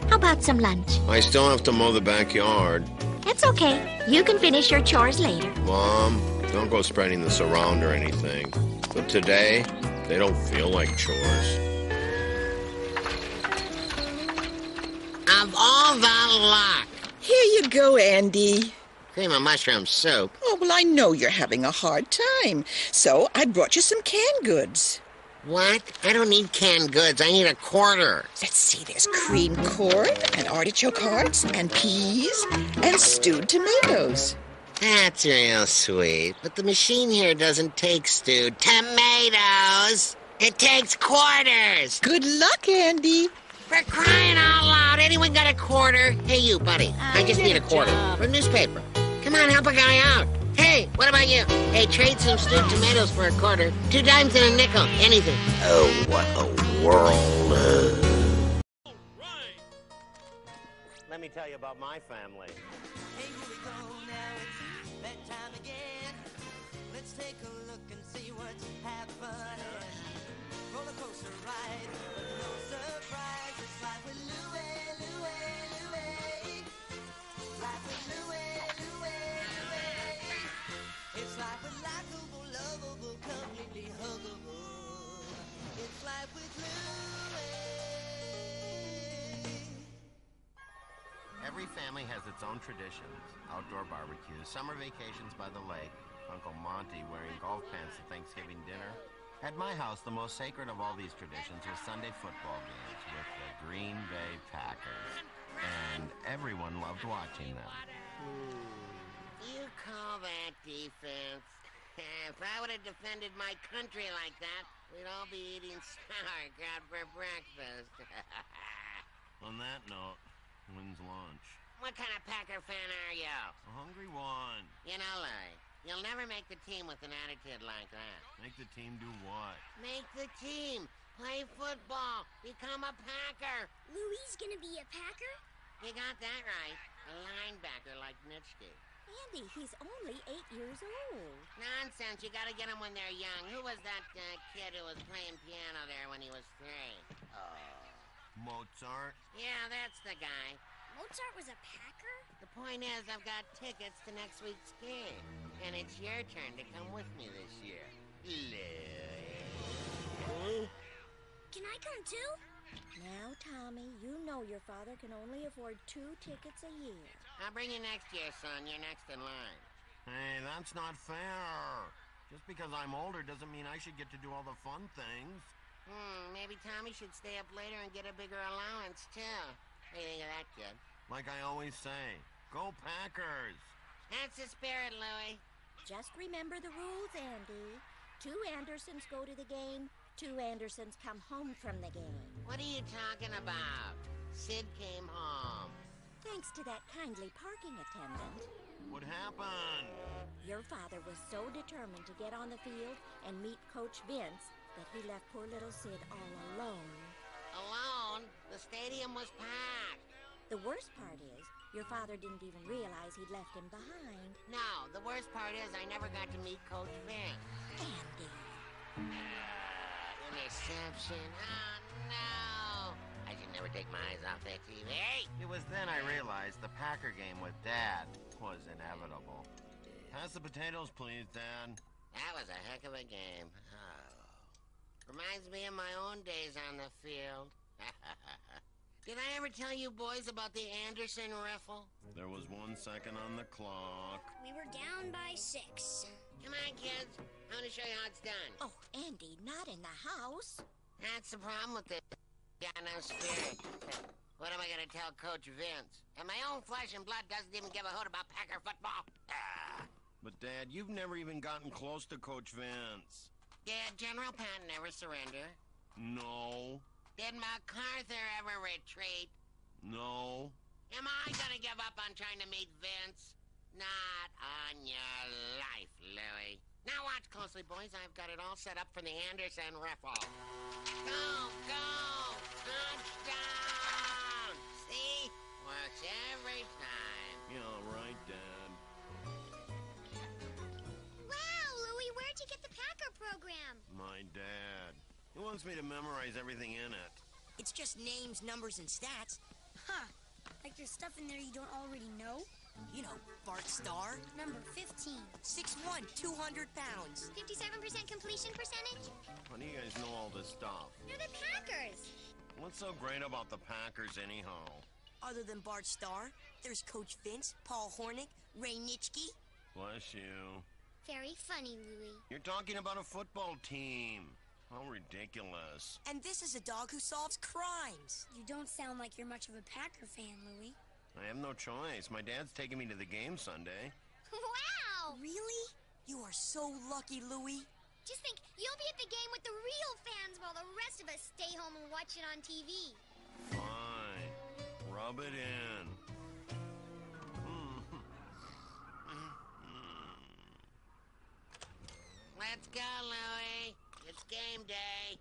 How about some lunch? I still have to mow the backyard. That's okay. You can finish your chores later. Mom, don't go spreading this around or anything. But today, they don't feel like chores. Of all the luck. Here you go, Andy. Cream of mushroom soup. Oh, well, I know you're having a hard time, so I brought you some canned goods. What? I don't need canned goods. I need a quarter. Let's see, there's cream corn and artichoke hearts and peas and stewed tomatoes. That's real sweet. But the machine here doesn't take stewed tomatoes. It takes quarters. Good luck, Andy. For crying out loud, anyone got a quarter? Hey, you, buddy. I just need a quarter. For a newspaper. Come on, help a guy out. Hey, what about you? Hey, trade some stewed tomatoes for a quarter. 2 dimes and a nickel. Anything. Oh, what a world. Let me tell you about my family. Hey, here we go now, it's bedtime again. Let's take a look and see what's happening. Roller coaster ride, but no surprise. It's life with Louie, Louie, Louie. Life with Louie, Louie, Louie. It's life with likable, lovable, completely huggable. It's life with Louie. Every family has its own traditions. Outdoor barbecues, summer vacations by the lake, Uncle Monty wearing golf pants at Thanksgiving dinner. At my house, the most sacred of all these traditions was Sunday football games with the Green Bay Packers. And everyone loved watching them. You call that defense. If I would have defended my country like that, we'd all be eating sauerkraut for breakfast. On that note, when's lunch? What kind of Packer fan are you? A hungry one. You know, Louie, you'll never make the team with an attitude like that. Make the team do what? Make the team. Play football. Become a Packer. Louie's gonna be a Packer? You got that right. A linebacker like Nitschke. Andy, he's only 8 years old. Nonsense. You gotta get them when they're young. Who was that kid who was playing piano there when he was 3? Mozart? Yeah, that's the guy. Mozart was a Packer? The point is, I've got tickets to next week's game. And it's your turn to come with me this year. Louie. Can I come too? Now, Tommy, you know your father can only afford 2 tickets a year. I'll bring you next year, son. You're next in line. Hey, that's not fair. Just because I'm older doesn't mean I should get to do all the fun things. Maybe Tommy should stay up later and get a bigger allowance, too. What do you think of that, kid? Like I always say, go Packers! That's the spirit, Louie. Just remember the rules, Andy. 2 Andersons go to the game, 2 Andersons come home from the game. What are you talking about? Sid came home. Thanks to that kindly parking attendant. What happened? Your father was so determined to get on the field and meet Coach Vince that he left poor little Sid all alone. Alone? The stadium was packed. The worst part is, your father didn't even realize he'd left him behind. No, the worst part is I never got to meet Coach Vince. Andy. Interception. Oh, no. I should never take my eyes off that TV. It was then I realized the Packer game with Dad was inevitable. Pass the potatoes, please, Dad. That was a heck of a game. Oh. Reminds me of my own days on the field. Did I ever tell you boys about the Anderson riffle? There was 1 second on the clock. We were down by 6. Come on, kids. I want to show you how it's done. Oh, Andy, not in the house. That's the problem with this. Got no spirit. What am I going to tell Coach Vince? And my own flesh and blood doesn't even give a hoot about Packer football. But, Dad, you've never even gotten close to Coach Vince. Did General Patton ever surrender? No. Did MacArthur ever retreat? No. Am I gonna give up on trying to meet Vince? Not on your life, Louie. Now watch closely, boys. I've got it all set up for the Anderson riffle. Go, go! Touchdown! See? Works every time. Yeah, right, Dad. Wow, Louie, where'd you get the Packer program? My dad. He wants me to memorize everything in it. It's just names, numbers, and stats. Huh. Like there's stuff in there you don't already know? You know, Bart Starr. Number 15. 6'1", 200 pounds. 57% completion percentage? How do you guys know all this stuff? They're the Packers. What's so great about the Packers, anyhow? Other than Bart Starr, there's Coach Vince, Paul Hornick, Ray Nitschke. Bless you. Very funny, Louie. You're talking about a football team. How ridiculous. And this is a dog who solves crimes. You don't sound like you're much of a Packer fan, Louie. I have no choice. My dad's taking me to the game Sunday. Wow! Really? You are so lucky, Louie. Just think, you'll be at the game with the real fans while the rest of us stay home and watch it on TV. Fine. Rub it in. Let's go, Louie. It's game day.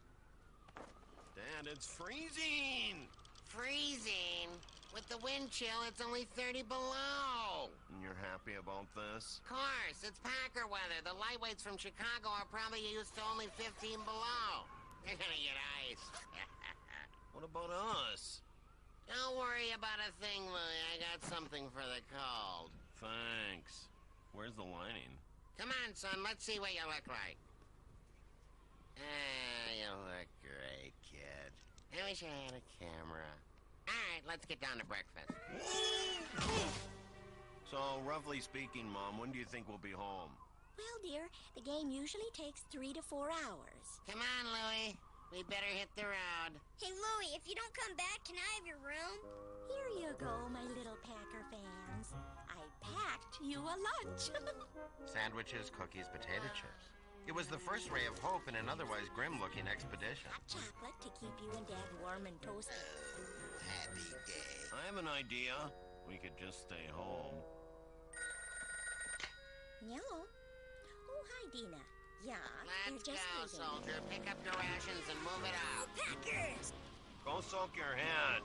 Dad, it's freezing. Freezing? With the wind chill, it's only 30 below. And you're happy about this? Of course, it's Packer weather. The lightweights from Chicago are probably used to only 15 below. They're gonna get ice. What about us? Don't worry about a thing, Louie. I got something for the cold. Thanks. Where's the lining? Come on, son. Let's see what you look like. You look great, kid. I wish I had a camera. All right, let's get down to breakfast. So, roughly speaking, Mom, when do you think we'll be home? Well, dear, the game usually takes 3 to 4 hours. Come on, Louie. We better hit the road. Hey, Louie, if you don't come back, can I have your room? Here you go, my little Packer fans. I packed you a lunch. Sandwiches, cookies, potato chips. It was the first ray of hope in an otherwise grim-looking expedition. Hot chocolate to keep you and Dad warm and toasted. Happy day. I have an idea. We could just stay home. Hello. Oh, hi, Dina. Yeah, they're Let's just go, leaving. soldier. Pick up your rations and move it out. Packers! Go soak your head.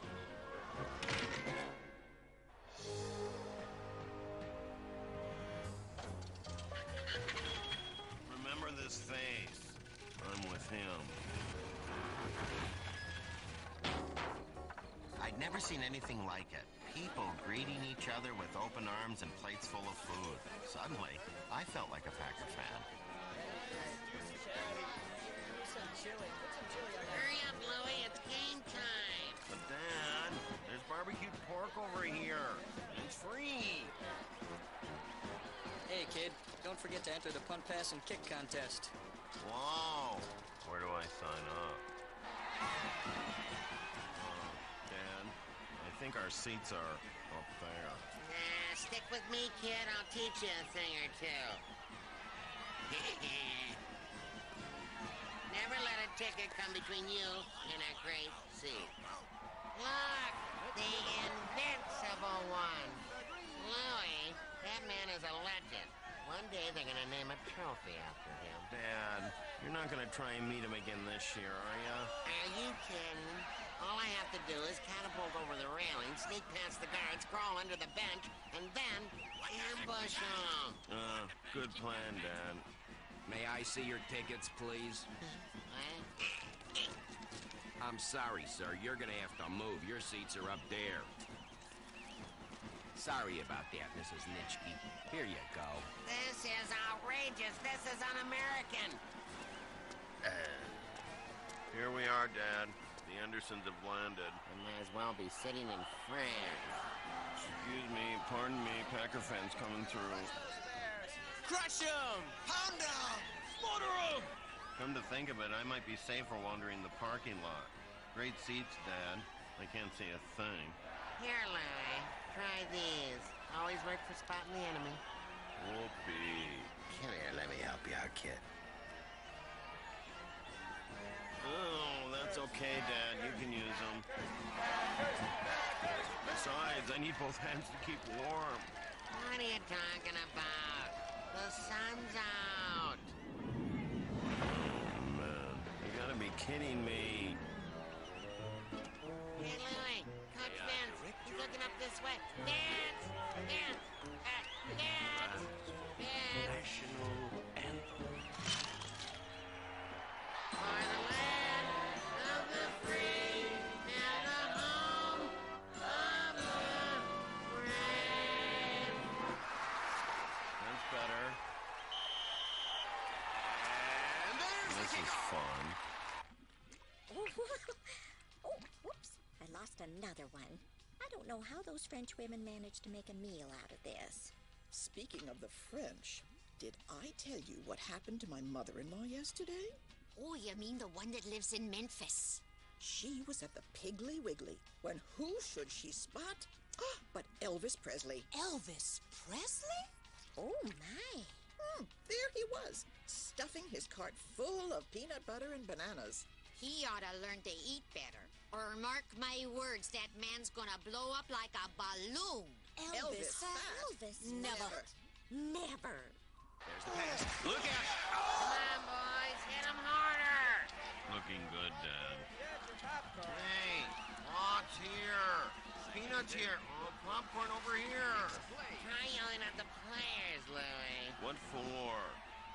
Remember this face. I'm with him. I'd never seen anything like it. People greeting each other with open arms and plates full of food. Suddenly, I felt like a Packer fan. Hurry up, Louie. It's game time. But Dad, there's barbecued pork over here. It's free. Hey, kid, don't forget to enter the punt, pass, and kick contest. Whoa! Where do I sign up? Dad, I think our seats are up there. Stick with me, kid. I'll teach you a thing or two. Never let a ticket come between you and a great seat. Look, the invincible one. Louie, that man is a legend. One day they're gonna name a trophy after him. Dad, you're not gonna try and meet him again this year, are ya? Are you kidding? All I have to do is catapult over the railing, sneak past the guards, crawl under the bench, and then ambush them. Good plan, Dad. May I see your tickets, please? What? I'm sorry, sir. You're gonna have to move. Your seats are up there. Sorry about that, Mrs. Nitschke. Here you go. This is outrageous. This is un-American. Here we are, Dad. The Andersons have landed. I might as well be sitting in France. Excuse me, pardon me, Packer fans coming through. Crush him! Pound him! Slaughter him! Come to think of it, I might be safer wandering the parking lot. Great seats, Dad. I can't see a thing. Here, Louie. Try these. Always work for spotting the enemy. Whoopee. Come here, let me help you out, kid. Oh, that's okay, Dad. You can use them. Besides, I need both hands to keep warm. What are you talking about? The sun's out. Oh, man. You gotta be kidding me. Hey, Louie. Coach Vince. He's looking up this way. Vince! Vince! Vince! Vince! National anthem. For the land of the free and the home of the brave. That's better. And there's This is fun. Oh, whoops. I lost another one. I don't know how those French women managed to make a meal out of this. Speaking of the French, did I tell you what happened to my mother-in-law yesterday? Oh, you mean the one that lives in Memphis? She was at the Piggly Wiggly when who should she spot? But Elvis Presley. Elvis Presley? Oh, my. There he was, stuffing his cart full of peanut butter and bananas. He ought to learn to eat better. Or mark my words, that man's gonna blow up like a balloon. Elvis fat? Elvis, never. Never. There's the pass. Look out! Come on, boys. Hit him harder. Looking good, Dad. Hey, lots here. Peanuts here. Oh, popcorn over here. Try yelling at the players, Louie. What for?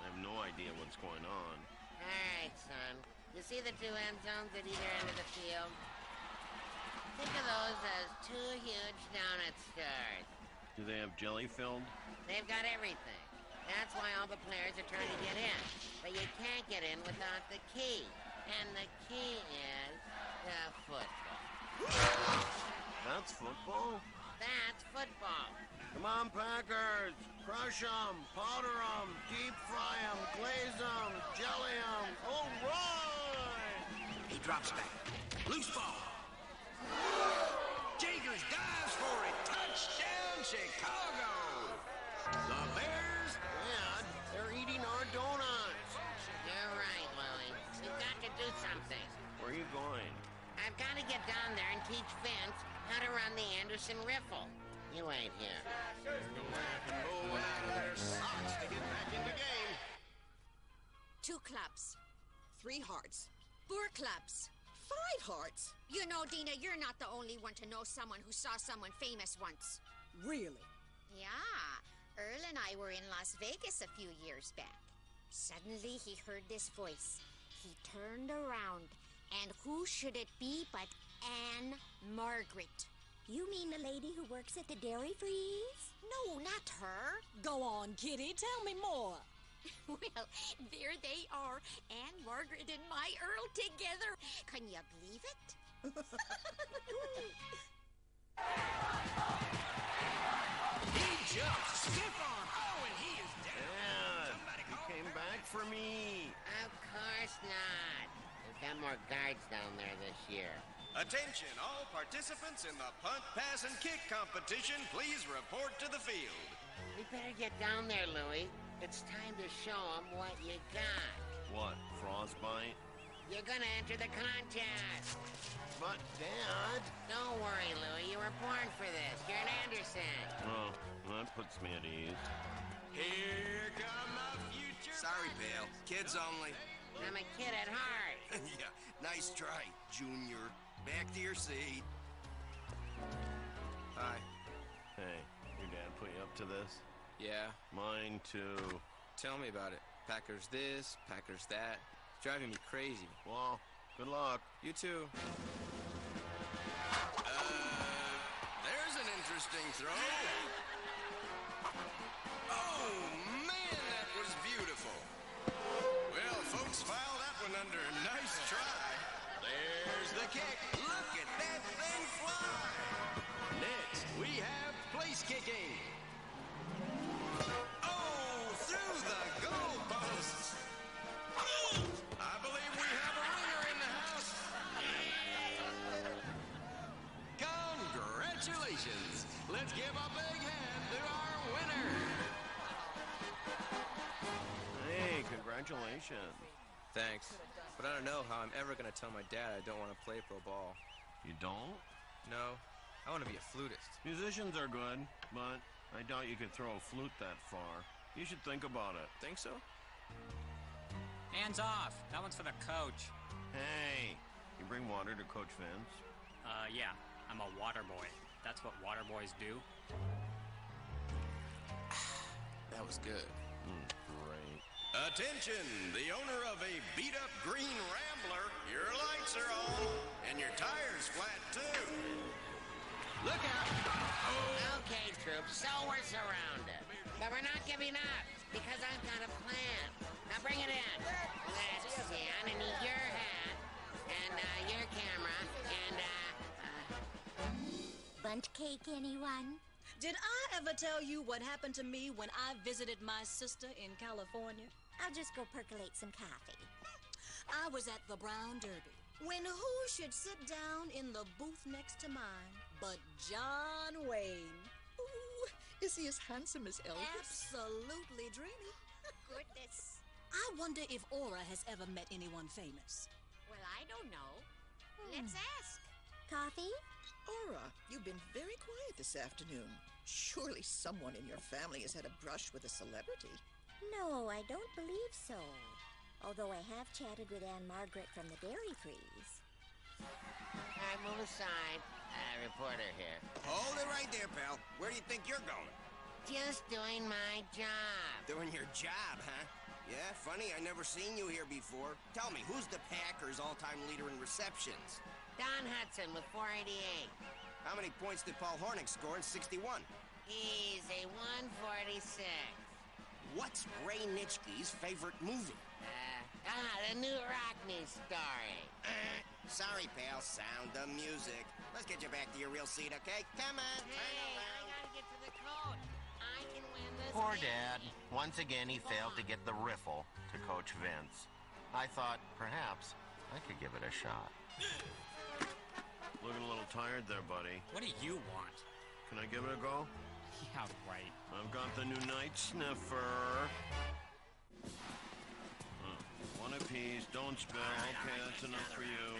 I have no idea what's going on. All right, son. You see the two end zones at either end of the field? Think of those as two huge donut stores. Do they have jelly filled? They've got everything. That's why all the players are trying to get in. But you can't get in without the key. And the key is the football. That's football? That's football. Come on, Packers! Crush them, powder them, deep fry them, glaze them, jelly them. All right! He drops back. Loose ball. Jagers dives for it. Touchdown, Chicago! something. Where are you going? I've got to get down there and teach Vince how to run the Anderson riffle. You wait here. Rolling out of their socks to get back in the game. 2 clubs. 3 hearts. 4 clubs. 5 hearts. You know, Dina, you're not the only one to know someone who saw someone famous once. Really? Yeah. Earl and I were in Las Vegas a few years back. Suddenly, he heard this voice. He turned around, and who should it be but Anne Margaret? You mean the lady who works at the Dairy Freeze? No, not her. Go on, Kitty. Tell me more. Well, there they are, Anne Margaret and my Earl together. Can you believe it? He jumps stiff on. Oh, and he is down. Dad, you came back for me. Of course not. We've got more guards down there this year. Attention, all participants in the punt, pass, and kick competition, please report to the field. We better get down there, Louie. It's time to show them what you got. What, frostbite? You're gonna enter the contest. But, Dad... Don't worry, Louie. You were born for this. You're an Anderson. Oh, that puts me at ease. Here come the future. Sorry, pal. Kids only. I'm a kid at heart. Yeah, nice try, Junior. Back to your seat. Hi. Hey, your dad put you up to this? Yeah. Mine too. Tell me about it. Packers this, Packers that. It's driving me crazy. Well, good luck. You too. There's an interesting throw. Oh, man, that was beautiful. Well, folks filed that one under. Nice try. There's the kick. Look at that thing fly. Next, we have place kicking. Oh, through the goalposts. I believe we have a winner in the house. Congratulations. Let's give a big hand to our winner. Hey, congratulations. Thanks. But I don't know how I'm ever going to tell my dad I don't want to play pro ball. You don't? No. I want to be a flutist. Musicians are good, but I doubt you could throw a flute that far. You should think about it. Think so? Hands off. That one's for the coach. Hey, you bring water to Coach Vince? Yeah. I'm a water boy. That's what water boys do. That was good. Great. Attention, the owner of a beat-up green Rambler, your lights are on, and your tire's flat, too. Look out! Oh. Okay, troops, so we're surrounded. But we're not giving up, because I've got a plan. Now bring it in. Let's see, I need your hat, and your camera, and, Bundt cake, anyone? Did I ever tell you what happened to me when I visited my sister in California? I'll just go percolate some coffee. I was at the Brown Derby, when who should sit down in the booth next to mine but John Wayne. Ooh, is he as handsome as Elvis? Absolutely dreamy. Goodness. I wonder if Aura has ever met anyone famous. Well, I don't know. Let's ask. Coffee? Aura, you've been very quiet this afternoon. Surely someone in your family has had a brush with a celebrity. No, I don't believe so. Although I have chatted with Anne Margaret from the Dairy Freeze. all right, move aside. Reporter here. Hold it right there, pal. Where do you think you're going? Just doing my job. Doing your job, huh? Yeah, funny, I never seen you here before. Tell me, who's the Packers' all-time leader in receptions? Don Hudson with 488. How many points did Paul Hornick score in 61? He's a 146. What's Ray Nitschke's favorite movie? The new Rockney story. Sorry, pal. Sound the music. Let's get you back to your real seat, okay? Come on, turn around. I gotta get to the coach. I can win this Poor game. Dad. Once again, he failed to get the riffle to Coach Vince. I thought, perhaps, I could give it a shot. Looking a little tired there, buddy. What do you want? Can I give it a go? Yeah, right. I've got the new Night Sniffer. One apiece. Don't spill. Okay, that's enough for you.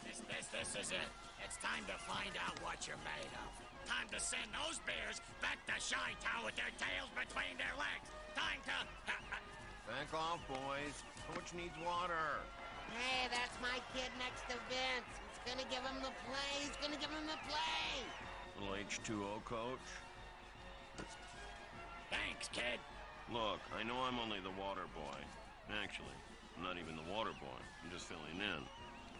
This is it. It's time to find out what you're made of. Time to send those bears back to Chi-Town with their tails between their legs. Time to... Back off, boys. Coach needs water. Hey, that's my kid next to Vince. He's gonna give him the play. He's gonna give him the play. Little H2O, Coach. Thanks, kid. Look, I know I'm only the water boy. Actually, I'm not even the water boy. I'm just filling in.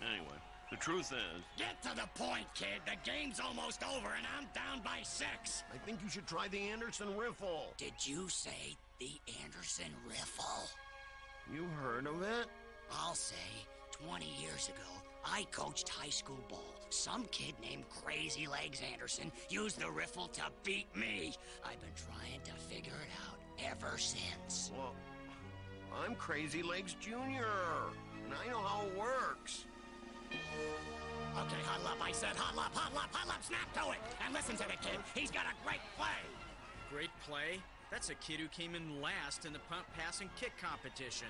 Anyway, the truth is... Get to the point, kid. The game's almost over, and I'm down by 6. I think you should try the Anderson riffle. Did you say the Anderson riffle? You heard of it? I'll say, 20 years ago, I coached high school ball. Some kid named Crazy Legs Anderson used the riffle to beat me. I've been trying to figure it out ever since. Well, I'm Crazy Legs Jr., and I know how it works. Okay, huddle up, I said huddle up, snap to it! And listen to the kid, he's got a great play! Great play? That's a kid who came in last in the punt, pass, and kick competition.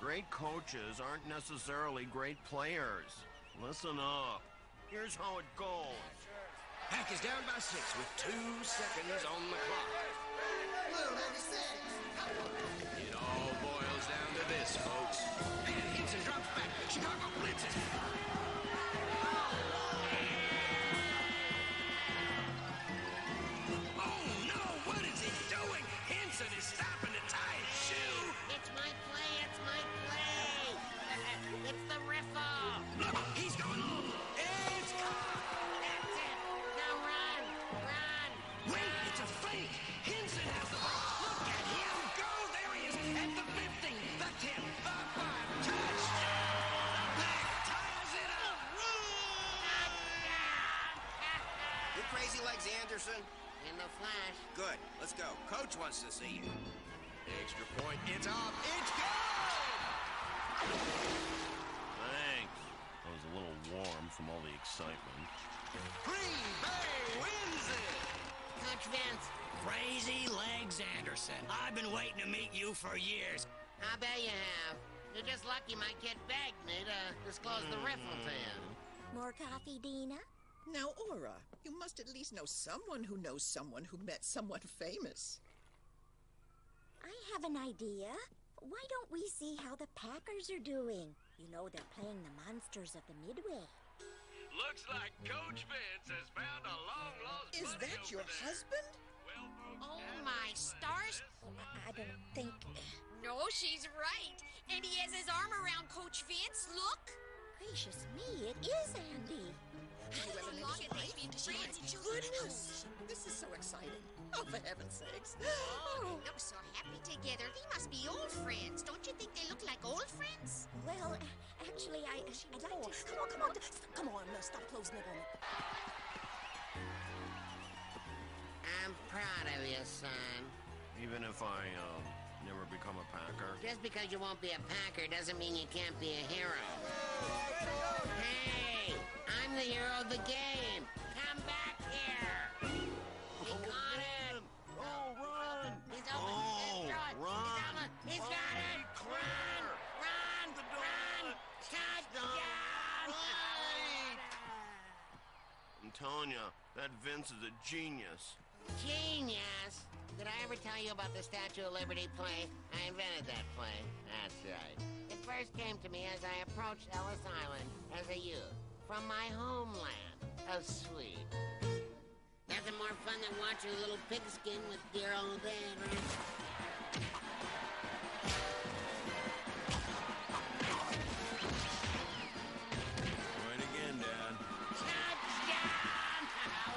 Great coaches aren't necessarily great players. Listen up. Here's how it goes. Pack is down by 6 with 2 seconds on the clock. It all boils down to this, folks. And Hinson drops back. Chicago blitzes. Oh, no! What is he doing? Hinson is stopping to tie his shoe. It's my play. It's my play. It's the riffle. Look, he's going. It's caught. That's it. Now run. Run. Wait, it's a fake. Hinson has the ball. Look at him go. There he is at the 15, the 10, the 5. Touchdown. The pack ties it up. You Crazy Legs Anderson? In the flash. Good. Let's go. Coach wants to see you. Extra point. It's off. It's good! Thanks. I was a little warm from all the excitement. Green Bay wins it. Coach Vince. Crazy Legs Anderson. I've been waiting to meet you for years. I bet you have. You're just lucky my kid begged me to disclose the riffle to you. More coffee, Dina? Now, Aura, you must at least know someone who knows someone who met someone famous. I have an idea. Why don't we see how the Packers are doing? You know they're playing the monsters of the Midway. Looks like Coach Vince has found a long-lost Is buddy that your over there. husband? Well, folks, Oh, my stars. I don't think... No, she's right. And he has his arm around Coach Vince. Look. Gracious me, it is Andy. Have you ever met Long his have they wife? been friends? Goodness! This is so exciting. Oh, for heaven's sakes. Oh, they look so happy together. They must be old friends. Don't you think they look like old friends? Well, actually, I'd like to... Come on, stop closing it on me. I'm proud of you, son. Even if I, never become a Packer. Just because you won't be a Packer doesn't mean you can't be a hero. Hey, I'm the hero of the game. Come back here. He caught him. Oh, run! He's open. Oh, run! He's got it. Run! Run! Touchdown! I'm telling you, that Vince is a genius. Genius! Did I ever tell you about the Statue of Liberty play? I invented that play. That's right. It first came to me as I approached Ellis Island as a youth from my homeland of Sweden. Nothing more fun than watching a little pigskin with dear old dad, right? Right again, Dad. Touchdown!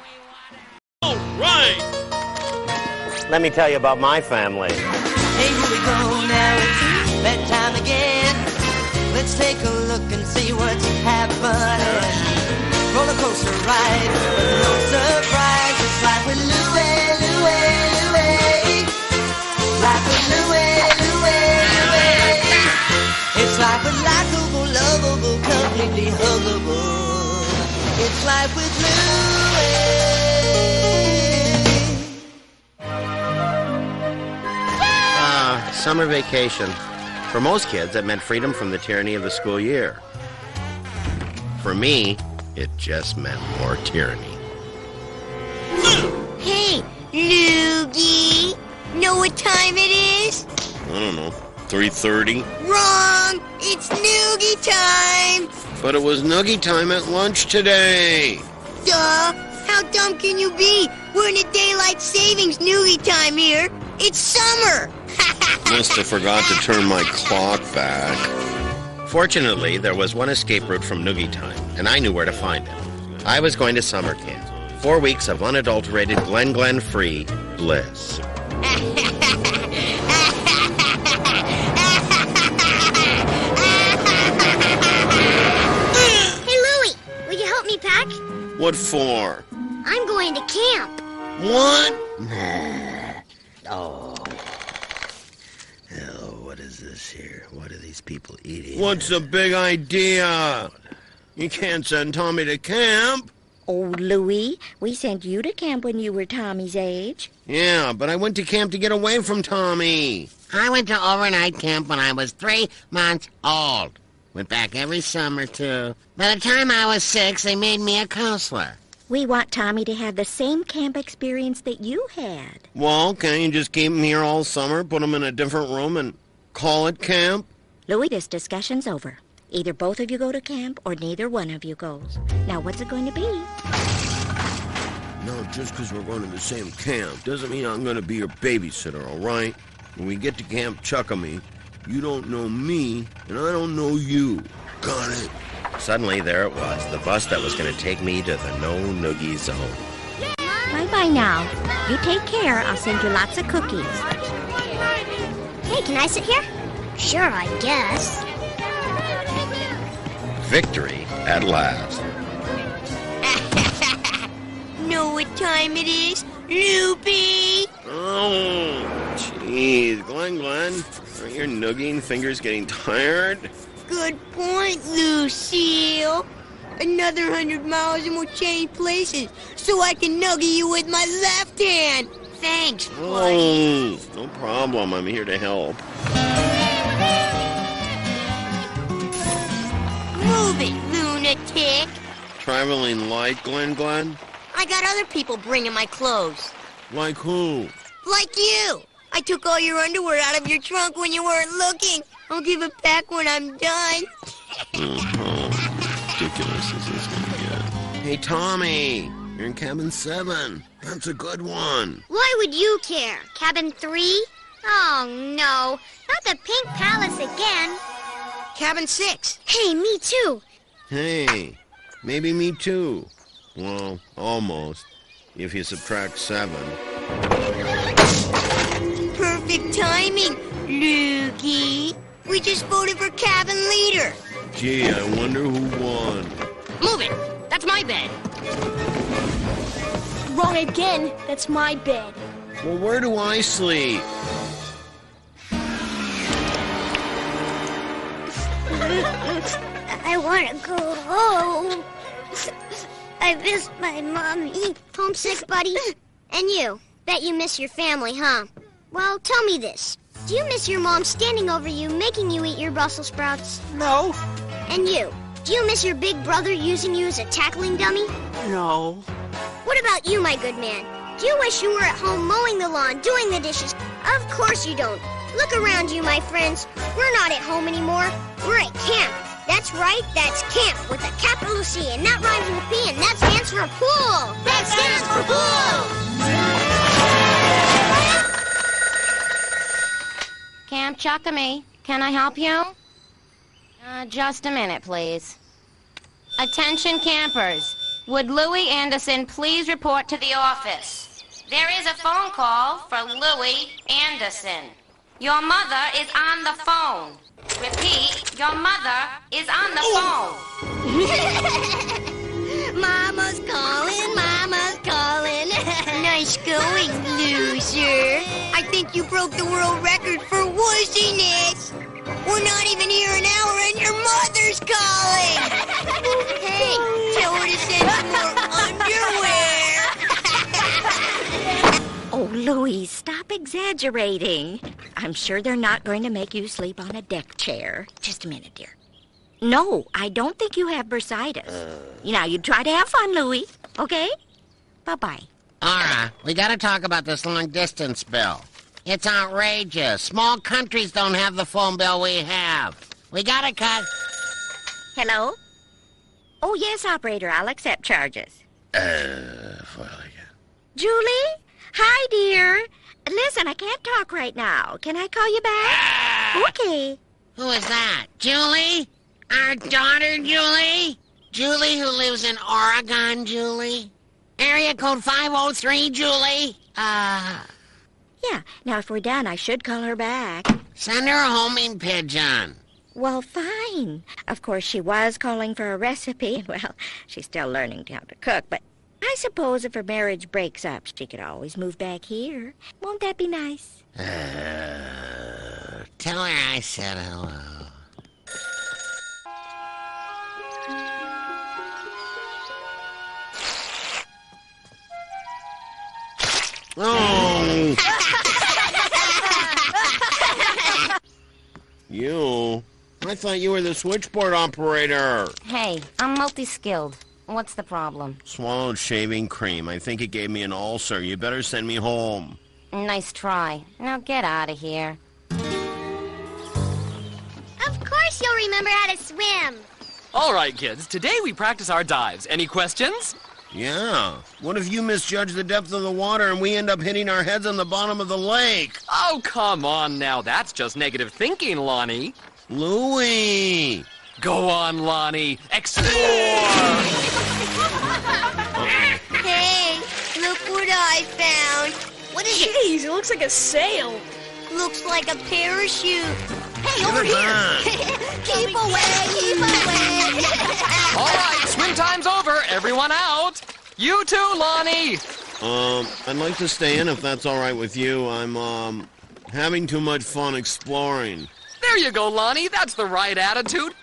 We won it! All right! Let me tell you about my family. Hey, here we go now, it's bedtime again. Let's take a look and see what's happening. Roller coaster ride, but no surprise. It's like with Louie, Louie, Louie. Like with Louie, Louie, Louie. It's like with likable, lovable, completely huggable. It's like with Louie. Summer vacation. For most kids, it meant freedom from the tyranny of the school year. For me, it just meant more tyranny. Hey, Loogie! Know what time it is? I don't know, 3:30? Wrong! It's Noogie time! But it was Noogie time at lunch today. Duh! How dumb can you be? We're in a daylight savings Noogie time here. It's summer! Must have forgot to turn my clock back. Fortunately, there was one escape route from Noogie time, and I knew where to find it. I was going to summer camp. 4 weeks of unadulterated Glen free bliss. Hey, Louie, will you help me pack? What for? I'm going to camp. What? Oh, what is this here? What are these people eating? What's the big idea? You can't send Tommy to camp. Oh, Louie, we sent you to camp when you were Tommy's age. Yeah, but I went to camp to get away from Tommy. I went to overnight camp when I was 3 months old. Went back every summer, too. By the time I was 6, they made me a counselor. We want Tommy to have the same camp experience that you had. Well, can't you just keep him here all summer, put him in a different room, and call it camp? Louie, this discussion's over. Either both of you go to camp or neither one of you goes. Now, what's it going to be? No, just because we're going to the same camp doesn't mean I'm going to be your babysitter, all right? When we get to Camp Chuckamy, you don't know me, and I don't know you. Got it? Suddenly, there it was, the bus that was going to take me to the No Noogie Zone. Bye-bye now. You take care. I'll send you lots of cookies. Hey, can I sit here? Sure, I guess. Victory at last. Know what time it is, Loopy? Oh, jeez. Glen, aren't your noogieing fingers getting tired? Good point, Lucille. Another 100 miles and we'll change places so I can nuggie you with my left hand. Thanks, buddy. Oh, no problem. I'm here to help. Move it, lunatic. Traveling light, Glen? I got other people bringing my clothes. Like who? Like you. I took all your underwear out of your trunk when you weren't looking. I'll give it back when I'm done. How ridiculous is this going to get? Hey, Tommy, you're in cabin 7. That's a good one. Why would you care? Cabin 3? Oh, no. Not the Pink Palace again. Cabin 6. Hey, me too. Hey, maybe me too. Well, almost. If you subtract 7. Perfect timing, Loogie. We just voted for cabin leader. Gee, I wonder who won. Move it! That's my bed. Wrong again. That's my bed. Well, where do I sleep? I want to go home. I miss my mommy. Homesick, buddy? And you? Bet you miss your family, huh? Well, tell me this. Do you miss your mom standing over you, making you eat your Brussels sprouts? No. And you? Do you miss your big brother using you as a tackling dummy? No. What about you, my good man? Do you wish you were at home mowing the lawn, doing the dishes? Of course you don't. Look around you, my friends. We're not at home anymore. We're at camp. That's right, that's camp with a capital C, and that rhymes with P, and that stands for pool. That stands for pool. Camp Chuckamy, can I help you? Just a minute, please. Attention campers. Would Louie Anderson please report to the office? There is a phone call for Louie Anderson. Your mother is on the phone. Repeat, your mother is on the phone. Mama's calling, Mama's calling. Nice going, loser. I think you broke the world record for wooziness. We're not even here an hour and your mother's calling. Hey, tell her to send some more underwear. Oh, Oh, Louie, stop exaggerating. I'm sure they're not going to make you sleep on a deck chair. Just a minute, dear. No, I don't think you have bursitis. Now, you try to have fun, Louie, okay? Bye-bye. Aura, we gotta talk about this long-distance bill. It's outrageous. Small countries don't have the phone bill we have. We gotta cut... Hello? Oh, yes, operator. I'll accept charges. Julie? Hi, dear. Listen, I can't talk right now. Can I call you back? Okay. Who is that? Julie? Our daughter, Julie? Julie who lives in Oregon, Julie? Area code 503, Julie? Yeah, now if we're done, I should call her back. Send her a homing pigeon. Well, fine. Of course, she was calling for a recipe. Well, she's still learning how to cook, but I suppose if her marriage breaks up, she could always move back here. Won't that be nice? Tell her I said hello. Oh! You? I thought you were the switchboard operator. Hey, I'm multi-skilled. What's the problem? Swallowed shaving cream. I think it gave me an ulcer. You better send me home. Nice try. Now get out of here. Of course you'll remember how to swim. All right, kids. Today we practice our dives. Any questions? Yeah. What if you misjudge the depth of the water and we end up hitting our heads on the bottom of the lake? Oh, come on now. That's just negative thinking, Lonnie. Louie! Go on, Lonnie. Explore! Hey, look what I found. What is it? Jeez, it looks like a sail. Looks like a parachute. Hey, Give over it here. back. Keep away, keep away. All right, swim time's over. Everyone out. You too, Lonnie. I'd like to stay in if that's all right with you. I'm, having too much fun exploring. There you go, Lonnie. That's the right attitude.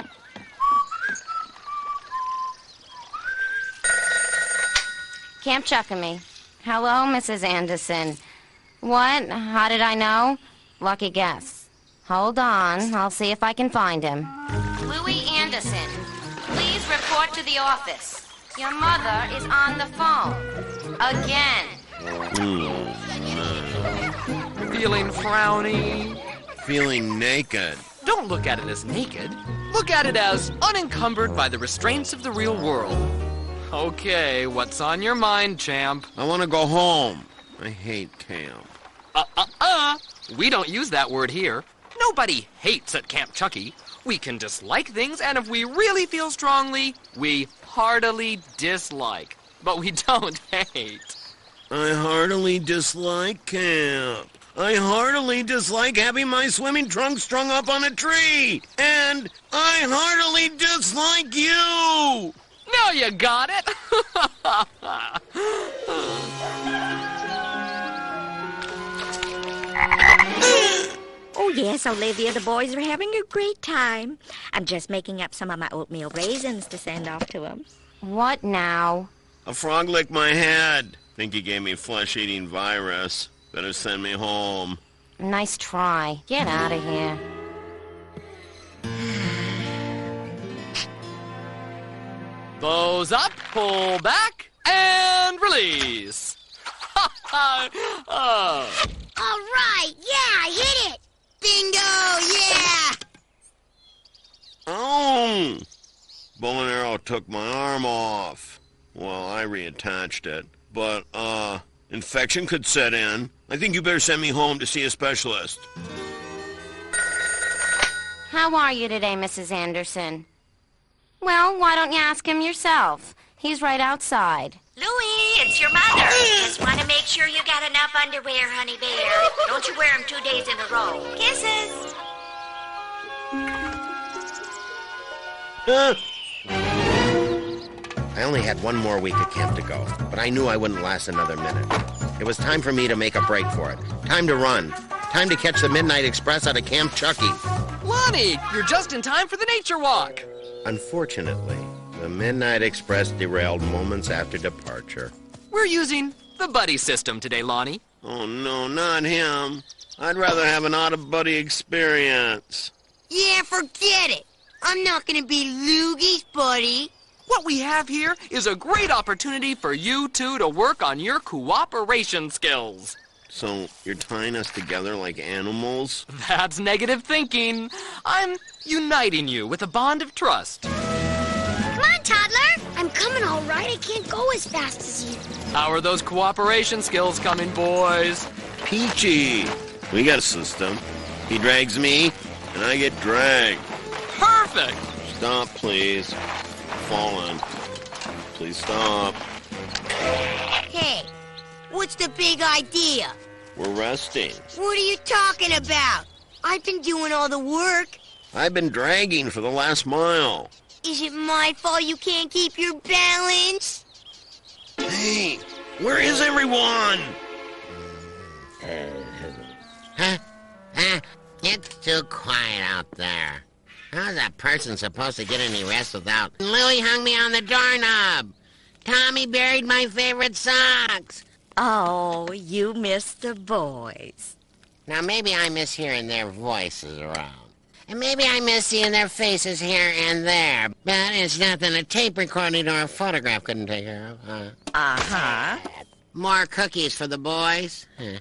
Camp Chuckamy. Hello, Mrs. Anderson. What? How did I know? Lucky guess. Hold on. I'll see if I can find him. Louie Anderson, please report to the office. Your mother is on the phone. Again. Feeling frowny? Feeling naked. Don't look at it as naked. Look at it as unencumbered by the restraints of the real world. Okay, what's on your mind, champ? I want to go home. I hate camp. We don't use that word here. Nobody hates at Camp Chucky. We can dislike things, and if we really feel strongly, we heartily dislike. But we don't hate. I heartily dislike camp. I heartily dislike having my swimming trunks strung up on a tree. And I heartily dislike you. Now you got it. Oh, yes, Olivia, the boys are having a great time. I'm just making up some of my oatmeal raisins to send off to them. What now? A frog licked my head. Think he gave me flesh-eating virus. Better send me home. Nice try. Get out of here. Bows up, pull back, and release. All right, yeah, hit it. Bingo, yeah. Oh! Bow and arrow took my arm off. Well, I reattached it. But, infection could set in. I think you better send me home to see a specialist. How are you today, Mrs. Anderson? Well, why don't you ask him yourself? He's right outside. Louie, it's your mother. Just want to make sure you got enough underwear, honey bear. Don't you wear them 2 days in a row. Kisses. I only had one more week at camp to go, but I knew I wouldn't last another minute. It was time for me to make a break for it. Time to run. Time to catch the Midnight Express out of Camp Chucky. Lonnie, you're just in time for the nature walk. Unfortunately, the Midnight Express derailed moments after departure. We're using the buddy system today, Lonnie. Oh, no, not him. I'd rather have an out-of-buddy experience. Yeah, forget it. I'm not gonna be Loogie's buddy. What we have here is a great opportunity for you two to work on your cooperation skills. So, you're tying us together like animals? That's negative thinking. I'm uniting you with a bond of trust. Come on, toddler. I'm coming all right. I can't go as fast as you. How are those cooperation skills coming, boys? Peachy. We got a system. He drags me, and I get dragged. Perfect. Stop, please. Falling. Please stop. Hey, what's the big idea? We're resting. What are you talking about? I've been doing all the work. I've been dragging for the last mile. Is it my fault you can't keep your balance? Hey, where is everyone? It's too quiet out there. How's that person supposed to get any rest without... Louie hung me on the doorknob. Tommy buried my favorite socks. Oh, you miss the boys. Now, maybe I miss hearing their voices around. And maybe I miss seeing their faces here and there. But it's nothing a tape recording or a photograph couldn't take care of, huh? Uh-huh. More cookies for the boys? Huh.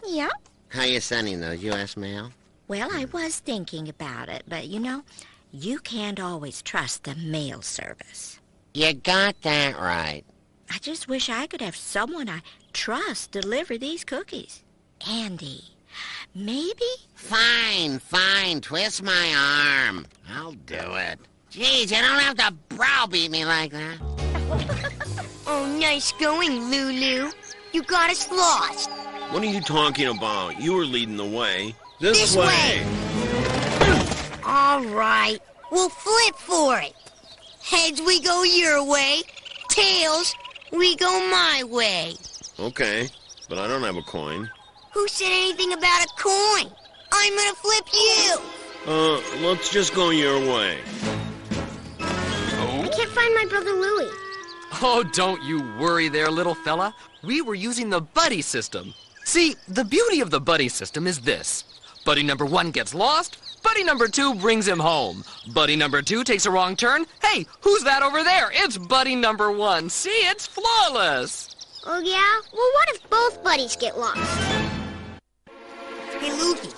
Yep. How you sending those, U.S. mail? Well, I was thinking about it, but you know, you can't always trust the mail service. You got that right. I just wish I could have someone I trust deliver these cookies. Andy, maybe? Fine. Twist my arm. I'll do it. Geez, you don't have to browbeat me like that. Oh, nice going, Lulu. You got us lost. What are you talking about? You were leading the way. This way. All right. We'll flip for it. Heads, we go your way. Tails, we go my way. Okay, but I don't have a coin. Who said anything about a coin? I'm gonna flip you. Let's just go your way. I can't find my brother Louie. Oh, don't you worry there, little fella. We were using the buddy system. See, the beauty of the buddy system is this. Buddy number 1 gets lost. Buddy number 2 brings him home. Buddy number 2 takes a wrong turn. Hey, who's that over there? It's buddy number 1. See, it's flawless. Oh, yeah? Well, what if both buddies get lost? Hey, Lukey,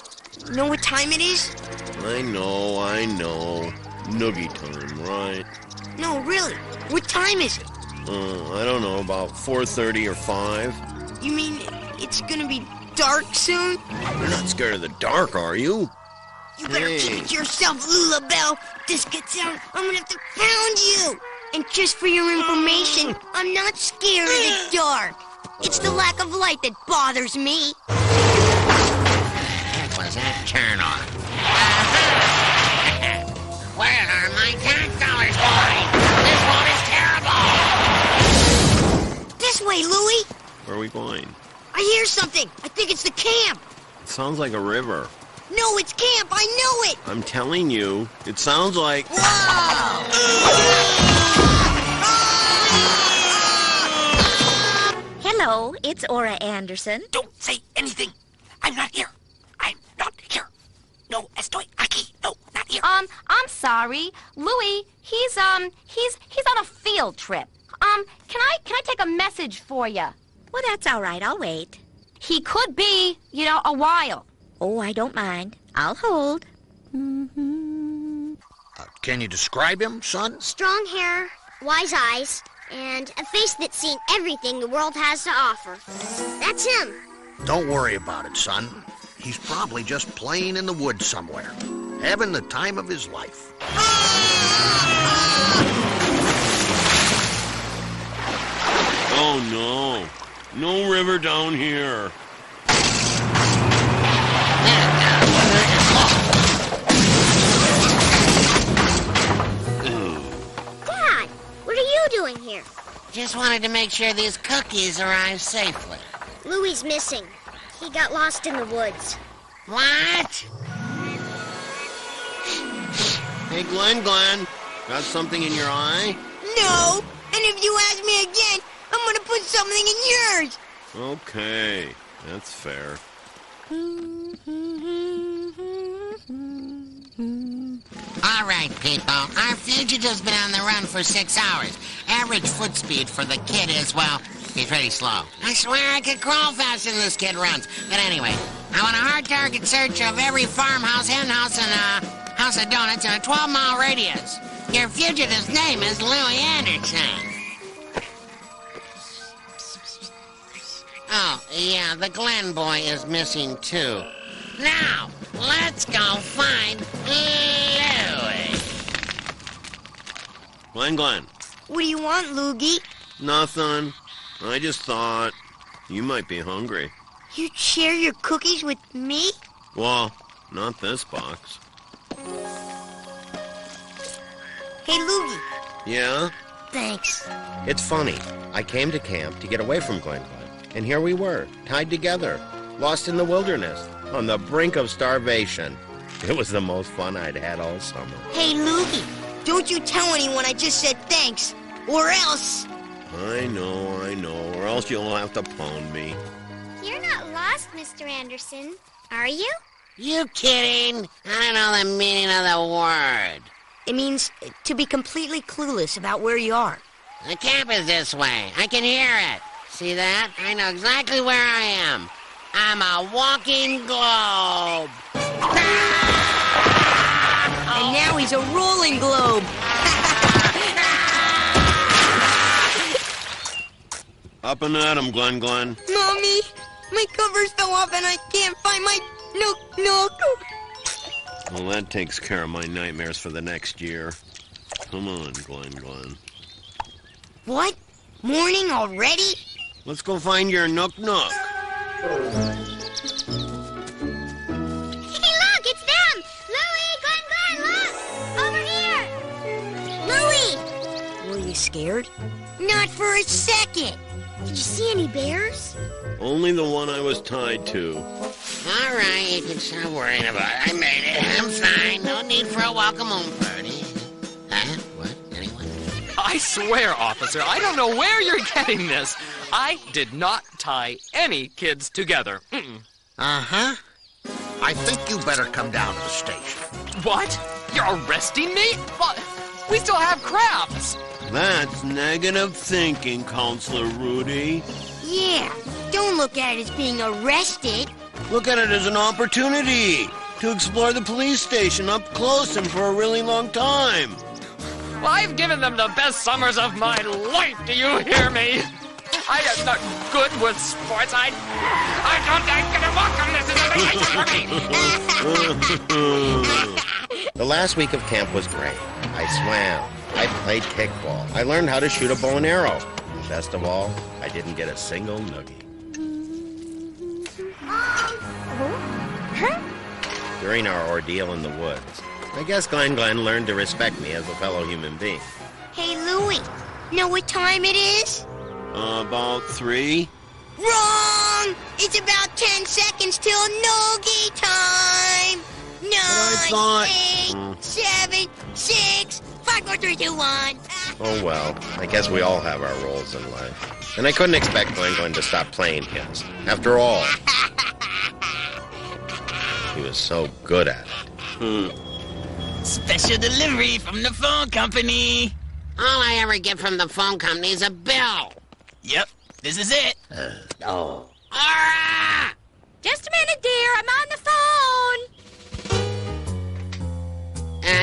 you know what time it is? I know. Noogie time, right? No, really. What time is it? I don't know, about 4:30 or 5. You mean it's gonna be dark soon? You're not scared of the dark, are you? You better keep it to yourself, Lulabelle. This gets out, I'm gonna have to pound you. And just for your information, I'm not scared of the dark. It's the lack of light that bothers me. That was that turn on. Where are my tax dollars going? This road is terrible! This way, Louie. Where are we going? I hear something. I think it's the camp. It sounds like a river. No, it's camp. I know it. I'm telling you, it sounds like... Hello, it's Ora Anderson. Don't say anything. I'm not here. I'm not here. No, estoy aquí. No, not here. I'm sorry. Louie, he's on a field trip. Can I take a message for you? Well, that's all right. I'll wait. He could be, a while. Oh, I don't mind. I'll hold. Can you describe him, son? Strong hair, wise eyes, and a face that's seen everything the world has to offer. That's him. Don't worry about it, son. He's probably just playing in the woods somewhere, having the time of his life. Oh, no. No river down here. Dad, what are you doing here? Just wanted to make sure these cookies arrive safely. Louie's missing. He got lost in the woods. What? Hey, Glenn, got something in your eye? No. And if you ask me again, I'm gonna put something in yours. Okay. That's fair. All right, people. Our fugitive's been on the run for 6 hours. Average foot speed for the kid is, well, he's pretty slow. I swear I could crawl faster than this kid runs. But anyway, I want a hard target search of every farmhouse, hen house, and house of donuts in a 12-mile radius. Your fugitive's name is Louie Anderson. Oh, yeah, the Glen boy is missing, too. Now, let's go find Louie. Glen. What do you want, Loogie? Nothing. I just thought you might be hungry. You'd share your cookies with me? Well, not this box. Hey, Loogie. Yeah? Thanks. It's funny. I came to camp to get away from Glen, and here we were, tied together, lost in the wilderness, on the brink of starvation. It was the most fun I'd had all summer. Hey, Loogie, don't you tell anyone I just said thanks, or else... I know, or else you'll have to pound me. You're not lost, Mr. Anderson, are you? You kidding? I don't know the meaning of the word. It means to be completely clueless about where you are. The camp is this way. I can hear it. See that? I know exactly where I am. I'm a walking globe. And now he's a rolling globe. Up and at 'em, Glen. Mommy, my covers fell off and I can't find my nook. Well, that takes care of my nightmares for the next year. Come on, Glen. What? Morning already? Let's go find your nook. Hey, look, it's them! Louie, Glen, look! Over here! Louie! Were you scared? Not for a second. Did you see any bears? Only the one I was tied to. All right, you can stop worrying about it. I made it. I'm fine. No need for a welcome home party. Huh? What? Anyone? I swear, officer, I don't know where you're getting this. I did not tie any kids together. Uh-huh. I think you better come down to the station. What? You're arresting me? What? We still have crabs. That's negative thinking, Counselor Rudy. Yeah, don't look at it as being arrested. Look at it as an opportunity to explore the police station up close and for a really long time. Well, I've given them the best summers of my life, do you hear me? I am not good with sports. I don't for me. The last week of camp was great. I swam. I played kickball. I learned how to shoot a bow and arrow. And best of all, I didn't get a single noogie. During our ordeal in the woods, I guess Glen learned to respect me as a fellow human being. Hey, Louie, know what time it is? About 3? Wrong! It's about 10 seconds till noogie time! 9, 8, 7, 6, 5, 4, 3, 2, 1. Oh well, I guess we all have our roles in life. And I couldn't expect Glen to stop playing his. After all, he was so good at it. Special delivery from the phone company. All I ever get from the phone company is a bill. Yep, this is it. Oh. Aura! Just a minute, dear. I'm on the phone.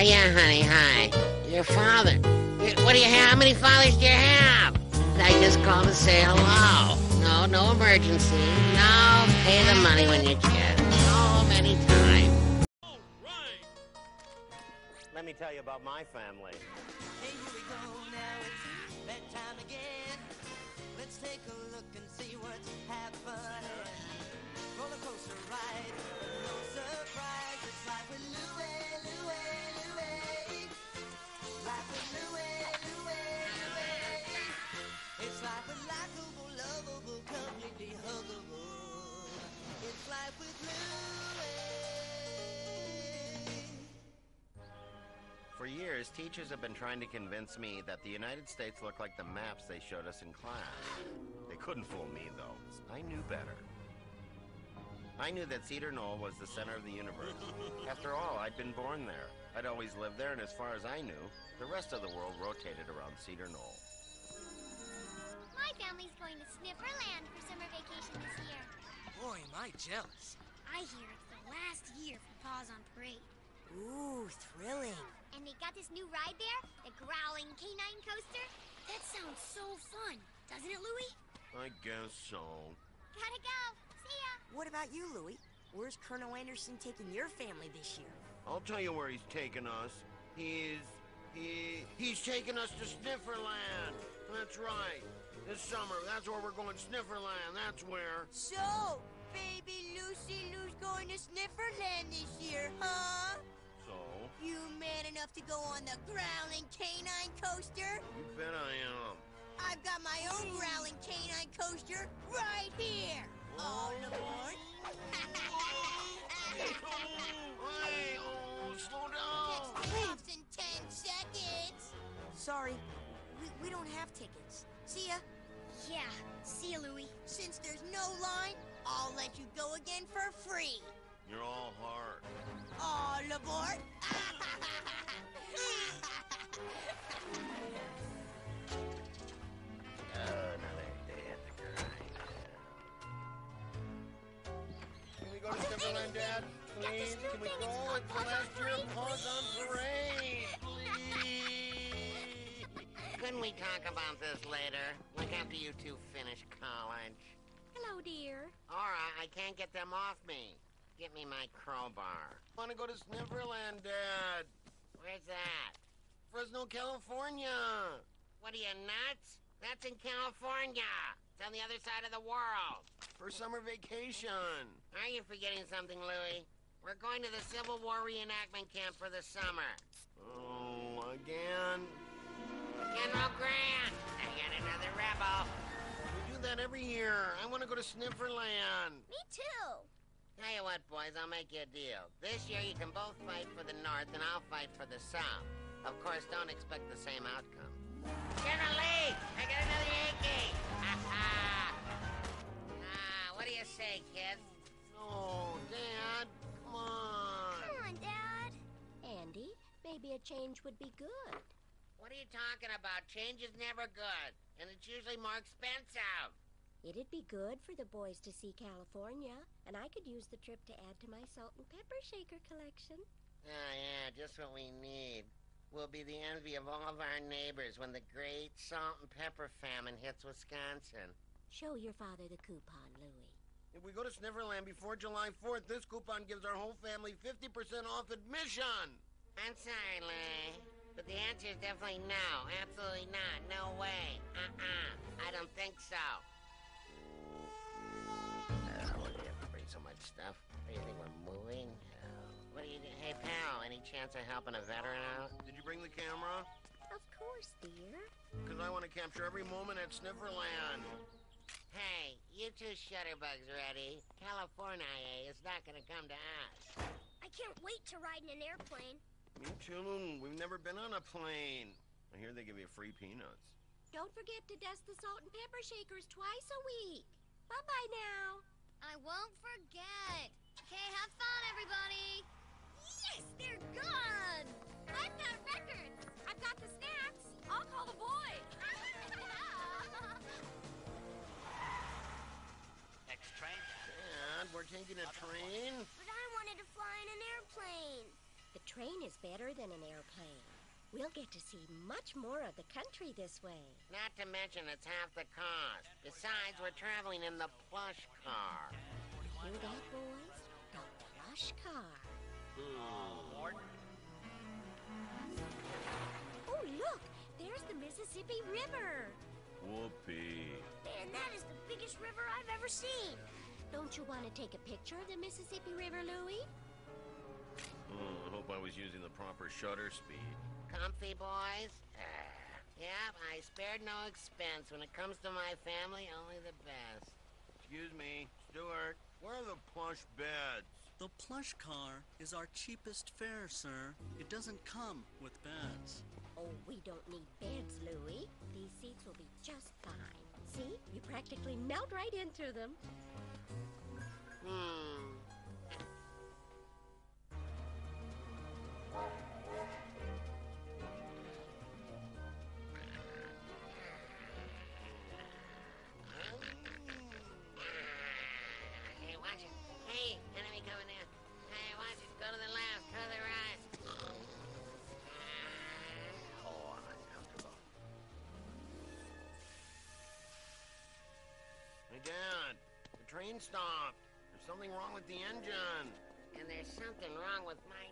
Yeah, honey, hi. Your father. What do you have? How many fathers do you have? I just called to say hello. No emergency. No, pay the money when you can. So many times. Let me tell you about my family. Hey, here we go now, it's bedtime again. Let's take a look and see what's happening. Roller coaster ride, no surprise. It's life with Louie. Life with Louie. It's life with likable, lovable, completely huggable. It's life with Louie. For years, teachers have been trying to convince me that the United States looked like the maps they showed us in class. They couldn't fool me, though. I knew better. I knew that Cedar Knoll was the center of the universe. After all, I'd been born there. I'd always lived there, and as far as I knew, the rest of the world rotated around Cedar Knoll. My family's going to Snifferland for summer vacation this year. Boy, am I jealous. I hear it's the last year for Paws on Parade. Ooh, thrilling. And they got this new ride there, the Growling Canine Coaster. That sounds so fun, doesn't it, Louie? I guess so. Gotta go. See ya. What about you, Louie? Where's Colonel Anderson taking your family this year? I'll tell you where he's taking us. He's taking us to Snifferland. That's right. This summer, that's where we're going, Snifferland. That's where. So, baby Lucy Lou's going to Snifferland this year, huh? So? You man enough to go on the Growling Canine Coaster? You bet I am. I've got my own Growling Canine Coaster right here. All aboard. Hey, slow down. Stops in 10 seconds. Sorry, we don't have tickets. See ya. Yeah, see ya, Louie. Since there's no line, I'll let you go again for free. You're all heart. All aboard. Another day at the grind. Can we go to Snifferland, Dad? Please? Can we go? It's the last year of Paws on Parade. Please. Couldn't we talk about this later? Like after you two finish college? Hello, dear. All right, I can't get them off me. Give me my crowbar. I want to go to Snifferland, Dad. Where's that? Fresno, California. What are you, nuts? That's in California. It's on the other side of the world. For summer vacation. Are you forgetting something, Louie? We're going to the Civil War reenactment camp for the summer. Oh, again? General Grant! I got another rebel. We do that every year. I want to go to Snifferland. Me too. Tell you what, boys, I'll make you a deal. This year you can both fight for the North, and I'll fight for the South. Of course, don't expect the same outcome. General Lee! I got another Yankee! What do you say, kid? Oh, Dad, come on. Come on, Dad. Andy, maybe a change would be good. What are you talking about? Change is never good, and it's usually more expensive. It'd be good for the boys to see California, and I could use the trip to add to my salt and pepper shaker collection. Oh, yeah, just what we need. We'll be the envy of all of our neighbors when the great salt and pepper famine hits Wisconsin. Show your father the coupon, Louie. If we go to Snifferland before July 4th, this coupon gives our whole family 50% off admission. I'm sorry, Lee, but the answer is definitely no. Absolutely not. No way. I don't think so. Why do you have to bring so much stuff? What do you think, we're moving? What do you do? Hey, pal, any chance of helping a veteran out? Did you bring the camera? Of course, dear. Because I want to capture every moment at Snifferland. Hey, you two shutterbugs ready? California is not gonna come to us. I can't wait to ride in an airplane. Me too. We've never been on a plane. I hear they give you free peanuts. Don't forget to dust the salt and pepper shakers twice a week. Bye-bye now. I won't forget. Okay, have fun, everybody. Yes, they're gone. I've got records. I've got the snacks. I'll call the boys. Next train. Dad, we're taking a train? But I wanted to fly in an airplane. The train is better than an airplane. We'll get to see much more of the country this way. Not to mention it's half the cost. Besides, we're traveling in the plush car. Hear that, boys? The plush car. Board. Oh, look! There's the Mississippi River. Whoopee. Man, that is the biggest river I've ever seen. Don't you want to take a picture of the Mississippi River, Louie? I hope I was using the proper shutter speed. Comfy, boys? Yep, I spared no expense. When it comes to my family, only the best. Excuse me, Stuart. Where are the plush beds? The plush car is our cheapest fare, sir. It doesn't come with beds. Oh, we don't need beds, Louie. These seats will be just fine. See? You practically melt right into them. train stopped. There's something wrong with the engine. And there's something wrong with my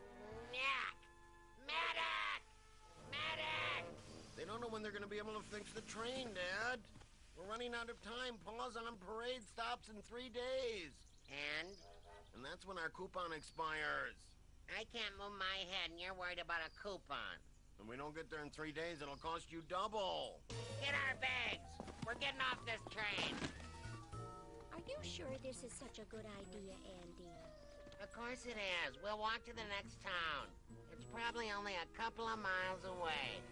neck. Medic! Medic! They don't know when they're going to be able to fix the train, Dad. We're running out of time. Pause on parade stops in 3 days. And? And that's when our coupon expires. I can't move my head, and you're worried about a coupon. If we don't get there in 3 days, it'll cost you double. Get our bags. We're getting off this train. Are you sure this is such a good idea, Andy? Of course it is. We'll walk to the next town. It's probably only a couple of miles away.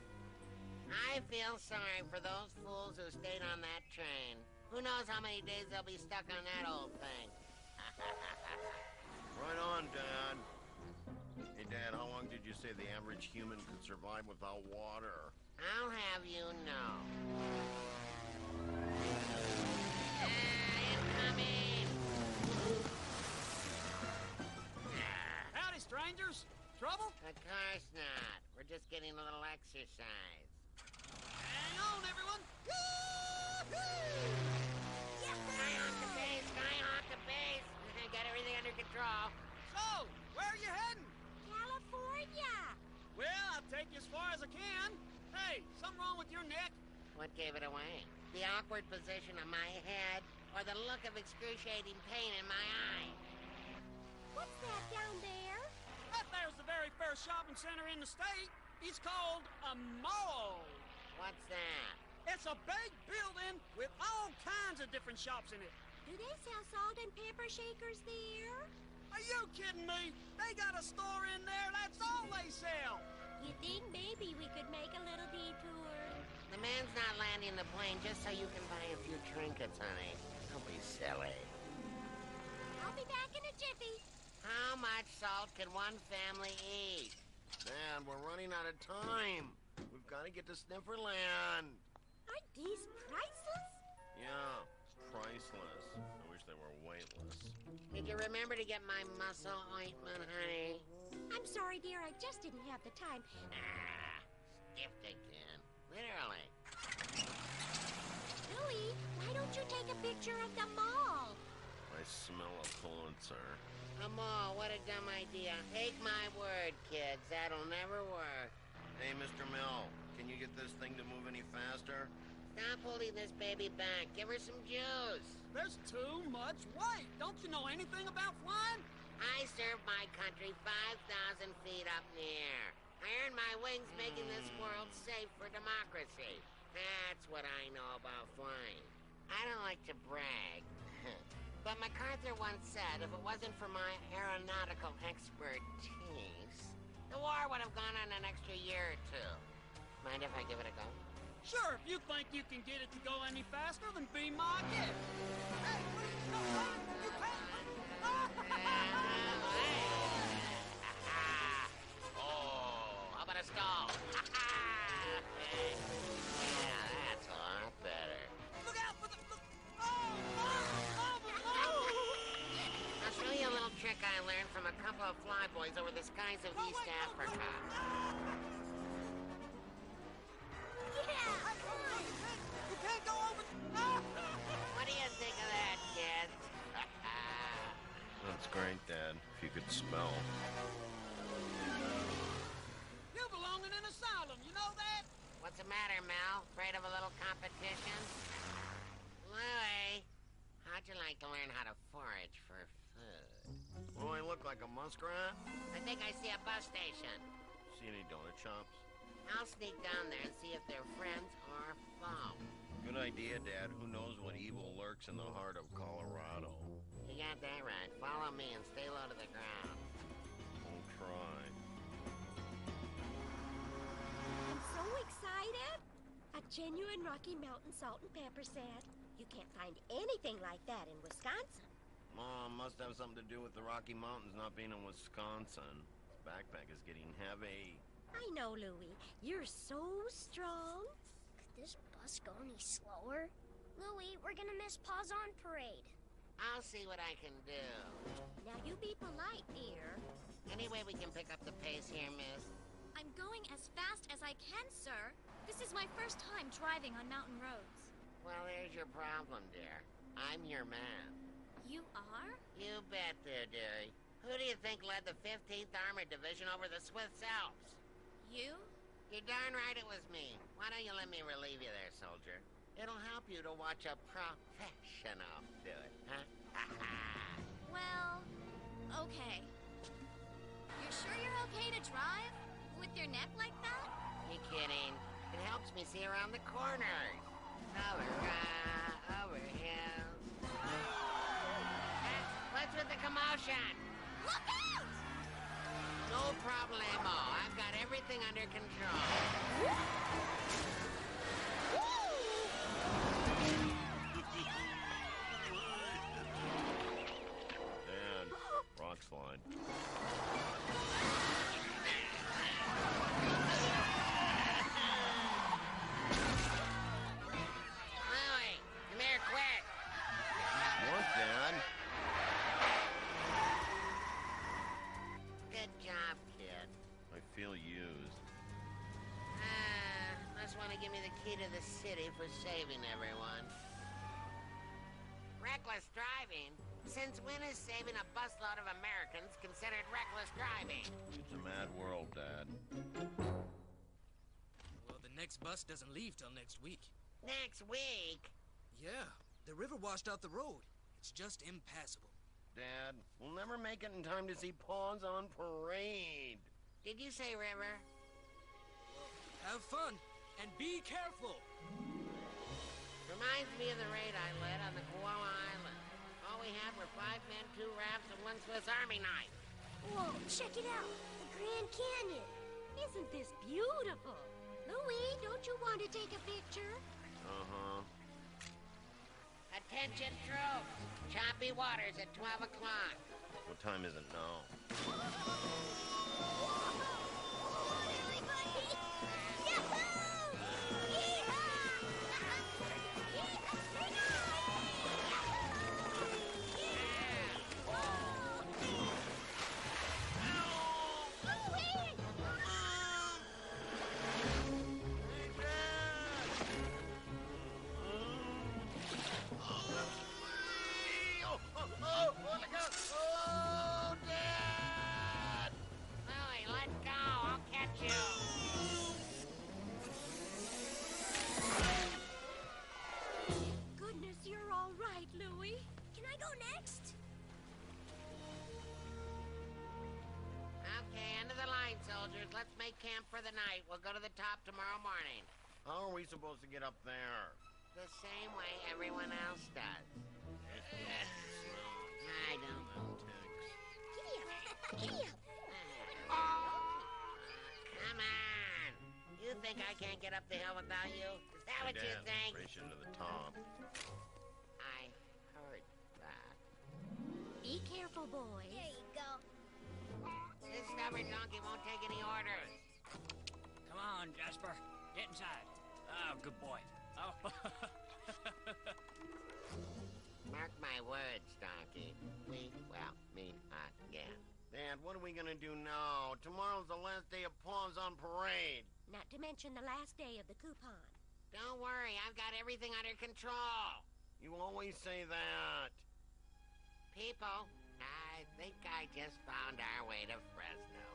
I feel sorry for those fools who stayed on that train. Who knows how many days they'll be stuck on that old thing. Right on, Dad. Hey, Dad, how long did you say the average human could survive without water? I'll have you know. Incoming! Howdy, strangers. Trouble? Of course not. We're just getting a little exercise. Hang on, everyone. Skyhawk the base! Skyhawk the base! Got everything under control. So, where are you heading? California! Well, I'll take you as far as I can. Hey, something wrong with your neck? What gave it away? The awkward position of my head, or the look of excruciating pain in my eye? What's that down there? That there's the very first shopping center in the state. It's called a mall. What's that? It's a big building with all kinds of different shops in it. Do they sell salt and pepper shakers there? Are you kidding me? They got a store in there, that's all they sell. You think maybe we could make a little detour? The man's not landing the plane just so you can buy a few trinkets, honey. Don't be silly. I'll be back in a jiffy. How much salt can one family eat? Dad, we're running out of time. We've got to get to Snifferland. Aren't these priceless? Yeah, it's priceless. I wish they were weightless. Did you remember to get my muscle ointment, honey? I'm sorry, dear. I just didn't have the time. Stiffed again. Literally. Louie, why don't you take a picture of the mall? I smell a Pulitzer. A mall, what a dumb idea. Take my word, kids. That'll never work. Hey, Mr. Mill, can you get this thing to move any faster? Stop holding this baby back. Give her some juice. There's too much weight. Don't you know anything about flying? I served my country 5,000 feet up in the air. I earned my wings making this world safe for democracy. That's what I know about flying. I don't like to brag. But MacArthur once said if it wasn't for my aeronautical expertise, the war would have gone on an extra year or two. Mind if I give it a go? Sure, if you think you can get it to go any faster, then be my guest. Hey, what are you doing? You Oh, how about a stall? Yeah, that's a lot better. Look out for the... I'll show you a little trick I learned from a couple of flyboys over the skies of East Africa. Yeah, You can't go over... What do you think of that, kids? That's great, Dad, if you could spell. You belong in an asylum, you know that? What's the matter, Mel? Afraid of a little competition? Louie, how'd you like to learn how to forage for food? Do I look like a muskrat? I think I see a bus station. See any donut shops? I'll sneak down there and see if they're friends or foe. Good idea, Dad. Who knows what evil lurks in the heart of Colorado? You got that right. Follow me and stay low to the ground. I'll try. I'm so excited. A genuine Rocky Mountain salt and pepper set. You can't find anything like that in Wisconsin. Mom, must have something to do with the Rocky Mountains not being in Wisconsin. This backpack is getting heavy. I know, Louie. You're so strong. Could this bus go any slower? Louie, we're gonna miss Paws on Parade. I'll see what I can do. Now you be polite, dear. Any way we can pick up the pace here, miss? I'm going as fast as I can, sir. This is my first time driving on mountain roads. Well, there's your problem, dear. I'm your man. You are? You bet there, dearie. Who do you think led the 15th Armored Division over the Swiss Alps? You? You're darn right it was me. Why don't you let me relieve you there, soldier? It'll help you to watch a professional do it, huh? Well, okay. You're sure you're okay to drive? With your neck like that? You kidding? It helps me see around the corners. Over hills. What's with the commotion? Look out! No problemo. I've got everything under control. Dan, rock slide. Louie, come here quick. What, Dad? Good job, kid. I feel used. Must want to give me the key to the city for saving everyone. Reckless driving? Since when is saving a busload of Americans considered reckless driving? It's a mad world, Dad. Well, the next bus doesn't leave till next week. Next week? Yeah, the river washed out the road. It's just impassable. Dad, we'll never make it in time to see Pawns on Parade. Did you say river? Have fun, and be careful! Reminds me of the raid I led on the Koala Island. All we had were 5 men, 2 rafts, and 1 Swiss Army knife. Whoa, check it out. The Grand Canyon. Isn't this beautiful? Louie, don't you want to take a picture? Uh-huh. Attention, troops. Choppy waters at 12 o'clock. What time is it now? Oh, Dad! Louie, let go. I'll catch you. Goodness, you're all right, Louie. Can I go next? Okay, end of the line, soldiers. Let's make camp for the night. We'll go to the top tomorrow morning. How are we supposed to get up there? The same way everyone else does. I don't know. Giddy up. Come on. You think I can't get up the hill without you? Is that what you Dad, think? race you to the top. I heard that. Be careful, boys. There you go. This stubborn donkey won't take any orders. Come on, Jasper. Get inside. Oh, good boy. Oh. Mark my words, donkey. We will meet again. Dad, what are we gonna do now? Tomorrow's the last day of Pawns on Parade. Not to mention the last day of the coupon. Don't worry, I've got everything under control. You always say that. People, I think I just found our way to Fresno.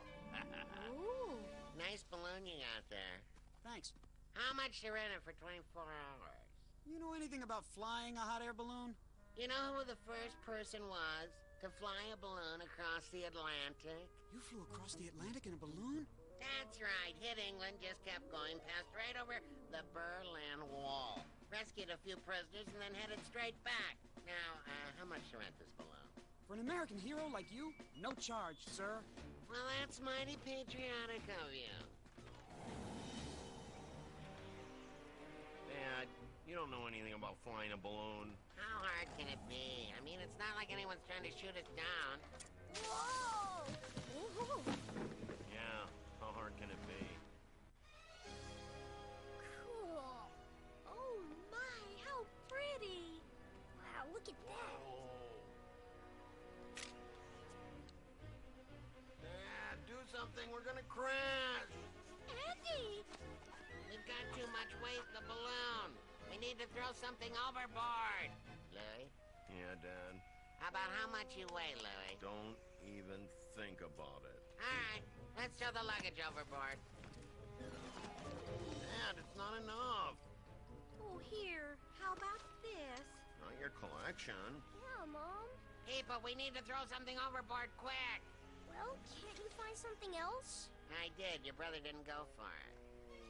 Ooh. Nice balloon you got there. Thanks. How much to rent it for 24 hours? You know anything about flying a hot air balloon? You know who the first person was to fly a balloon across the Atlantic? You flew across the Atlantic in a balloon? That's right. Hit England, just kept going, passed right over the Berlin Wall. Rescued a few prisoners and then headed straight back. Now, how much to rent this balloon? For an American hero like you, no charge, sir. Well, that's mighty patriotic of you. Dad, you don't know anything about flying a balloon. How hard can it be? I mean, it's not like anyone's trying to shoot us down. Whoa! Ooh. Yeah, how hard can it be? Cool. Oh my, how pretty. Wow, look at that. Dad, do something. We're gonna crash. Andy! We've got too much weight in the balloon. We need to throw something overboard. Louie? Yeah, Dad. How about how much you weigh, Louie? Don't even think about it. All right, let's throw the luggage overboard. Dad, it's not enough. Oh, here. How about this? Not your collection. Yeah, Mom. Hey, but we need to throw something overboard quick. Well, can't you find something else? I did. Your brother didn't go for it.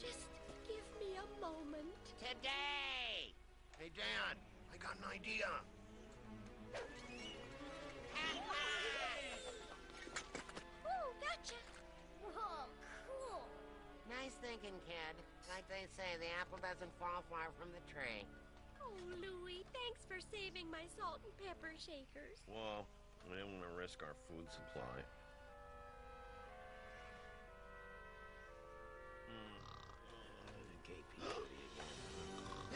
Just give me a moment. Today! Hey, Dad, I got an idea. Oh, gotcha. Oh, cool. Nice thinking, kid. Like they say, the apple doesn't fall far from the tree. Oh, Louie, thanks for saving my salt and pepper shakers. Well, I didn't want to risk our food supply.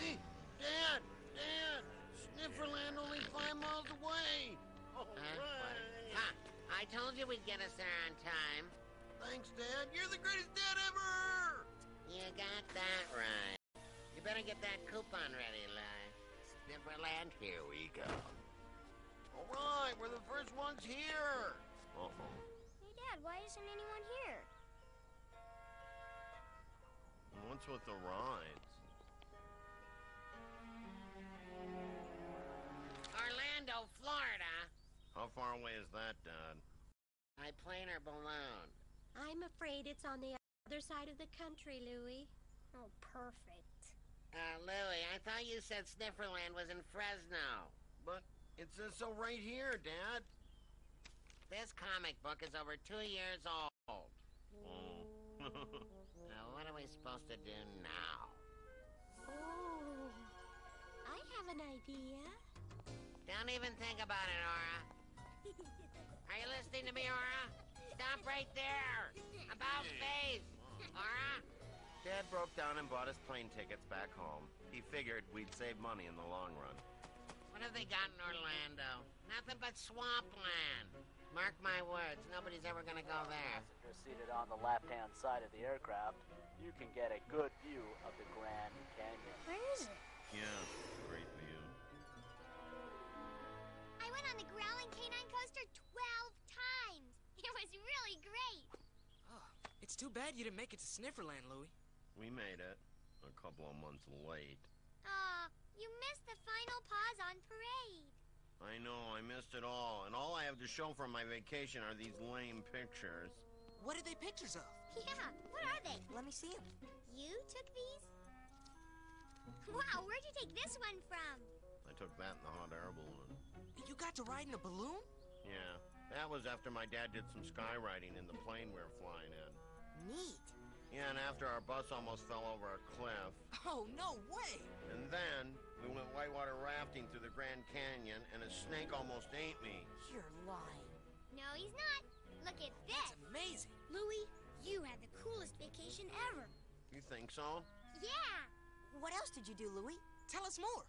Hey, Dad! Dad! Snifferland only 5 miles away! All right. Ha! I told you we'd get us there on time. Thanks, Dad. You're the greatest dad ever! You got that right. You better get that coupon ready, Louie. Snifferland, here we go. All right, we're the first ones here. Uh-oh. Hey, Dad, why isn't anyone here? What's with the rides? Orlando, Florida. How far away is that, Dad? By plane or balloon? I'm afraid it's on the other side of the country, Louie. Oh, perfect. Louie, I thought you said Snifferland was in Fresno. But it says so right here, Dad. This comic book is over 2 years old. Oh. Now, what are we supposed to do now? Oh, I have an idea. Don't even think about it, Aura. Are you listening to me, Aura? Stop right there. About face. Aura? Dad broke down and bought us plane tickets back home. He figured we'd save money in the long run. What have they got in Orlando? Nothing but swampland. Mark my words, nobody's ever gonna go there. You're seated on the left-hand side of the aircraft. You can get a good view of the Grand Canyon. Where is it? Yeah, great view. I went on the growling canine coaster 12 times. It was really great. Oh, it's too bad you didn't make it to Snifferland, Louie. We made it. A couple of months late. Aw, you missed the final pause on parade. I know, I missed it all. And all I have to show for my vacation are these lame pictures. What are they pictures of? Yeah, what are they? Let me see them. You took these? Wow, where'd you take this one from? I took that in the hot air balloon. You got to ride in a balloon? Yeah, that was after my dad did some skywriting in the plane we were flying in. Neat. Yeah, and after our bus almost fell over a cliff. Oh, no way! And then we went whitewater rafting through the Grand Canyon, and a snake almost ate me. You're lying. No, he's not. Look at this. That's amazing. Louie, you had the coolest vacation ever. You think so? Yeah. What else did you do, Louie? Tell us more.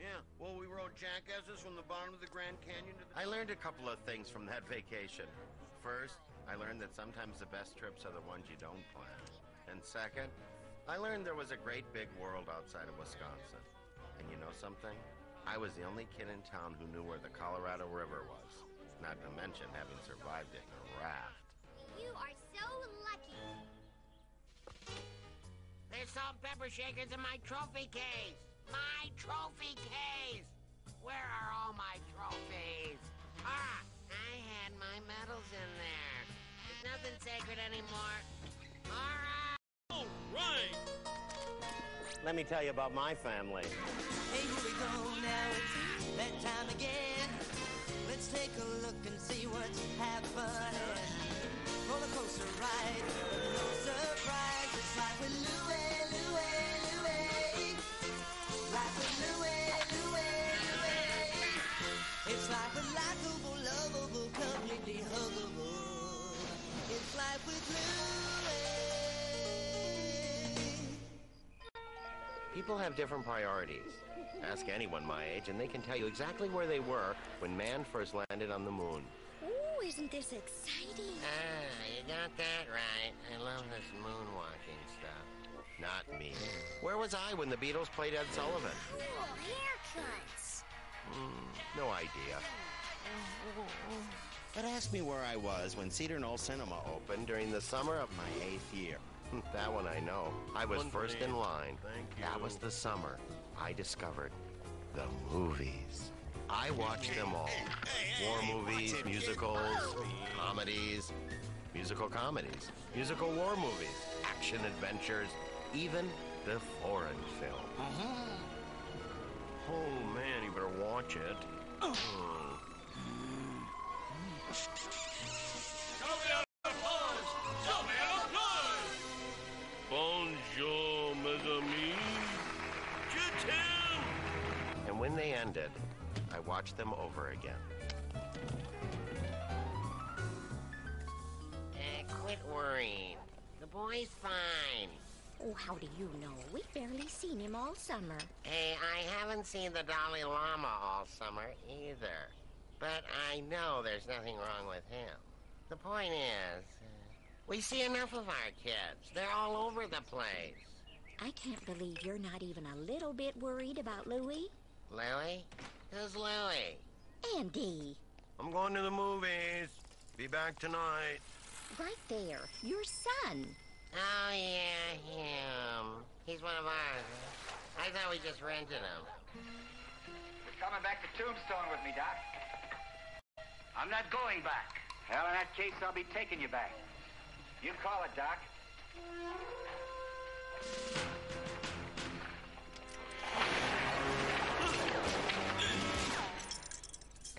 Yeah, well, we rode jackasses from the bottom of the Grand Canyon to the... I learned a couple of things from that vacation. First, I learned that sometimes the best trips are the ones you don't plan. And second, I learned there was a great big world outside of Wisconsin. And you know something? I was the only kid in town who knew where the Colorado River was. Not to mention having survived it in a raft. You are so lucky. There's salt and pepper shakers in my trophy case. My trophy case. Where are all my trophies? Ah, I had my medals in there. There's nothing sacred anymore. All right. All right. Let me tell you about my family. Hey, here we go now, it's that time again. Let's take a look and see what's happening. Roller coaster ride, no surprise. It's like with Louie, Louie, Louie. Like with Louie, Louie, Louie. It's like with likable, lovable, completely huggable. It's like with Louie. People have different priorities. Ask anyone my age, and they can tell you exactly where they were when man first landed on the moon. Oh, isn't this exciting? Ah, you got that right. I love this moonwalking stuff. Not me. Where was I when the Beatles played Ed Sullivan? Cool haircuts. No idea. But ask me where I was when Cedar Knoll Cinema opened during the summer of my 8th year. That one I know. I was first in line. That was the summer I discovered the movies. I watched them all. War movies, musicals, comedies, musical comedies, musical war movies, action adventures, even the foreign film. Oh, man, you better watch it. Bonjour, mes amis. Je t'aime. And when they ended, I watched them over again. Quit worrying. The boy's fine. Oh, how do you know? We've barely seen him all summer. Hey, I haven't seen the Dalai Lama all summer either. But I know there's nothing wrong with him. The point is, we see enough of our kids. They're all over the place. I can't believe you're not even a little bit worried about Louie. Louie? Who's Louie? Andy. I'm going to the movies. Be back tonight. Right there. Your son. Oh, yeah, him. He's one of ours. I thought we just rented him. You're coming back to Tombstone with me, Doc. I'm not going back. Well, in that case, I'll be taking you back. You call it, Doc.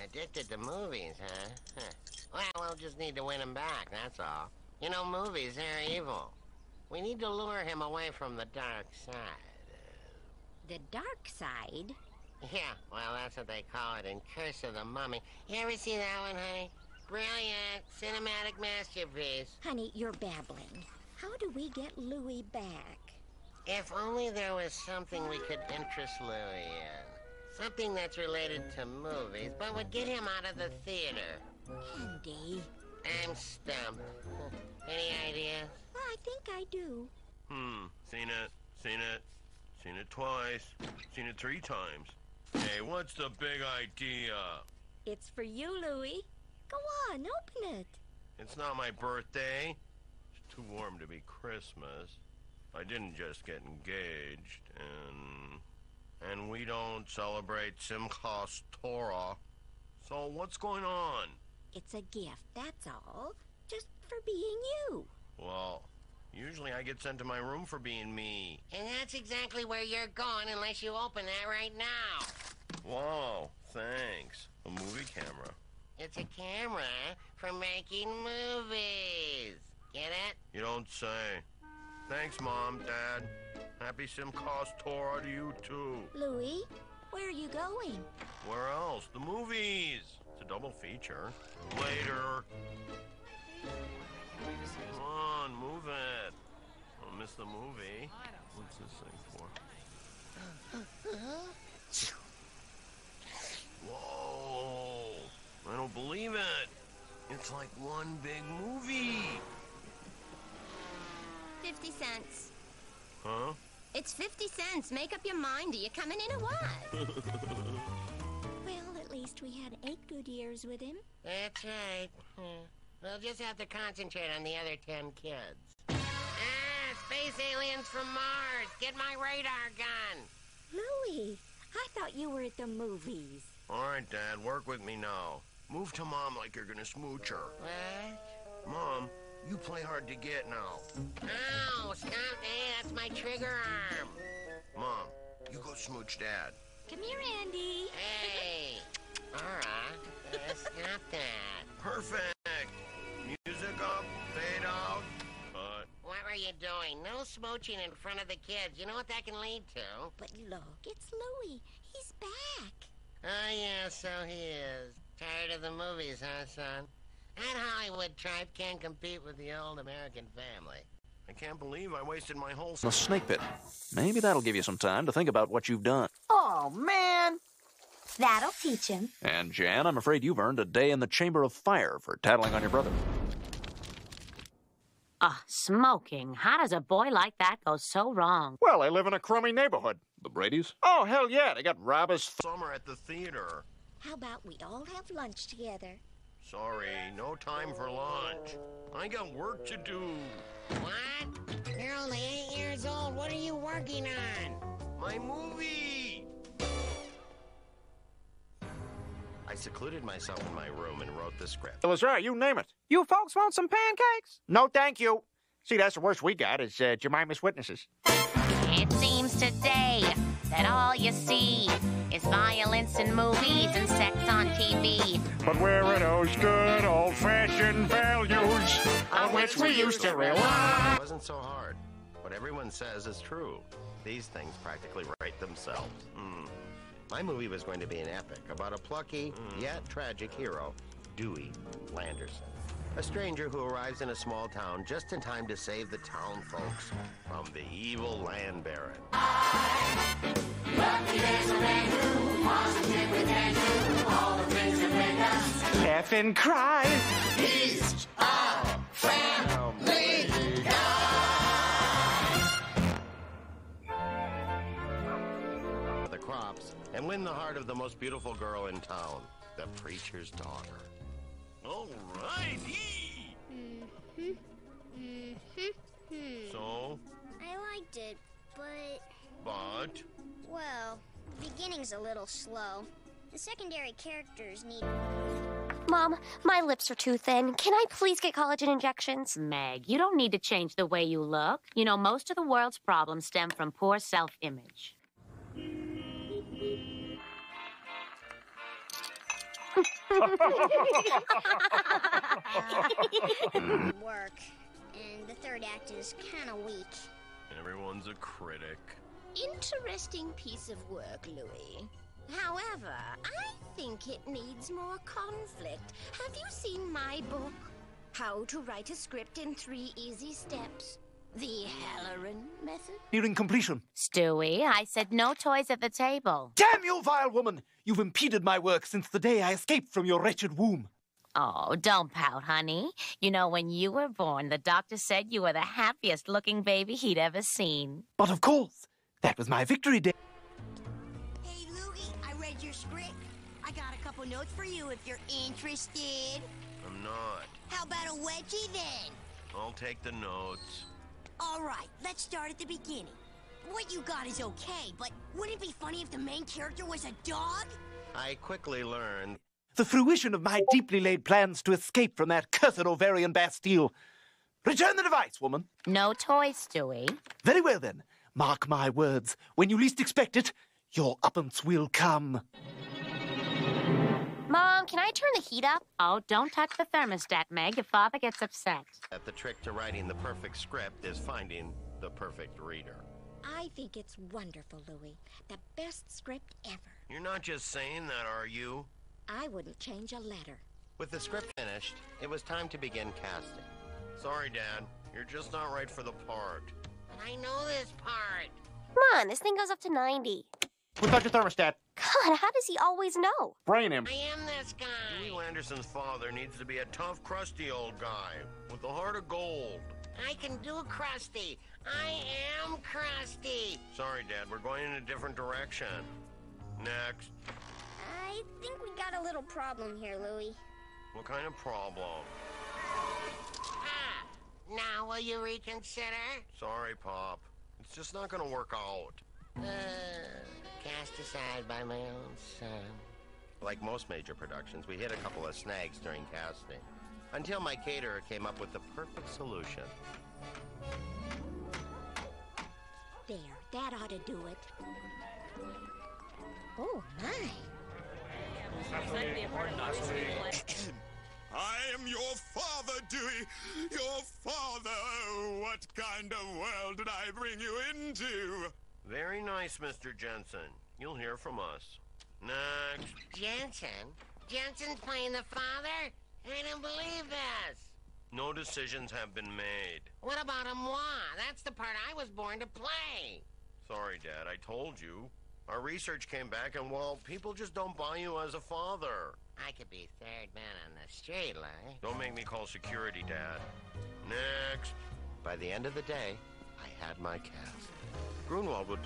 Addicted to movies, huh? Well, we'll just need to win him back, that's all. You know, movies, they're evil. We need to lure him away from the dark side. The dark side? Yeah, well, that's what they call it in Curse of the Mummy. You ever see that one, honey? Brilliant, cinematic masterpiece. Honey, you're babbling. How do we get Louie back? If only there was something we could interest Louie in. Something that's related to movies, but would get him out of the theater. Andy. I'm stumped. Any ideas? I think I do. Seen it. Seen it twice. Seen it 3 times. Hey, what's the big idea? It's for you, Louie. Go on, open it. It's not my birthday. It's too warm to be Christmas. I didn't just get engaged, and we don't celebrate Simchas Torah. So what's going on? It's a gift, that's all. Just for being you. Well, usually I get sent to my room for being me. And that's exactly where you're going unless you open that right now. Wow, thanks. A movie camera. It's a camera for making movies. Get it? You don't say. Thanks, Mom, Dad. Happy Simchas Torah to you, too. Louie, where are you going? Where else? The movies. It's a double feature. Later. Come on, move it. I'll miss the movie. What's this thing for? Whoa. I don't believe it. It's like one big movie. 50 cents. Huh? It's 50 cents. Make up your mind. Are you coming in or what? Well, at least we had 8 good years with him. That's right. We'll just have to concentrate on the other 10 kids. Space aliens from Mars! Get my radar gun! Louie, I thought you were at the movies. All right, Dad, work with me now. Move to Mom like you're gonna smooch her. What? Mom, you play hard to get now. Ow! Stop! Hey, that's my trigger arm. Mom, you go smooch Dad. Come here, Andy. Hey! Laura, stop that. Perfect. Music up, fade out. Cut. What were you doing? No smooching in front of the kids. You know what that can lead to? But look, it's Louie. He's back. Oh, yeah, so he is. Tired of the movies, huh, son? That Hollywood tribe can't compete with the old American family. I can't believe I wasted my whole... The snake pit. Maybe that'll give you some time to think about what you've done. Oh, man! That'll teach him. And Jan, I'm afraid you've earned a day in the Chamber of Fire for tattling on your brother. Smoking. How does a boy like that go so wrong? Well, I live in a crummy neighborhood. The Bradys? Oh, hell yeah, they got robbers. Summer at the theater. How about we all have lunch together? Sorry, no time for lunch. I got work to do. What? You're only 8 years old. What are you working on? My movie! I secluded myself in my room and wrote the script. Well, sir, you name it. You folks want some pancakes? No, thank you. See, that's the worst we got is Jemima's witnesses. It seems today that all you see is violence in movies and sex on TV. But where are those good old-fashioned values on which we used to rely? It wasn't so hard. What everyone says is true. These things practically write themselves. My movie was going to be an epic about a plucky, yet tragic hero, Dewey Landerson. A stranger who arrives in a small town just in time to save the town folks from the evil land baron. Lucky there's a man who positive we can do all the things that make us laugh and cry. He's a family guy. The crops and win the heart of the most beautiful girl in town, the preacher's daughter. All righty. So? I liked it, but... But? Well, the beginning's a little slow. The secondary characters need... Mom, my lips are too thin. Can I please get collagen injections? Meg, you don't need to change the way you look. You know, most of the world's problems stem from poor self-image. Work, and the third act is kind of weak. Everyone's a critic. Interesting piece of work, Louie. However, I think it needs more conflict. Have you seen my book? How to Write a Script in 3 Easy Steps. The Halloran method? Nearing completion. Stewie, I said no toys at the table. Damn you, vile woman! You've impeded my work since the day I escaped from your wretched womb. Oh, don't pout, honey. You know, when you were born, the doctor said you were the happiest-looking baby he'd ever seen. But of course, that was my victory day. Hey, Louie, I read your script. I got a couple notes for you if you're interested. I'm not. How about a wedgie, then? I'll take the notes. All right, let's start at the beginning. What you got is okay, but wouldn't it be funny if the main character was a dog? I quickly learned the fruition of my deeply laid plans to escape from that cursed ovarian Bastille. Return the device, woman. No toys, Stewie. Very well, then. Mark my words. When you least expect it, your uppance will come. Mom, can I turn the heat up? Oh, don't touch the thermostat, Meg, if Father gets upset. That the trick to writing the perfect script is finding the perfect reader. I think it's wonderful, Louie. The best script ever. You're not just saying that, are you? I wouldn't change a letter. With the script finished, it was time to begin casting. Sorry, Dad. You're just not right for the part. But I know this part. Come on, this thing goes up to 90. Without your thermostat. God, how does he always know? Brain him. I am this guy. Louie Landerson's father needs to be a tough, crusty old guy with a heart of gold. I can do Krusty. I am Krusty. Sorry, Dad. We're going in a different direction. Next. I think we got a little problem here, Louie. What kind of problem? Ah, now will you reconsider? Sorry, Pop. It's just not going to work out. Cast aside by my own son. Like most major productions, we hit a couple of snags during casting. Until my caterer came up with the perfect solution. There, that ought to do it. Oh, my. I am your father, Dewey. Your father. What kind of world did I bring you into? Very nice, Mr. Jensen. You'll hear from us. Next. Jensen? Jensen's playing the father? I don't believe this. No decisions have been made. What about a moi? That's the part I was born to play. Sorry, Dad. I told you. Our research came back, and, well, people just don't buy you as a father. I could be third man on the street, like. Don't make me call security, Dad. Next. By the end of the day, I had my cast. Grunwald would